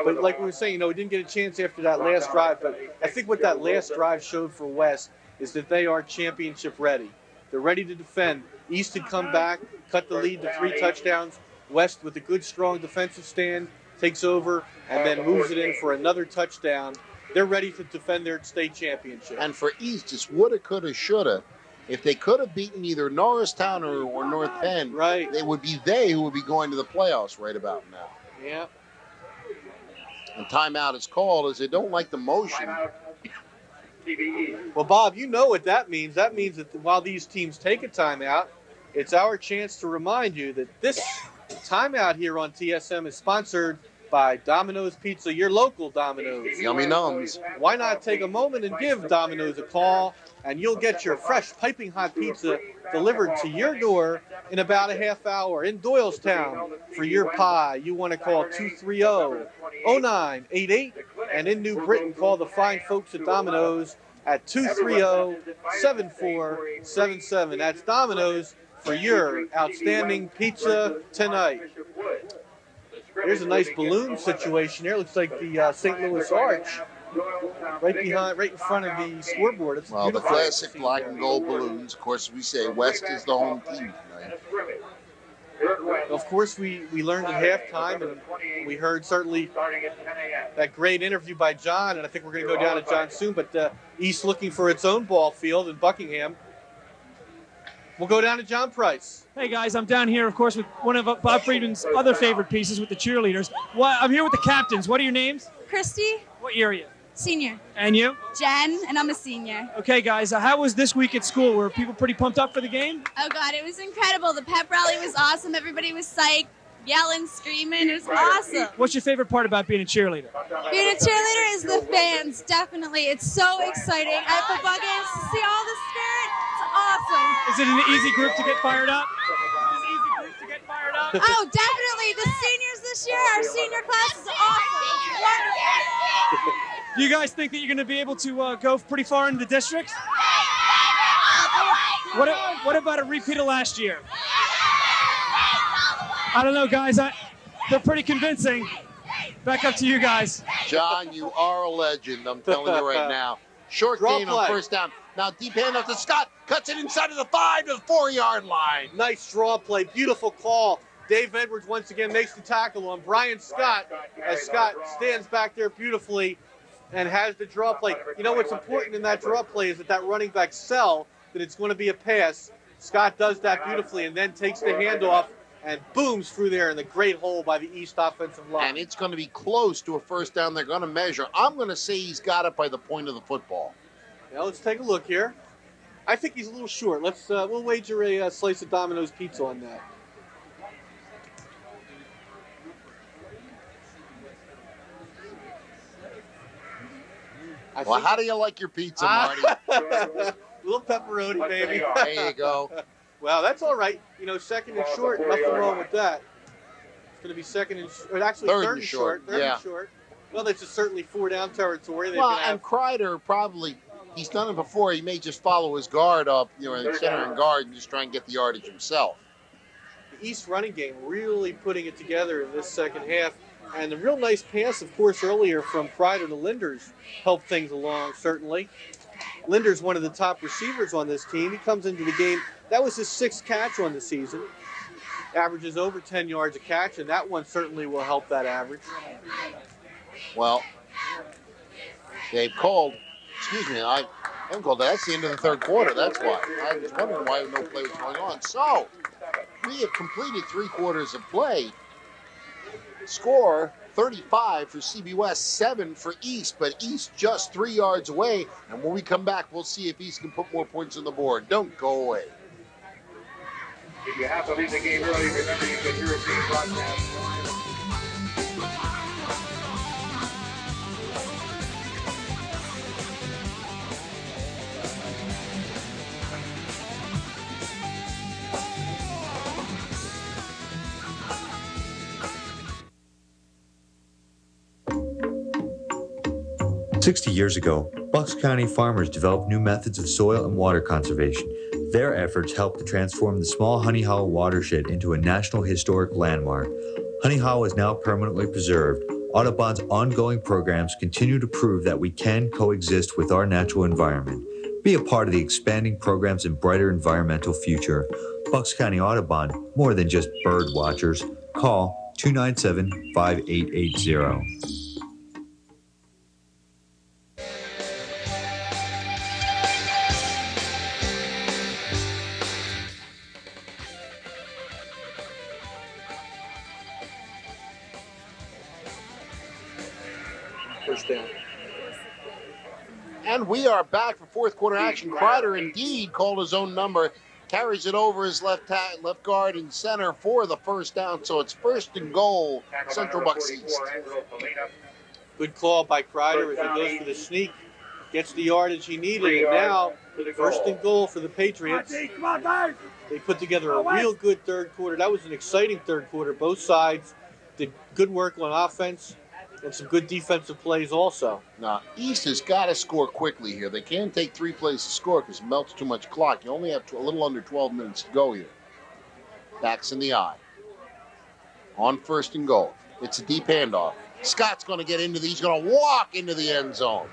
But like we were saying, we didn't get a chance after that last drive, but I think what that last drive showed for West is that they are championship ready. They're ready to defend. East had come back, cut the lead to 3 touchdowns. West, with a good, strong defensive stand, takes over and then moves it in for another touchdown. They're ready to defend their state championship. And for East, it's woulda, coulda, shoulda. If they could have beaten either Norristown or North Penn, right, it would be they who would be going to the playoffs right about now. Yeah. And timeout is called as they don't like the motion. Well, Bob, you know what that means. That means that while these teams take a timeout, it's our chance to remind you that this timeout here on TSM is sponsored by by Domino's Pizza, your local Domino's. Yummy nums. Why not take a moment and give Domino's a call, and you'll get your fresh, piping hot pizza delivered to your door in about a half hour. In Doylestown, for your pie, you want to call 230-0988. And in New Britain, call the fine folks at Domino's at 230-7477. That's Domino's for your outstanding pizza tonight. Here's a nice balloon situation here. Looks like the St. Louis Arch right in front of the scoreboard. It's Well, the beautiful. classic black and gold balloons. Of course, we say West is the home team tonight. Of course, we learned at halftime, and we heard certainly that great interview by John, and I think we're going to go down to John soon, but East looking for its own ball field in Buckingham. We'll go down to John Price. Hey guys, I'm down here, of course, with one of Bob Friedman's other favorite pieces with the cheerleaders. I'm here with the captains. What are your names? Christy. What year are you? Senior. And you? Jen, and I'm a senior. Okay, guys, how was this week at school? Were people pretty pumped up for the game? Oh, God, it was incredible. The pep rally was awesome. Everybody was psyched, yelling, screaming. It was awesome. What's your favorite part about being a cheerleader? Being a cheerleader is the fans, definitely. It's so exciting. At the buckets, to see all the spirit, it's awesome. Is it an easy group to get fired up? Oh, definitely. The seniors this year, our senior class is awesome. Wonderful. Do you guys think that you're going to be able to go pretty far into the districts? What about a repeat of last year? I don't know, guys. They're pretty convincing. Back up to you guys. John, you are a legend. I'm telling you right now. Short Draw gain play. on first down. Now deep hand up to Scott. Cuts it inside of the 5 to the 4-yard line. Nice draw play. Beautiful call. Dave Edwards once again makes the tackle on Brian Scott as Scott stands back there beautifully and has the draw play. You know what's important in that draw play is that running back sell that it's going to be a pass. Scott does that beautifully and then takes the handoff and booms through there in the great hole by the East offensive line. And it's going to be close to a first down. They're going to measure. I'm going to say he's got it by the point of the football. Now let's take a look here. I think he's a little short. We'll wager a slice of Domino's pizza on that. Well, how do you like your pizza, Marty? Little pepperoni, baby. There you go. Well, that's all right. You know, second and short, nothing wrong with that. It's going to be second and actually third and short. Third and short. Well, that's just certainly 4-down territory. Well, and Kreider probably, he's done it before. He may just follow his guard up, center and guard, and just try and get the yardage himself. The East running game really putting it together in this second half. And the real nice pass, of course, earlier from Kreider to Linders helped things along, certainly. Linders, one of the top receivers on this team. He comes into the game. That was his 6th catch on the season. Averages over 10 yards a catch, and that one certainly will help that average. Well, they've called, I haven't called that. That's the end of the third quarter. That's why. I was wondering why no play was going on. So, we have completed 3 quarters of play. Score 35 for CB West, 7 for East, but East just 3 yards away. And when we come back, we'll see if East can put more points on the board. Don't go away. If you have to leave the game early, remember you can European broadcast. 60 years ago, Bucks County farmers developed new methods of soil and water conservation. Their efforts helped to transform the small Honey Hollow watershed into a National Historic Landmark. Honey Hollow is now permanently preserved. Audubon's ongoing programs continue to prove that we can coexist with our natural environment. Be a part of the expanding programs and brighter environmental future. Bucks County Audubon, more than just bird watchers. Call 297-5880. And we are back for fourth quarter action. Kreider indeed called his own number carries it over his left guard and center for the first down. So it's 1st and goal, Central Bucks East. Good call by Kreider as he goes for the sneak. Gets the yardage he needed, and now 1st and goal for the Patriots. They put together a real good third quarter. That was an exciting third quarter. Both sides did good work on offense and some good defensive plays also. Now, East has got to score quickly here. They can't take 3 plays to score because it melts too much clock. You only have a little under 12 minutes to go here. Backs in the eye. On 1st and goal. It's a deep handoff. Scott's going to get into he's going to walk into the end zone.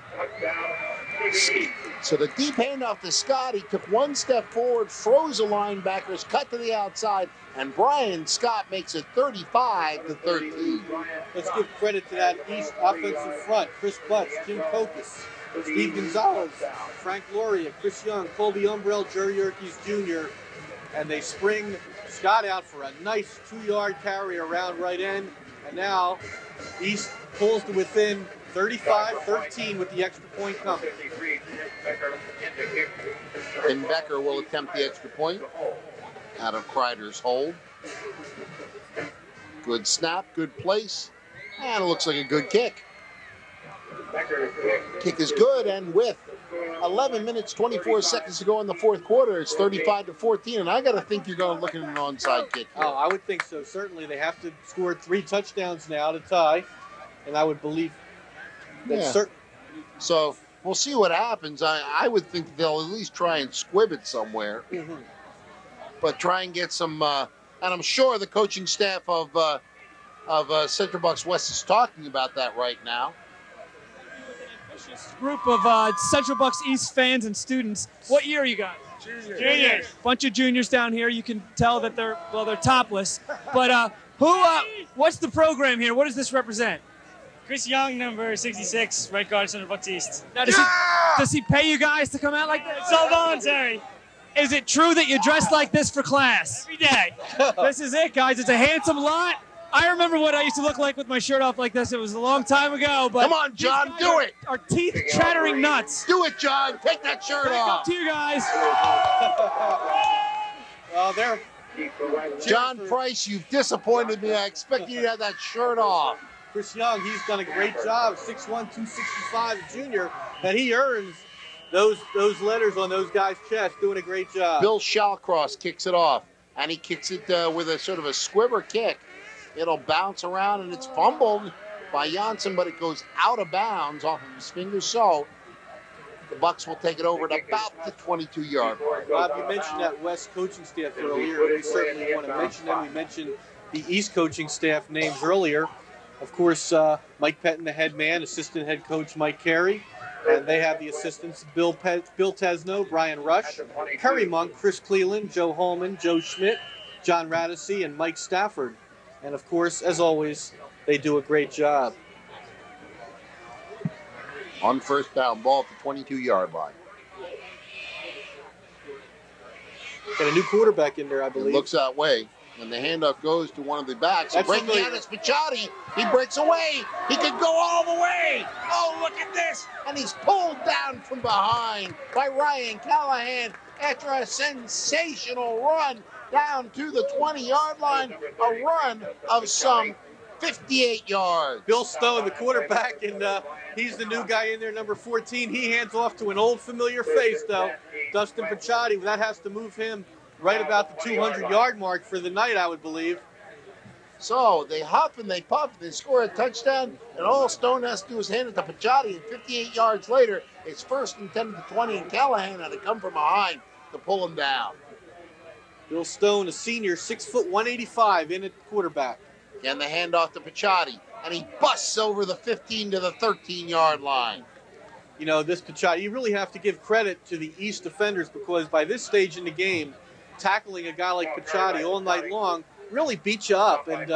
So the deep handoff to Scott, he took 1 step forward, froze the linebackers, cut to the outside, and Brian Scott makes it 35-13. Let's give credit to that East offensive front. Chris Butts, Jim Kokas, Steve Gonzalez, Frank Loria, Chris Young, Colby Umbrell, Jerry Yerkes Jr., and they spring Scott out for a nice 2-yard carry around right end, and now East pulls to within 35-13 with the extra point coming. And Becker will attempt the extra point out of Kreider's hold. Good snap, good place, and it looks like a good kick. Kick is good, and with 11 minutes, 24 seconds to go in the fourth quarter, it's 35-14, and I got to think you're going to look at an onside kick here. Oh, I would think so. Certainly, they have to score 3 touchdowns now to tie, and I would believe that So we'll see what happens. I would think they'll at least try and squib it somewhere, but try and get some. And I'm sure the coaching staff of Central Bucks West is talking about that right now. Group of Central Bucks East fans and students. What year are you guys? Juniors. Bunch of juniors down here. You can tell that they're topless. But what's the program here? What does this represent? Chris Young, number 66, right guard, Central Bucks East. Now, does he pay you guys to come out like this? It's all voluntary. Is it true that you dress like this for class? Every day. This is it, guys. It's a handsome lot. I remember what I used to look like with my shirt off like this. It was a long time ago. But come on, John, do it. Our teeth chattering nuts. Do it, John. Take that shirt off. Up to you guys. There. John Price, you've disappointed me. I expect you to have that shirt off. Chris Young, he's done a great job, 6'1", 265, a junior, and he earns those letters on those guys' chests, doing a great job. Bill Shallcross kicks it off, and he kicks it with a sort of a squibber kick. It'll bounce around, and it's fumbled by Janssen, but it goes out of bounds off of his fingers. So the Bucks will take it over at about the 22-yard line. Bob, you mentioned that West coaching staff earlier. We certainly want to mention them. We mentioned the East coaching staff names earlier. Of course, Mike Pettin, the head man, assistant head coach Mike Carey, and they have the assistants Bill Tesno, Brian Rush, Kerry Monk, Chris Cleland, Joe Holman, Joe Schmidt, John Radisey, and Mike Stafford. And of course, as always, they do a great job. On first down, ball at the 22-yard line. Got a new quarterback in there, I believe. It looks that way. And the handoff goes to one of the backs. Breaking out is Picciotti. He breaks away. He could go all the way. Oh, look at this. And he's pulled down from behind by Ryan Callahan after a sensational run down to the 20-yard line. A run of some 58 yards. Bill Stone, the quarterback, and he's the new guy in there, number 14. He hands off to an old familiar face, though, Dustin Picciotti. That has to move him right about the 200-yard mark for the night, I would believe. So they huff and they puff, they score a touchdown, and all Stone has to do is hand it to Picciotti, and 58 yards later, it's 1st and 10 to 20, and Callahan had to come from behind to pull him down. Bill Stone, a senior, 6 foot 185 in at quarterback. And the handoff to Picciotti, and he busts over the 15 to the 13-yard line. You know, this Picciotti, you really have to give credit to the East defenders, because by this stage in the game, tackling a guy like Picciotti all night long really beats you up, and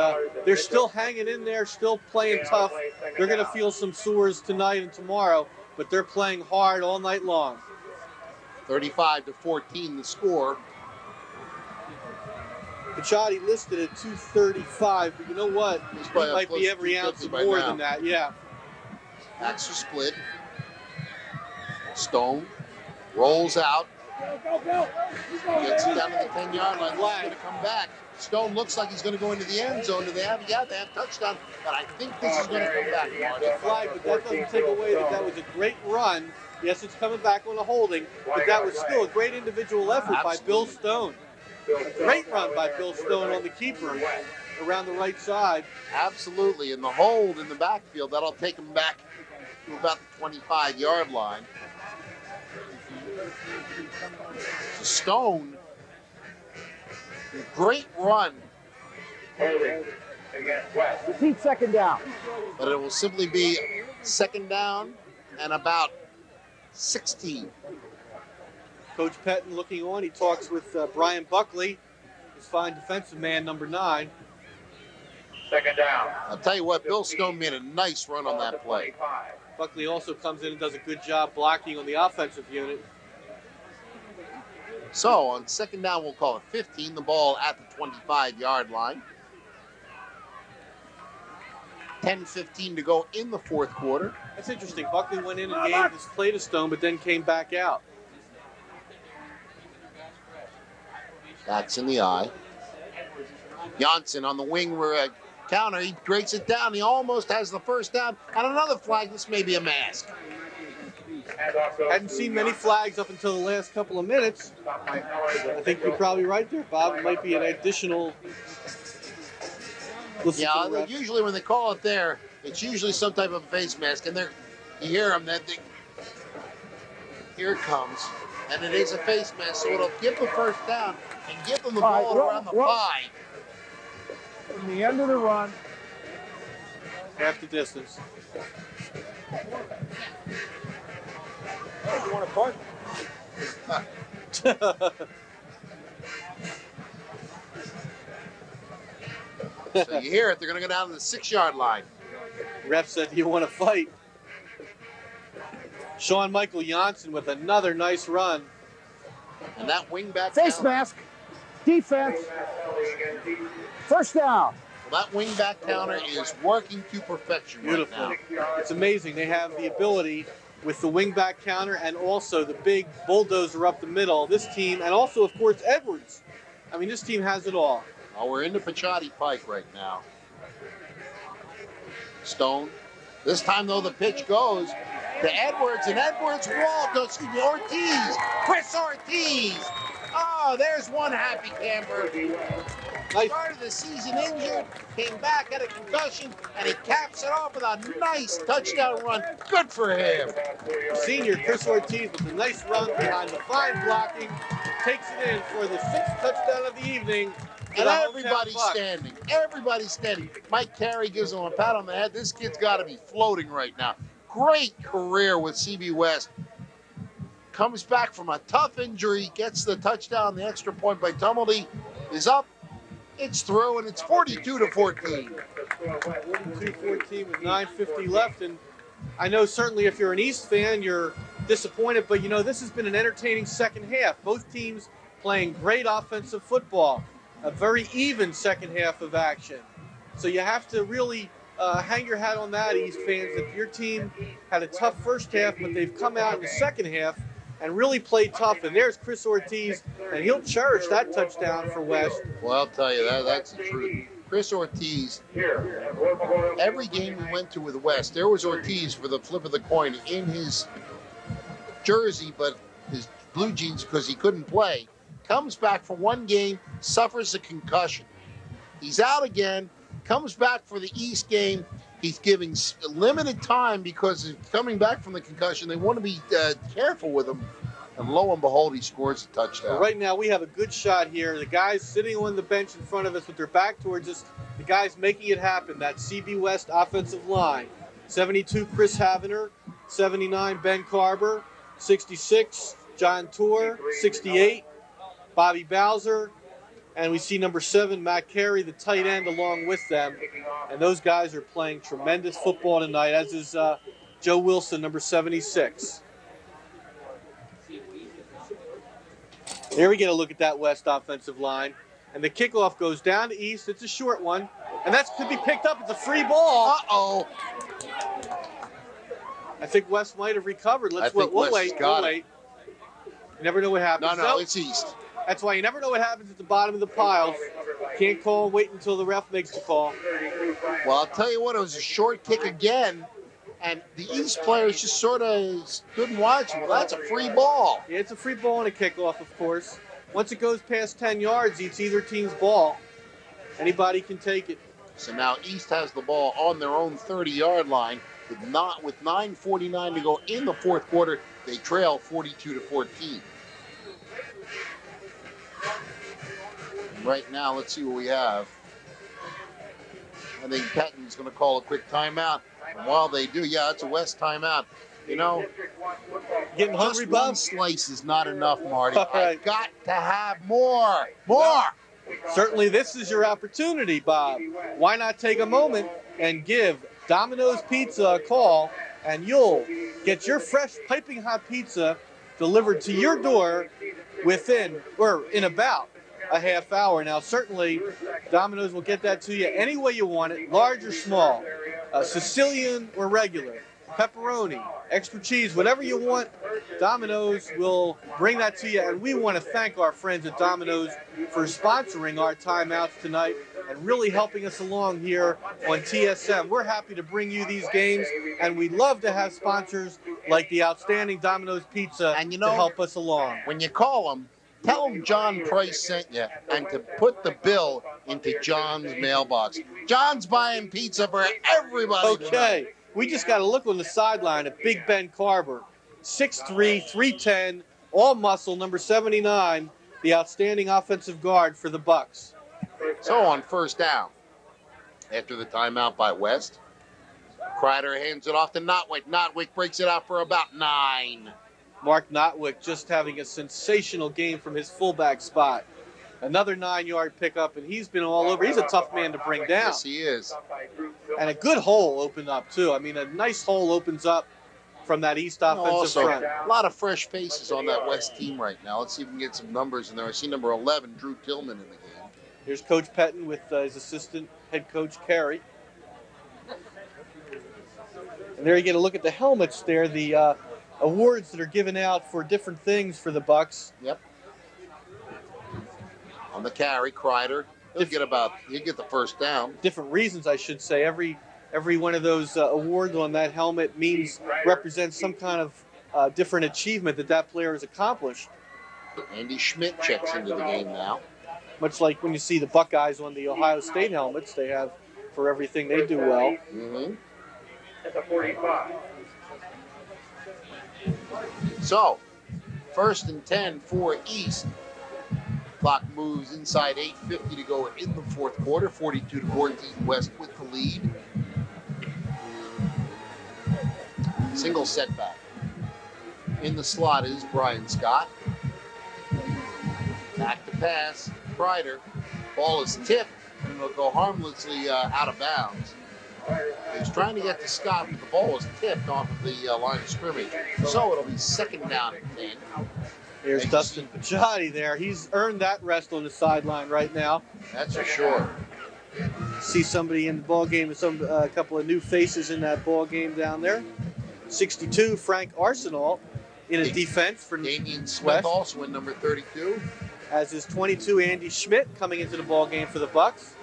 they're still hanging in there, still playing tough. They're going to feel some sores tonight and tomorrow, but they're playing hard all night long. 35-14 the score. Picciotti listed at 235, but you know what? He might be every ounce more than that, yeah. Backs are split. Stone rolls out, Gets it down to the 10-yard line. He's going to come back. Stone looks like he's going to go into the end zone. Do they have? Yeah, they have touchdown. But I think this is going to come back, Marty. Flag, but that doesn't take away that was a great run. Yes, it's coming back on a holding, but that was still a great individual effort by Bill Stone. A great run by Bill Stone on the keeper around the right side. Absolutely, and the hold in the backfield, that'll take him back to about the 25-yard line. Stone, great run. Repeat second down. But it will simply be second down and about 16. Coach Pettin looking on. He talks with Brian Buckley, his fine defensive man, number 9. Second down. I'll tell you what, Bill Stone made a nice run on that play. Buckley also comes in and does a good job blocking on the offensive unit. So on second down, we'll call it 15. The ball at the 25-yard line. 10-15 to go in the fourth quarter. That's interesting. Buckley went in and gave this play to Stone, but then came back out. That's in the eye. Janssen on the wing counter. He breaks it down. He almost has the first down. And another flag. This may be a mask. Hadn't seen many flags up until the last couple of minutes. I think you're probably right there, Bob. It might be an additional... Yeah, usually when they call it there, it's usually some type of face mask, and you hear them. Here it comes, and it is a face mask, so it'll give the first down and give them the ball around the 5. From the end of the run, half the distance. You want to punt? So you hear it, they're going to go down to the 6-yard line. Ref said, do you want to fight? Sean Michael Janssen with another nice run. And that wingback face mask, defense, first down. Well, that wingback counter is working to perfection right now. It's amazing. They have the ability with the wingback counter and also the big bulldozer up the middle. This team, and also, of course, Edwards. I mean, this team has it all. Oh, we're into Pachotti Pike right now. Stone. This time, though, the pitch goes to Edwards, and Edwards Ortiz. Chris Ortiz. Oh, there's one happy camper. Started the season injured, came back, had a concussion, and he caps it off with a nice touchdown run. Good for him. Senior Chris Ortiz with a nice run behind the fine blocking. Takes it in for the 6th touchdown of the evening. And everybody's standing. Everybody's standing. Mike Carey gives him a pat on the head. This kid's got to be floating right now. Great career with CB West. Comes back from a tough injury, gets the touchdown. The extra point by Tumblety is up. It's through, and it's 42-14. 42-14 with 9:50 left. And I know certainly if you're an East fan, you're disappointed. But, you know, this has been an entertaining second half. Both teams playing great offensive football. A very even second half of action. So you have to really hang your hat on that, East fans. If your team had a tough first half, but they've come out in the second half and really played tough. And there's Chris Ortiz, and he'll cherish that touchdown for West. Well, I'll tell you, that's the truth. Chris Ortiz, every game we went to with West, there was Ortiz for the flip of the coin in his jersey, but his blue jeans because he couldn't play. Comes back for one game, suffers a concussion. He's out again, comes back for the East game. He's giving limited time because he's coming back from the concussion. They want to be careful with him. And lo and behold, he scores a touchdown. Well, right now, we have a good shot here. The guys sitting on the bench in front of us with their back towards us, the guys making it happen, that CB West offensive line. 72, Chris Havener. 79, Ben Carver. 66, John Tour. 68, Bobby Bowser, and we see number 7, Matt Carey, the tight end, along with them. And those guys are playing tremendous football tonight, as is Joe Wilson, number 76. There we get a look at that West offensive line. And the kickoff goes down to East. It's a short one. And that could be picked up. It's a free ball. Uh-oh. I think West might have recovered. We'll wait. You never know what happens. No, it's East. That's why you never know what happens at the bottom of the piles. Can't call, wait until the ref makes the call. Well, I'll tell you what, it was a short kick again, and the East players just sort of stood and watched. Well, that's a free ball. Yeah, it's a free ball and a kickoff, of course. Once it goes past 10 yards, it's either team's ball. Anybody can take it. So now East has the ball on their own 30-yard line. With 9:49 to go in the fourth quarter, they trail 42-14. Right now, let's see what we have. I think Petton's going to call a quick timeout. And while they do, yeah, it's a West timeout. You know, getting hungry, just one slice is not enough, Marty. I've got to have more. More! Certainly this is your opportunity, Bob. Why not take a moment and give Domino's Pizza a call, and you'll get your fresh piping hot pizza delivered to your door within, or in about, a half hour. Now, certainly, Domino's will get that to you any way you want it, large or small, Sicilian or regular, pepperoni, extra cheese, whatever you want, Domino's will bring that to you. And we want to thank our friends at Domino's for sponsoring our timeouts tonight and really helping us along here on TSM. We're happy to bring you these games, and we love to have sponsors like the outstanding Domino's Pizza and to help us along. When you call them, tell them John Price sent you, and to put the bill into John's mailbox. John's buying pizza for everybody. Okay. Tonight. We just got to look on the sideline at Big Ben Carver, 6'3", 310, all muscle, number 79, the outstanding offensive guard for the Bucks. So on first down, after the timeout by West, Kreider hands it off to Notwick. Notwick breaks it out for about 9. Mark Notwick just having a sensational game from his fullback spot. Another 9-yard pickup, and he's been all over. He's a tough man to bring down. Yes, he is. And a good hole opened up, too. I mean, a nice hole opens up from that East offensive front. A lot of fresh faces on that West team right now. Let's see if we can get some numbers in there. I see number 11, Drew Tillman, in the game. Here's Coach Petton with his assistant head coach, Carey. And there you get a look at the helmets there, the awards that are given out for different things for the Bucks. Yep. On the carry, Kreider, he'll get the first down. Different reasons, I should say. Every one of those awards on that helmet represents some kind of different achievement that player has accomplished. Andy Schmidt checks into the game now. Much like when you see the Buckeyes on the Ohio State helmets, they have for everything they do well. Mm-hmm. At the 45. So, 1st and 10 for East. Clock moves inside 8:50 to go in the fourth quarter. 42-14 West with the lead. Single setback. In the slot is Brian Scott. Back to pass. Kreider. Ball is tipped and will go harmlessly out of bounds. He was trying to get to Scott, but the ball was tipped off of the line of scrimmage. So it'll be 2nd down and 10. Here's Dustin Pachotti there. He's earned that rest on the sideline right now. That's for sure. See somebody in the ball game, a couple of new faces in that ball game down there. 62, Frank Arsenal in a defense for Damian Smith also in number 32. As is 22, Andy Schmidt coming into the ball game for the Bucks.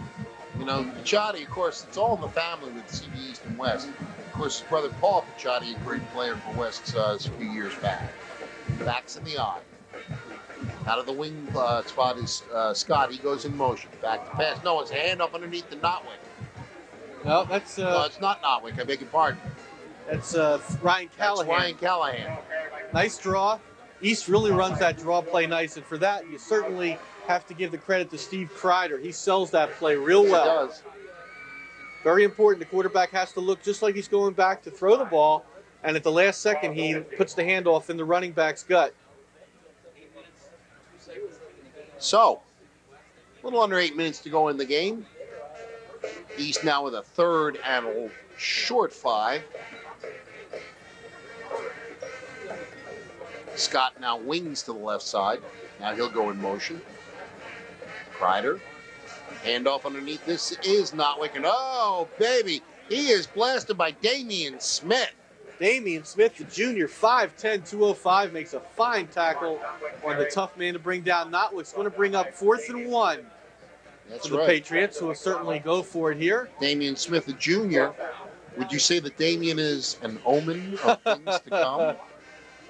You know, Pachotti, of course, it's all in the family with CB East and West. Of course, his brother Paul Pachotti, a great player for West a few years back. Backs in the eye. Out of the wing spot is Scott. He goes in motion. Back to pass. No, it's a hand up underneath the Notwick. No, that's... no, it's not Notwick. I beg your pardon. That's Ryan Callahan. That's Ryan Callahan. Nice draw. East really runs that draw play nice, and for that, you certainly have to give the credit to Steve Kreider. He sells that play real well. He does. Very important. The quarterback has to look just like he's going back to throw the ball, and at the last second, he puts the handoff in the running back's gut. So, a little under 8 minutes to go in the game. East now with a 3rd and a short 5. Scott now wings to the left side. Now he'll go in motion. Kreider. Handoff underneath. This is Notwick. And oh, baby, he is blasted by Damian Smith. Damian Smith, the junior, 5'10", 205, makes a fine tackle on the tough man to bring down Notwick's going to bring up 4th and 1 That's for the right. Patriots, who will certainly go for it here. Damian Smith, the junior. Would you say that Damian is an omen of things to come?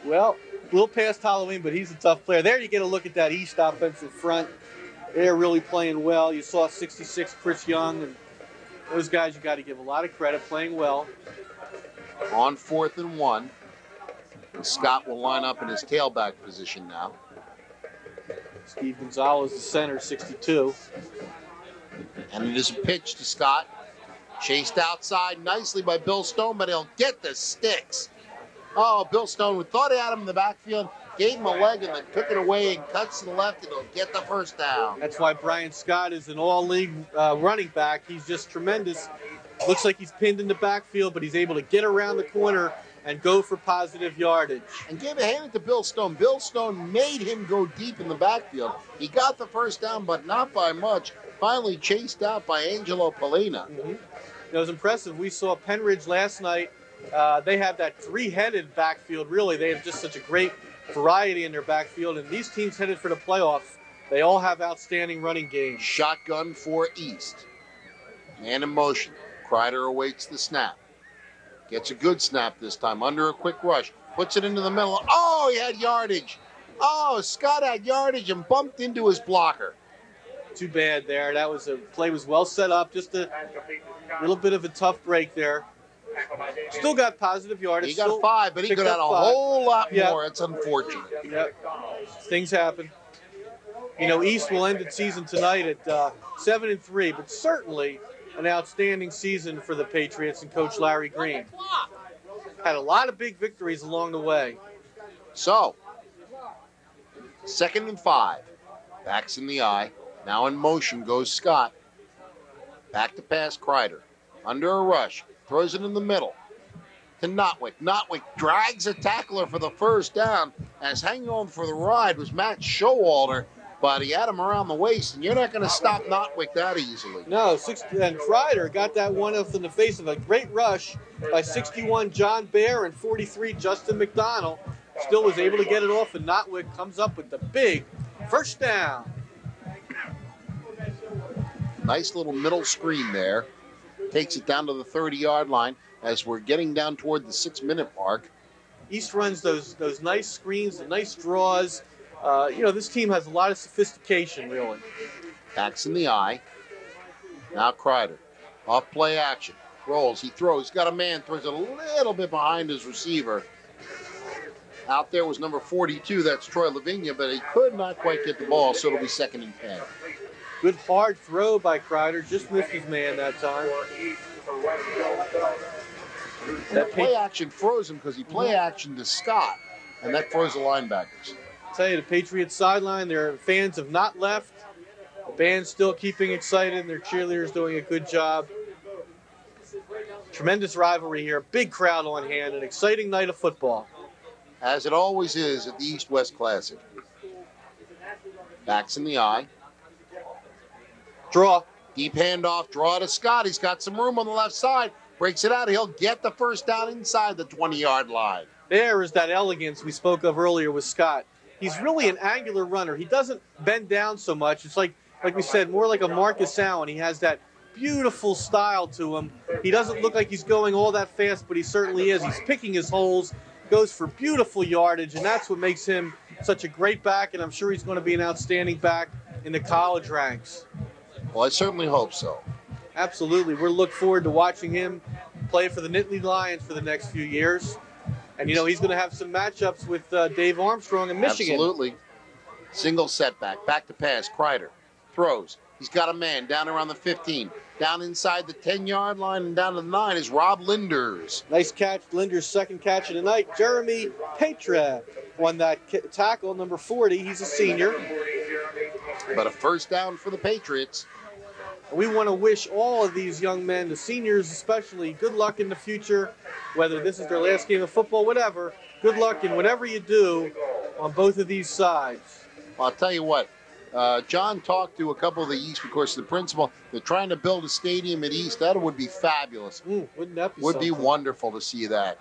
Well, a little past Halloween, but he's a tough player. There you get a look at that East offensive front. They're really playing well. You saw 66 Chris Young, and those guys you got to give a lot of credit, playing well. On 4th and 1. And Scott will line up in his tailback position now. Steve Gonzalez, the center, 62. And it is a pitch to Scott. Chased outside nicely by Bill Stone, but he'll get the sticks. Oh, Bill Stone, we thought he had him in the backfield, gave him a leg, and then took it away and cuts to the left, and he'll get the first down. That's why Brian Scott is an all-league running back. He's just tremendous. Looks like he's pinned in the backfield, but he's able to get around the corner and go for positive yardage. And give a hand to Bill Stone. Bill Stone made him go deep in the backfield. He got the first down, but not by much. Finally chased out by Angelo Polina. It was impressive. We saw Penridge last night. They have that three-headed backfield, really. They have just such a great variety in their backfield. And these teams headed for the playoffs, they all have outstanding running games. Shotgun for East. Man in motion. Kreider awaits the snap. Gets a good snap this time, under a quick rush. Puts it into the middle. Oh, he had yardage. Oh, Scott had yardage and bumped into his blocker. Too bad there. That was a play was well set up. Just a little bit of a tough break there. Still got positive yardage. He got 5, but he could have had a whole lot more. It's unfortunate. Yep. Things happen. You know, East will end its season tonight at 7-3, but certainly an outstanding season for the Patriots and Coach Larry Green. Had a lot of big victories along the way. So, 2nd and 5. Backs in the eye. Now in motion goes Scott. Back to pass Kreider. Under a rush. Throws it in the middle to Notwick. Notwick drags a tackler for the first down. As hanging on for the ride was Matt Showalter, but he had him around the waist, and you're not going to stop Notwick that easily. No, and Kreider got that one off in the face of a great rush by 61 John Bear and 43 Justin McDonald. Still was able to get it off, and Notwick comes up with the big first down. Nice little middle screen there. Takes it down to the 30-yard line as we're getting down toward the 6-minute mark. East runs those nice screens, the nice draws. You know, this team has a lot of sophistication, really. Backs in the eye. Now Kreider. Off play action. Rolls. He throws. Got a man. Throws a little bit behind his receiver. Out there was number 42. That's Troy Lavinia, but he could not quite get the ball, so it'll be 2nd and 10. Good hard throw by Kreider. Just missed his man that time. That play action froze him because he play action to Scott, and that froze the linebackers. I'll tell you, the Patriots sideline, their fans have not left. The band's still keeping excited, and their cheerleaders doing a good job. Tremendous rivalry here. Big crowd on hand. An exciting night of football. As it always is at the East-West Classic. Backs in the eye. Draw. Deep handoff. Draw to Scott. He's got some room on the left side. Breaks it out. He'll get the first down inside the 20-yard line. There is that elegance we spoke of earlier with Scott. He's really an angular runner. He doesn't bend down so much. It's like we said, more like a Marcus Allen. He has that beautiful style to him. He doesn't look like he's going all that fast, but he certainly is. He's picking his holes, goes for beautiful yardage, and that's what makes him such a great back, and I'm sure he's going to be an outstanding back in the college ranks. Well, I certainly hope so. Absolutely. We're looking forward to watching him play for the Nittany Lions for the next few years. And, you know, he's going to have some matchups with Dave Armstrong in Michigan. Absolutely. Single setback. Back to pass. Kreider throws. He's got a man down around the 15. Down inside the 10-yard line and down to the 9 is Rob Linders. Nice catch. Linders' second catch of the night. Jeremy Petra won that tackle, number 40. He's a senior. But a first down for the Patriots. We want to wish all of these young men, the seniors especially, good luck in the future, whether this is their last game of football, whatever. Good luck in whatever you do on both of these sides. Well, I'll tell you what. John talked to a couple of the East, of course, the principal. They're trying to build a stadium at East. That would be fabulous. Wouldn't that be Would something? be wonderful to see that.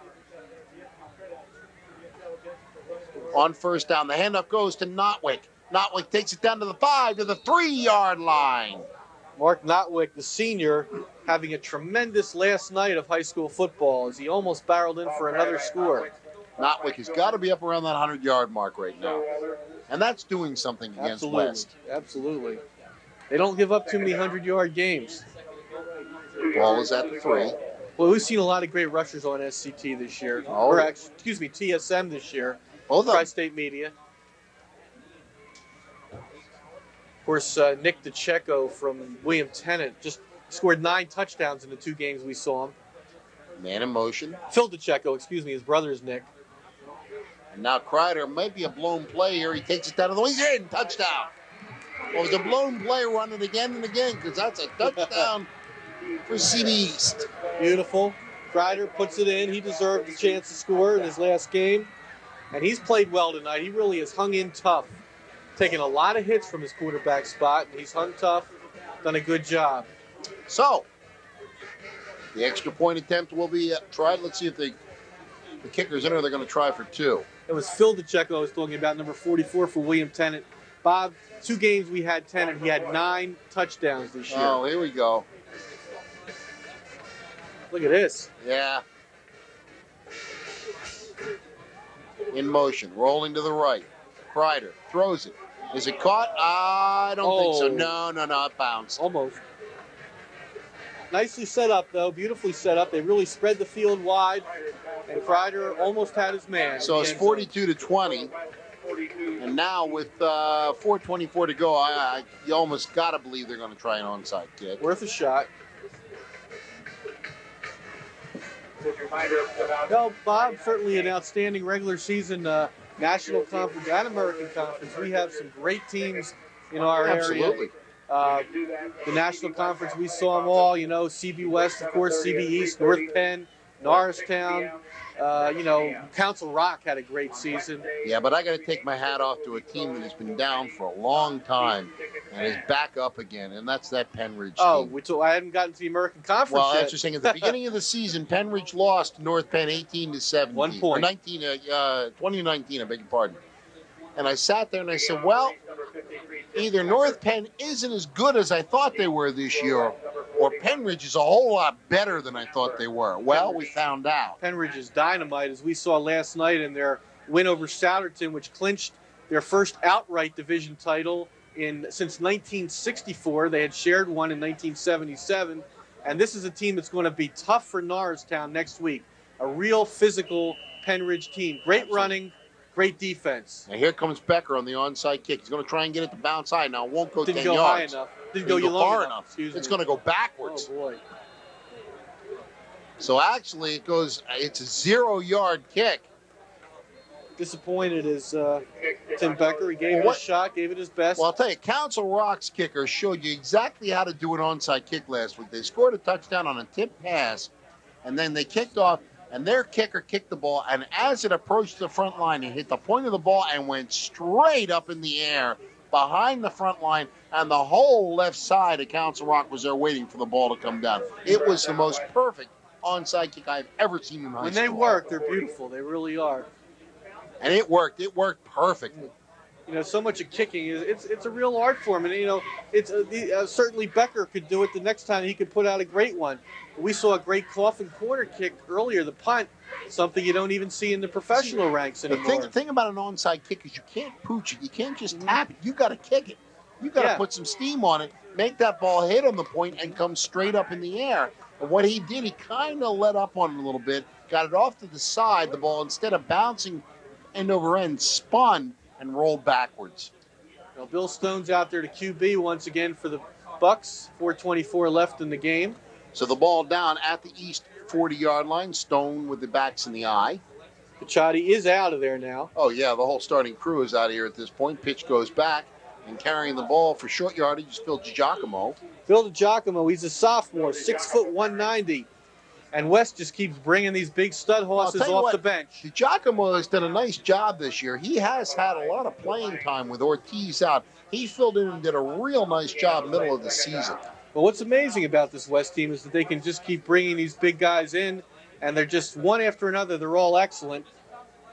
on first down. The handoff goes to Notwick. Notwick takes it down to the 5, to the 3-yard line. Mark Notwick, the senior, having a tremendous last night of high school football as he almost barreled in for another score. Notwick has got to be up around that 100-yard mark right now. And that's doing something against West. Absolutely. They don't give up too many 100-yard games. Ball is at the 3. Well, we've seen a lot of great rushers on SCT this year. Oh. Or excuse me, TSM this year. Both of them. Tri-State Media. Of course, Nick DeCecco from William Tennant just scored 9 touchdowns in the 2 games we saw him. Man in motion. Phil DeCecco, excuse me, his brother is Nick. And now Kreider might be a blown play here. He takes it down to the he's in. Touchdown. Well, it was a blown play, run it again and again because that's a touchdown for CB East. Beautiful. Kreider puts it in. He deserved the chance to score in his last game. And he's played well tonight. He really has hung in tough. Taking a lot of hits from his quarterback spot. And he's hung tough. Done a good job. So, the extra point attempt will be tried. Let's see if the kicker's in or they're going to try for 2. It was Phil DeCecco I was talking about, number 44 for William Tennant. Bob, 2 games we had Tennant. He had 9 touchdowns this year. Oh, here we go. Look at this. Yeah. In motion, rolling to the right. Kreider throws it. Is it caught? I don't think so. No, it bounced. Almost. Nicely set up, though. Beautifully set up. They really spread the field wide, and Kreider almost had his man. So it's 42-20, and now with 4:24 to go, you almost got to believe they're going to try an onside kick. Worth a shot. Well, Bob, certainly an outstanding regular season National Conference and American Conference. We have some great teams in our Absolutely. area. The National Conference, we saw them all, CB West, of course, CB East, North Penn, Norristown. Council Rock had a great season. Yeah, but I got to take my hat off to a team that has been down for a long time and is back up again, and that's that Penridge team. I hadn't gotten to the American Conference Well, yet. that's just saying. At the beginning of the season, Penridge lost to North Penn 18-17. 1 point. Or 2019, I beg your pardon. And I sat there and I said, well, either North Penn isn't as good as I thought they were this year, or Penridge is a whole lot better than I thought they were. Well, we found out. Penridge is dynamite, as we saw last night in their win over Souderton, which clinched their first outright division title since 1964. They had shared one in 1977. And this is a team that's going to be tough for Norristown next week. A real physical Penridge team. Great running. Great defense. And here comes Becker on the onside kick. He's going to try and get it to bounce high. Now, it won't go 10 yards. Didn't go high enough. Didn't go far enough. It's going to go backwards. Oh, boy. So, actually, it's a 0-yard kick. Disappointed is Tim Becker. He gave it a shot, gave it his best. Well, I'll tell you, Council Rock's kicker showed you exactly how to do an onside kick last week. They scored a touchdown on a tip pass, and then they kicked off. And their kicker kicked the ball, and as it approached the front line, it hit the point of the ball and went straight up in the air behind the front line, and the whole left side of Council Rock was there waiting for the ball to come down. It was the most perfect onside kick I've ever seen in high school. When they work, they're beautiful. They really are. And it worked. It worked perfectly. So much of kicking it's a real art form, and it's certainly Becker could do it the next time. He could put out a great one. We saw a great coffin corner kick earlier, the punt, something you don't even see in the professional ranks anymore. The thing about an onside kick is you can't pooch it. You can't just tap it. You got to kick it. You got to put some steam on it, make that ball hit on the point, and come straight up in the air. And what he did, he kind of let up on it a little bit, got it off to the side. The ball, instead of bouncing end over end, spun and rolled backwards. Now, Bill Stone's out there to QB once again for the Bucks. 4:24 left in the game. So the ball down at the east 40-yard line. Stone with the backs in the eye. Picciotti is out of there now. Oh, yeah, the whole starting crew is out of here at this point. Pitch goes back, and carrying the ball for short yardage is Phil DiGiacomo. Phil DiGiacomo, he's a sophomore, 6 foot 190. And West just keeps bringing these big stud horses off the bench. DiGiacomo has done a nice job this year. He has had a lot of playing time with Ortiz out. He filled in and did a real nice job middle of the season. Well, what's amazing about this West team is that they can just keep bringing these big guys in, and they're just one after another. They're all excellent.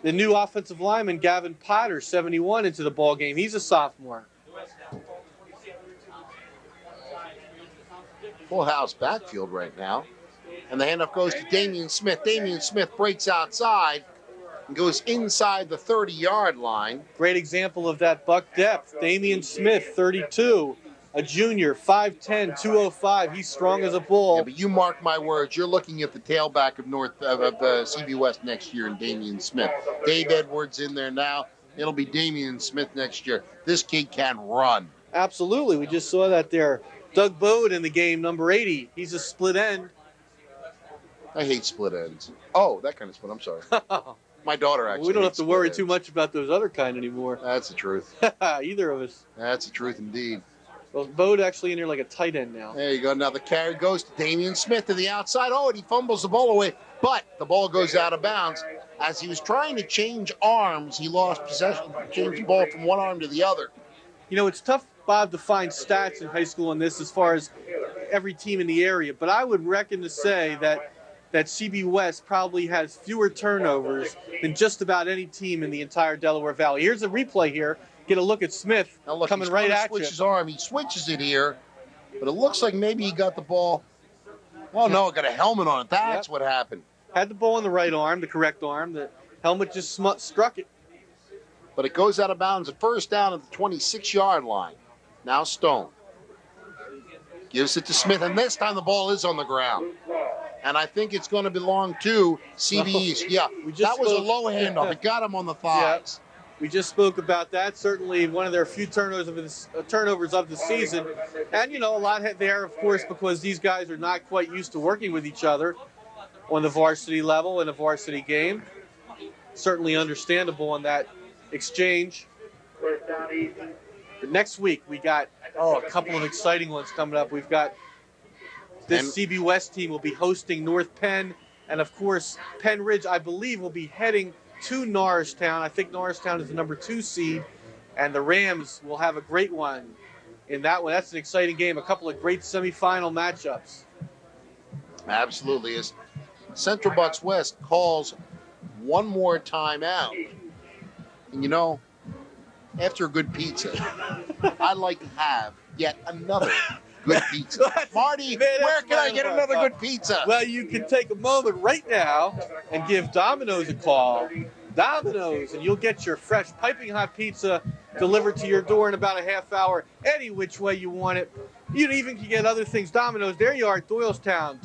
the new offensive lineman, Gavin Potter, 71, into the ball game. He's a sophomore. Full house backfield right now. And the handoff goes to Damian Smith. Damian Smith breaks outside and goes inside the 30-yard line. Great example of that Buck depth. Damian Smith, 32, a junior, 5'10", 205. He's strong as a bull. Yeah, but you mark my words, you're looking at the tailback of CB West next year in Damian Smith. Dave Edwards in there now. It'll be Damian Smith next year. This kid can run. Absolutely. We just saw that there. Doug Bode in the game, number 80. He's a split end. I hate split ends. Oh, that kind of split. I'm sorry. My daughter actually. We don't have to worry too much about those other kind anymore. That's the truth. Either of us. That's the truth indeed. Well, Bode actually in there like a tight end now. There you go. Now the carry goes to Damian Smith to the outside. Oh, and he fumbles the ball away. But the ball goes out of bounds. As he was trying to change arms, he lost possession, changed the ball from one arm to the other. You know, it's tough, Bob, to find stats in high school on this as far as every team in the area. But I would reckon to say that CB West probably has fewer turnovers than just about any team in the entire Delaware Valley. Here's a replay here. Get a look at Smith coming right at you. Switch his arm. He switches it here, but it looks like maybe he got the ball. Oh, no, it got a helmet on it. That's what happened. Had the ball in the right arm, the correct arm. The helmet just struck it. But it goes out of bounds at first down at the 26-yard line. Now Stone gives it to Smith, and this time the ball is on the ground. And I think it's going to belong to CB East. Yeah, that was a low handoff. It got him on the thighs. Yeah. We just spoke about that. Certainly one of their few turnovers of the season. And, you know, a lot there, of course, because these guys are not quite used to working with each other on the varsity level in a varsity game. Certainly understandable in that exchange. But next week, we got, a couple of exciting ones coming up. We've got this CB West team will be hosting North Penn. And, of course, Penn Ridge, I believe, will be heading to Norristown. I think Norristown is the number 2 seed, and the Rams will have a great one in that one. That's an exciting game. A couple of great semifinal matchups. Absolutely. As Central Bucks West calls one more timeout. And you know, after a good pizza, I like to have yet another good pizza. Marty, where can I get another good pizza? Well, you can take a moment right now and give Domino's a call. Domino's, and you'll get your fresh piping hot pizza delivered to your door in about a half hour, any which way you want it. You even can get other things. Domino's, there you are at Doylestown,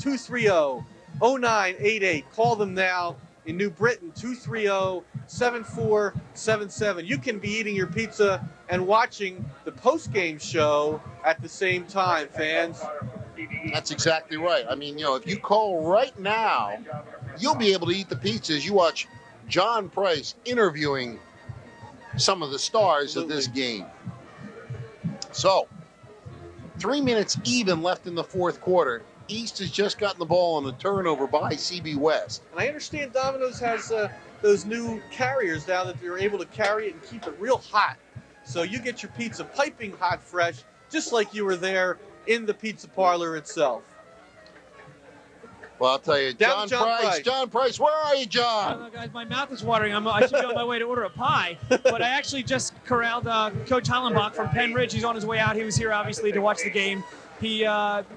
230-0988. Call them now. In New Britain, 230-7477. You can be eating your pizza and watching the post-game show at the same time, fans. That's exactly right. I mean, you know, if you call right now, you'll be able to eat the pizza as you watch John Price interviewing some of the stars of this game. So, 3 minutes even left in the fourth quarter. East has just gotten the ball on a turnover by CB West. And I understand Domino's has those new carriers now that they're able to carry it and keep it real hot. So you get your pizza piping hot fresh, just like you were there in the pizza parlor itself. Well, I'll tell you, John Price, where are you, John? I don't know, guys, my mouth is watering. I should be on my way to order a pie. But I actually just corralled Coach Hollenbach from Penn Ridge. He's on his way out. He was here, obviously, to watch the game. He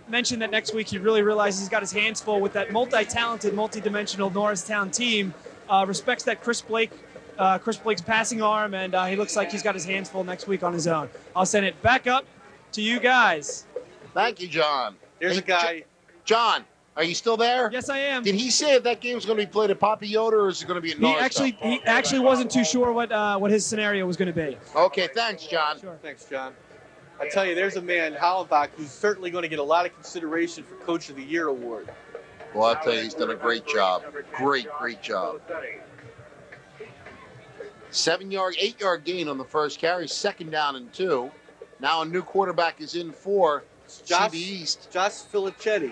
mentioned that next week he really realizes he's got his hands full with that multi-talented, multi-dimensional Norristown team. Respects that Chris Blake's passing arm, and he looks like he's got his hands full next week on his own. I'll send it back up to you guys. Thank you, John. There's a guy. John, are you still there? Yes, I am. Did he say if that game's going to be played at Papa Yoda or is it going to be at Norristown? He actually wasn't too sure what his scenario was going to be. Okay, thanks, John. Sure. Thanks, John. I tell you, there's a man, Hollenbach, who's certainly going to get a lot of consideration for Coach of the Year award. Well, I'll tell you, he's done a great job. Great job. 8-yard gain on the first carry, 2nd down and 2. Now a new quarterback is in for CB East. Josh Felicetti.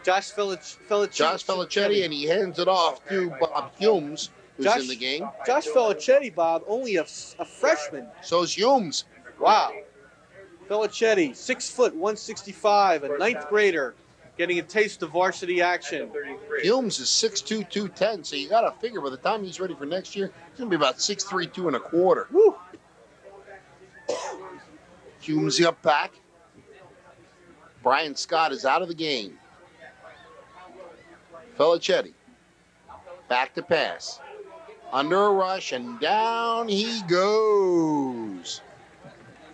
Josh Felicetti, and he hands it off to Bob Humes, who's in the game. Josh Felicetti, Bob, only a freshman. So's Humes. Wow. Felicetti, 6 foot, 165, a 9th grader. getting a taste of varsity action. Humes is 6'2", 210, so you got to figure by the time he's ready for next year, he's going to be about 6'3", 2 1/4. Woo! Humes up back. Brian Scott is out of the game. Felicetti. Back to pass. Under a rush, and down he goes.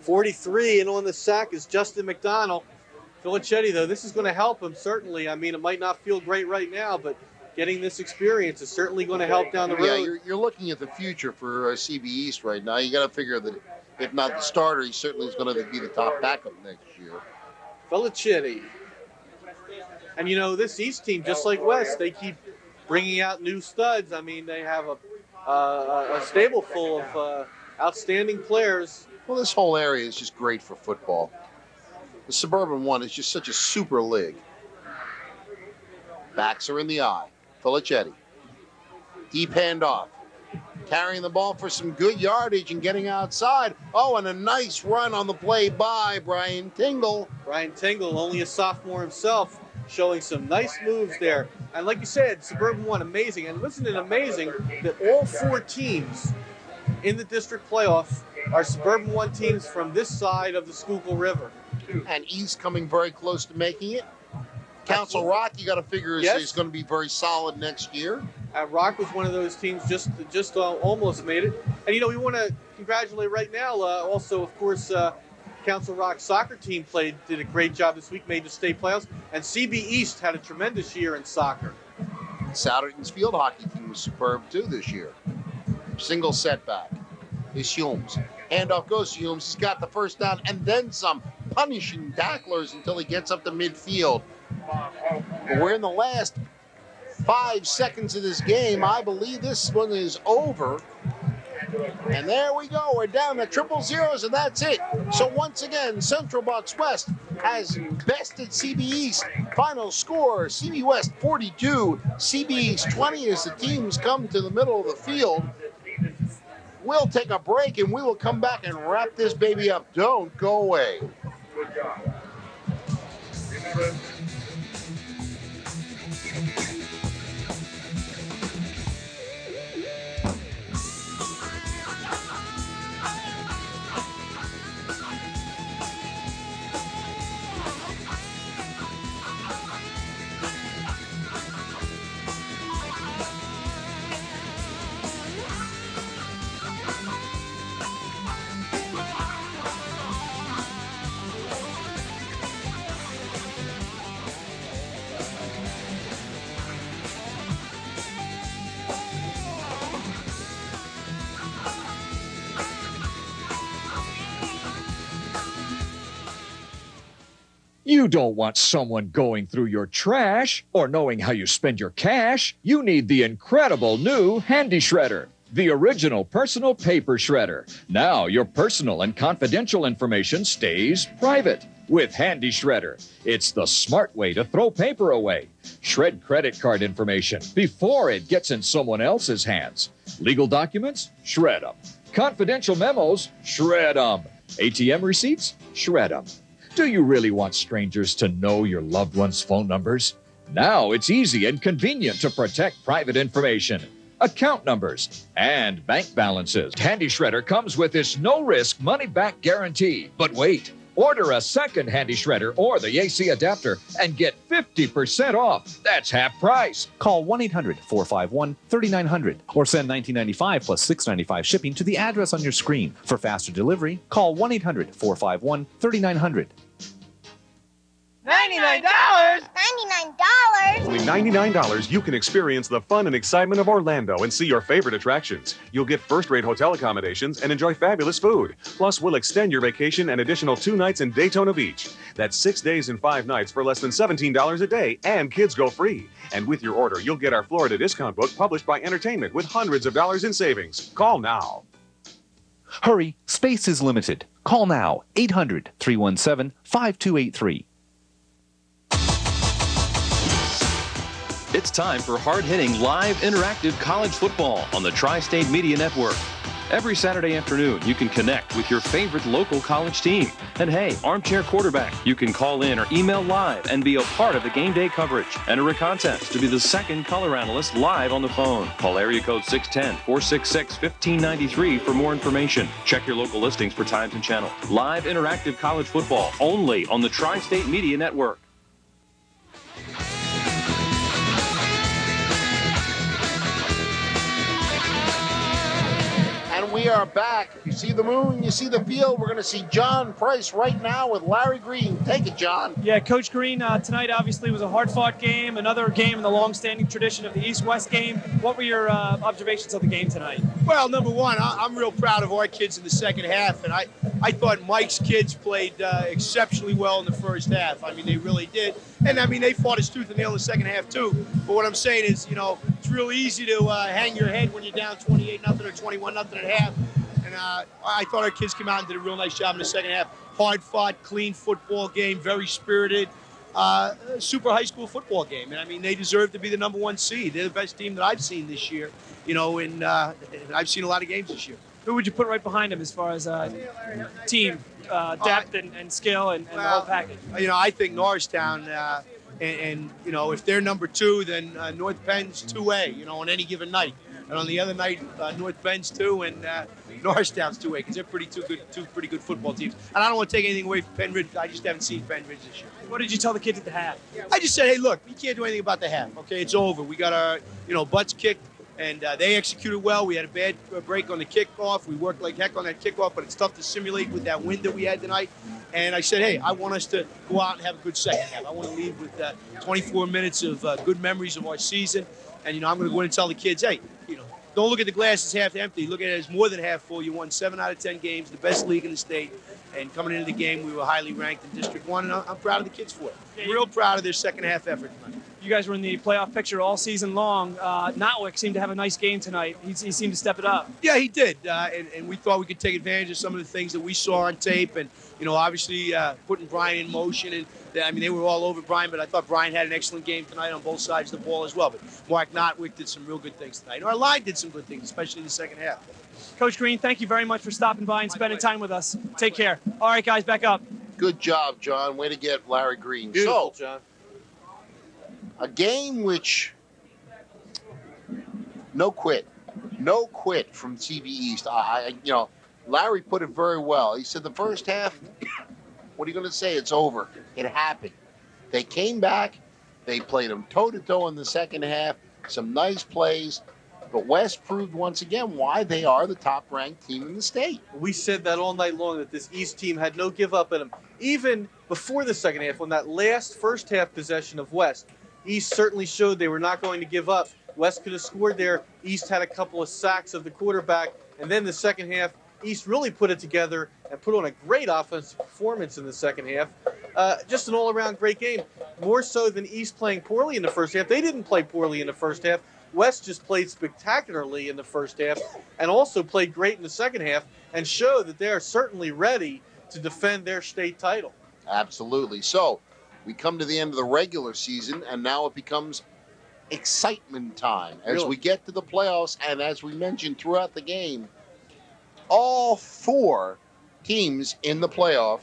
43, and on the sack is Justin McDonald. Felicetti, though, this is going to help him, certainly. I mean, it might not feel great right now, but getting this experience is certainly going to help down the road. Yeah, you're looking at the future for CB East right now. You got to figure that if not the starter, he certainly is going to be the top backup next year. Felicetti. And, you know, this East team, just like West, they keep bringing out new studs. I mean, they have a stable full of outstanding players. Well, this whole area is just great for football. The Suburban one is just such a super league. Backs are in the eye. Felicetti. Deep handoff. Carrying the ball for some good yardage and getting outside. Oh, and a nice run on the play by Brian Tingle. Brian Tingle, only a sophomore himself, showing some nice moves there. And like you said, Suburban one, amazing. And isn't it amazing that all 4 teams in the district playoffs are Suburban one teams from this side of the Schuylkill River. And East coming very close to making it. Council Rock, you got to figure is going to be very solid next year. Rock was one of those teams just almost made it. And, you know, we want to congratulate right now also, of course, Council Rock soccer team did a great job this week, made the state playoffs. And CB East had a tremendous year in soccer. Souderton's field hockey team was superb, too, this year. Single setback is Humes. Handoff goes to Humes. He's got the first down and then some, punishing tacklers until he gets up to midfield. But we're in the last 5 seconds of this game. I believe this one is over. And there we go. We're down to 000s, and that's it. So once again, Central Bucks West has bested CB East. Final score, CB West 42, CB East 20 as the teams come to the middle of the field. We'll take a break, and we will come back and wrap this baby up. Don't go away. Good job. You don't want someone going through your trash or knowing how you spend your cash. You need the incredible new Handy Shredder, the original personal paper shredder. Now your personal and confidential information stays private with Handy Shredder. It's the smart way to throw paper away. Shred credit card information before it gets in someone else's hands. Legal documents? Shred them. Confidential memos? Shred them. ATM receipts? Shred them. Do you really want strangers to know your loved one's phone numbers? Now it's easy and convenient to protect private information, account numbers, and bank balances. Handy Shredder comes with this no-risk money-back guarantee. But wait, order a second Handy Shredder or the AC adapter and get 50% off. That's half price. Call 1-800-451-3900 or send $19.95 plus $6.95 shipping to the address on your screen. For faster delivery, call 1-800-451-3900. $99? $99? Only $99, you can experience the fun and excitement of Orlando and see your favorite attractions. You'll get first-rate hotel accommodations and enjoy fabulous food. Plus, we'll extend your vacation an additional 2 nights in Daytona Beach. That's 6 days and 5 nights for less than $17 a day, and kids go free. And with your order, you'll get our Florida discount book published by Entertainment with hundreds of dollars in savings. Call now. Hurry, space is limited. Call now, 800-317-5283. It's time for hard-hitting, live, interactive college football on the Tri-State Media Network. Every Saturday afternoon, you can connect with your favorite local college team. And hey, Armchair Quarterback, you can call in or email live and be a part of the game day coverage. Enter a contest to be the second color analyst live on the phone. Call area code 610-466-1593 for more information. Check your local listings for times and channels. Live interactive college football only on the Tri-State Media Network. And we are back. You see the moon, you see the field. We're going to see John Price right now with Larry Green. Take it, John. Yeah, Coach Green, tonight obviously was a hard-fought game, another game in the long-standing tradition of the East-West game. What were your observations of the game tonight? Well, number one, I'm real proud of our kids in the second half, and I thought Mike's kids played exceptionally well in the first half. I mean, they really did. And, I mean, they fought us tooth and nail in the second half, too. But what I'm saying is, you know, it's real easy to hang your head when you're down 28-0 or 21-0 at half. And I thought our kids came out and did a real nice job in the second half. Hard-fought, clean football game, very spirited, super high school football game. And, I mean, they deserve to be the number one seed. They're the best team that I've seen this year, you know, and I've seen a lot of games this year. Who would you put right behind him as far as team depth and skill and the whole package? You know, I think Norristown, and you know, if they're number two, then North Bend's 2A, you know, on any given night. And on the other night, North Bend's 2 and Norristown's 2A, because they're two pretty good football teams. And I don't want to take anything away from Penn Ridge. I just haven't seen Penn Ridge this year. What did you tell the kids at the half? I just said, hey, look, you can't do anything about the half. Okay, it's over. We got our, you know, butts kicked. And they executed well. We had a bad break on the kickoff. We worked like heck on that kickoff, but it's tough to simulate with that wind that we had tonight. And I said, hey, I want us to go out and have a good second half. I want to leave with 24 minutes of good memories of our season. And, you know, I'm going to go in and tell the kids, hey, you know, don't look at the glass as half empty. Look at it as more than half full. You won 7 out of 10 games, the best league in the state. And coming into the game, we were highly ranked in District 1, and I'm proud of the kids for it. Real proud of their second half effort tonight. You guys were in the playoff picture all season long. Notwick seemed to have a nice game tonight. He seemed to step it up. Yeah, he did. And we thought we could take advantage of some of the things that we saw on tape. And, you know, obviously putting Brian in motion. And, I mean, they were all over Brian, but I thought Brian had an excellent game tonight on both sides of the ball as well. But Mark Notwick did some real good things tonight. Our line did some good things, especially in the second half. Coach Green, thank you very much for stopping by and spending time with us. Take care. All right, guys, back up. Good job, John. Way to get Larry Green. Beautiful, John. A game which no quit from CB East. You know, Larry put it very well. He said the first half, what are you going to say? It's over. It happened. They came back. They played them toe-to-toe in the second half. Some nice plays. But West proved once again why they are the top-ranked team in the state. We said that all night long, that this East team had no give up in them. Even before the second half, on that last first half possession of West, East certainly showed they were not going to give up. West could have scored there. East had a couple of sacks of the quarterback. And then the second half, East really put it together and put on a great offensive performance in the second half. Just an all-around great game. More so than East playing poorly in the first half. They didn't play poorly in the first half. West just played spectacularly in the first half and also played great in the second half and showed that they are certainly ready to defend their state title. Absolutely. So we come to the end of the regular season, and now it becomes excitement time as we get to the playoffs. And as we mentioned throughout the game, all 4 teams in the playoff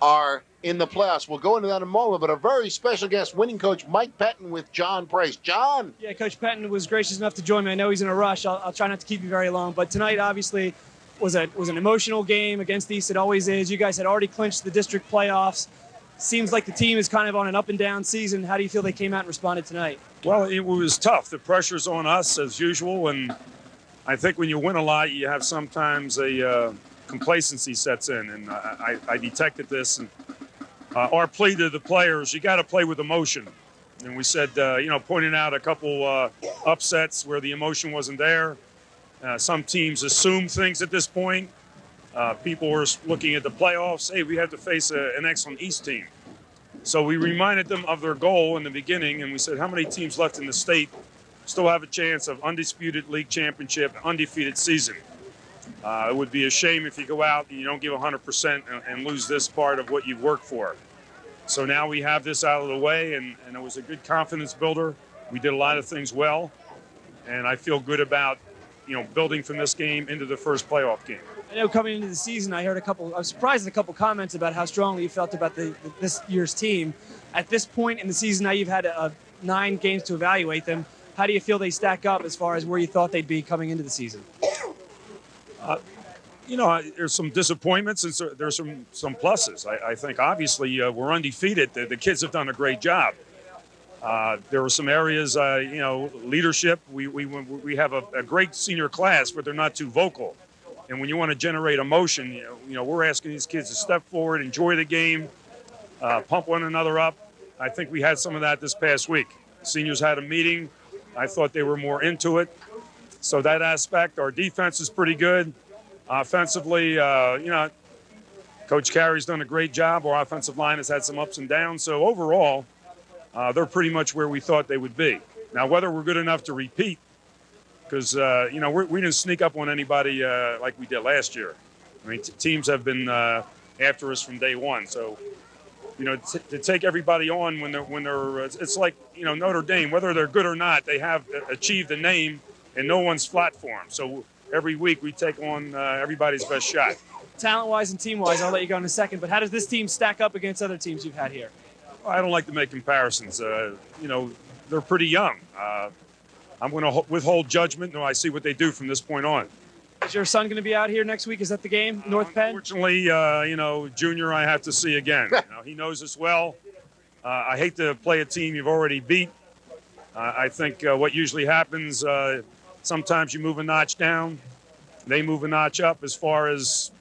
are in the playoffs. We'll go into that in a moment, but a very special guest, winning coach Mike Pettine with John Price. John? Yeah, Coach Pettine was gracious enough to join me. I know he's in a rush. I'll try not to keep you very long, but tonight obviously was an emotional game against East. It always is. You guys had already clinched the district playoffs. Seems like the team is kind of on an up and down season. How do you feel they came out and responded tonight? Well, it was tough. The pressure's on us as usual, and I think when you win a lot, you have sometimes a complacency sets in, and I detected this. And our plea to the players, you got to play with emotion. And we said, you know, pointing out a couple upsets where the emotion wasn't there. Some teams assume things at this point. People were looking at the playoffs. Hey, we have to face an excellent East team. So we reminded them of their goal in the beginning, and we said, how many teams left in the state still have a chance of undisputed league championship, undefeated season? It would be a shame if you go out and you don't give 100% and lose this part of what you've worked for. So now we have this out of the way, and it was a good confidence builder. We did a lot of things well, and I feel good about building from this game into the first playoff game. I know coming into the season, I was surprised at a couple comments about how strongly you felt about this year's team. At this point in the season, now you've had 9 games to evaluate them. How do you feel they stack up as far as where you thought they'd be coming into the season? There's some disappointments and there's some pluses. I think obviously we're undefeated. The kids have done a great job. There were some areas, leadership. We have a great senior class, but they're not too vocal. And when you want to generate emotion, we're asking these kids to step forward, enjoy the game, pump one another up. I think we had some of that this past week. Seniors had a meeting. I thought they were more into it. So that aspect, our defense is pretty good. Offensively, Coach Carey's done a great job. Our offensive line has had some ups and downs. So overall, they're pretty much where we thought they would be. Now, whether we're good enough to repeat, because, we didn't sneak up on anybody like we did last year. I mean, teams have been after us from day one. So, to take everybody on when they're it's like, Notre Dame, whether they're good or not, they have achieved a name and no one's flat for them. So every week we take on everybody's best shot. Talent-wise and team-wise, I'll let you go in a second, but how does this team stack up against other teams you've had here? I don't like to make comparisons. They're pretty young. I'm going to withhold judgment until I see what they do from this point on. Is your son going to be out here next week? Is that the game, North Penn? Unfortunately, Junior I have to see again. He knows us well. I hate to play a team you've already beat. I think what usually happens, sometimes you move a notch down. They move a notch up as far as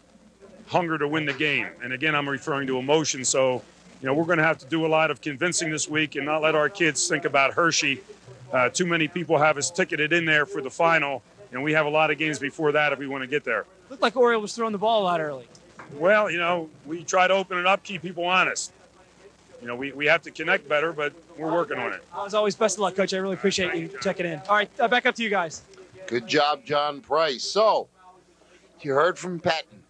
hunger to win the game. And again, I'm referring to emotion. So, we're going to have to do a lot of convincing this week and not let our kids think about Hershey. Too many people have us ticketed in there for the final, and we have a lot of games before that if we want to get there. Looked like Oriole was throwing the ball a lot early. Well, we try to open it up, keep people honest. We have to connect better, but we're working on it. As always, best of luck, Coach. I really appreciate you checking in. All right, back up to you guys. Good job, John Price. So, you heard from Patton.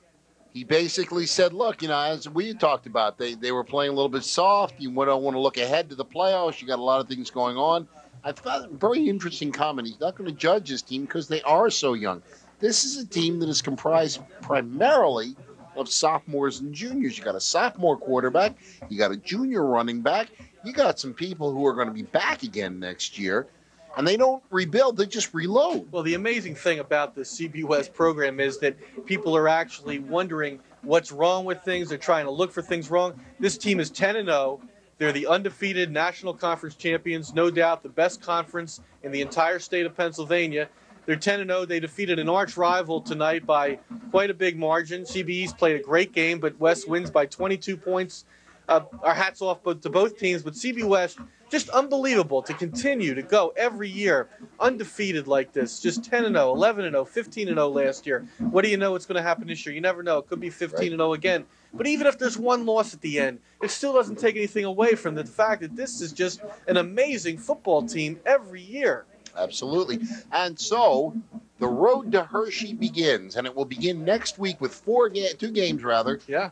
He basically said, look, as we had talked about, they were playing a little bit soft. You don't want to look ahead to the playoffs. You got a lot of things going on. I thought a very interesting comment. He's not going to judge his team because they are so young. This is a team that is comprised primarily of sophomores and juniors. You got a sophomore quarterback. You got a junior running back. You got some people who are going to be back again next year. And they don't rebuild, they just reload. Well, the amazing thing about the CBUS program is that people are actually wondering what's wrong with things. They're trying to look for things wrong. This team is 10-0. They're the undefeated National Conference champions, no doubt the best conference in the entire state of Pennsylvania. They're 10-0. They defeated an arch rival tonight by quite a big margin. CBE's played a great game, but West wins by 22 points. Our hats off to both teams, but CB West, just unbelievable to continue to go every year undefeated like this. Just 10-0, 11-0, 15-0 last year. What do you know what's going to happen this year? You never know. It could be 15-0 again. But even if there's one loss at the end, it still doesn't take anything away from the fact that this is just an amazing football team every year. Absolutely. And so the road to Hershey begins, and it will begin next week with two games,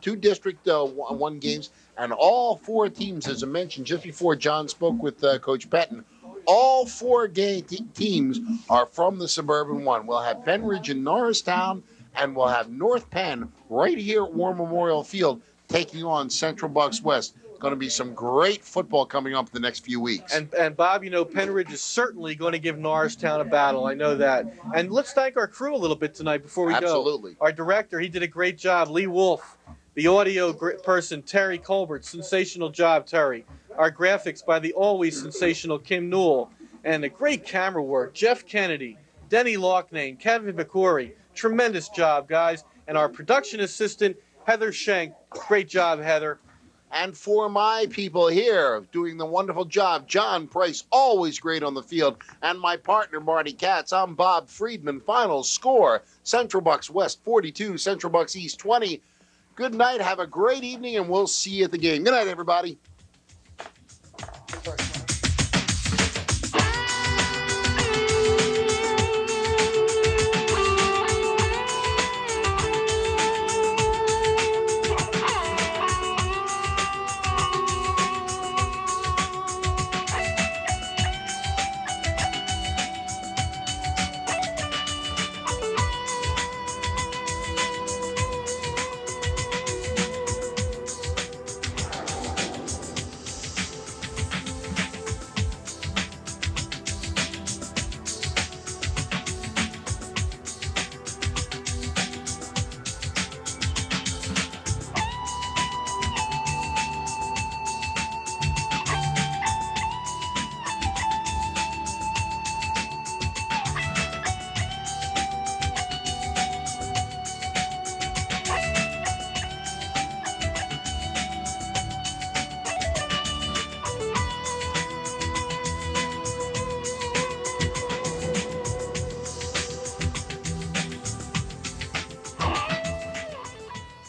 two District 1 games, and all 4 teams, as I mentioned just before John spoke with Coach Patton, all 4 teams are from the Suburban 1. We'll have Penridge and Norristown, and we'll have North Penn right here at War Memorial Field taking on Central Bucks West. Going to be some great football coming up the next few weeks. And Bob, Penridge is certainly going to give Norristown a battle. I know that. And let's thank our crew a little bit tonight before we go. Absolutely. Our director, he did a great job. Lee Wolf. The audio person, Terry Colbert. Sensational job, Terry. Our graphics by the always sensational Kim Newell. And the great camera work, Jeff Kennedy, Denny Loughnane, Kevin McCory. Tremendous job, guys. And our production assistant, Heather Schenk. Great job, Heather. And for my people here doing the wonderful job, John Price, always great on the field, and my partner, Marty Katz, I'm Bob Friedman. Final score, Central Bucks West 42, Central Bucks East 20. Good night, have a great evening, and we'll see you at the game. Good night, everybody.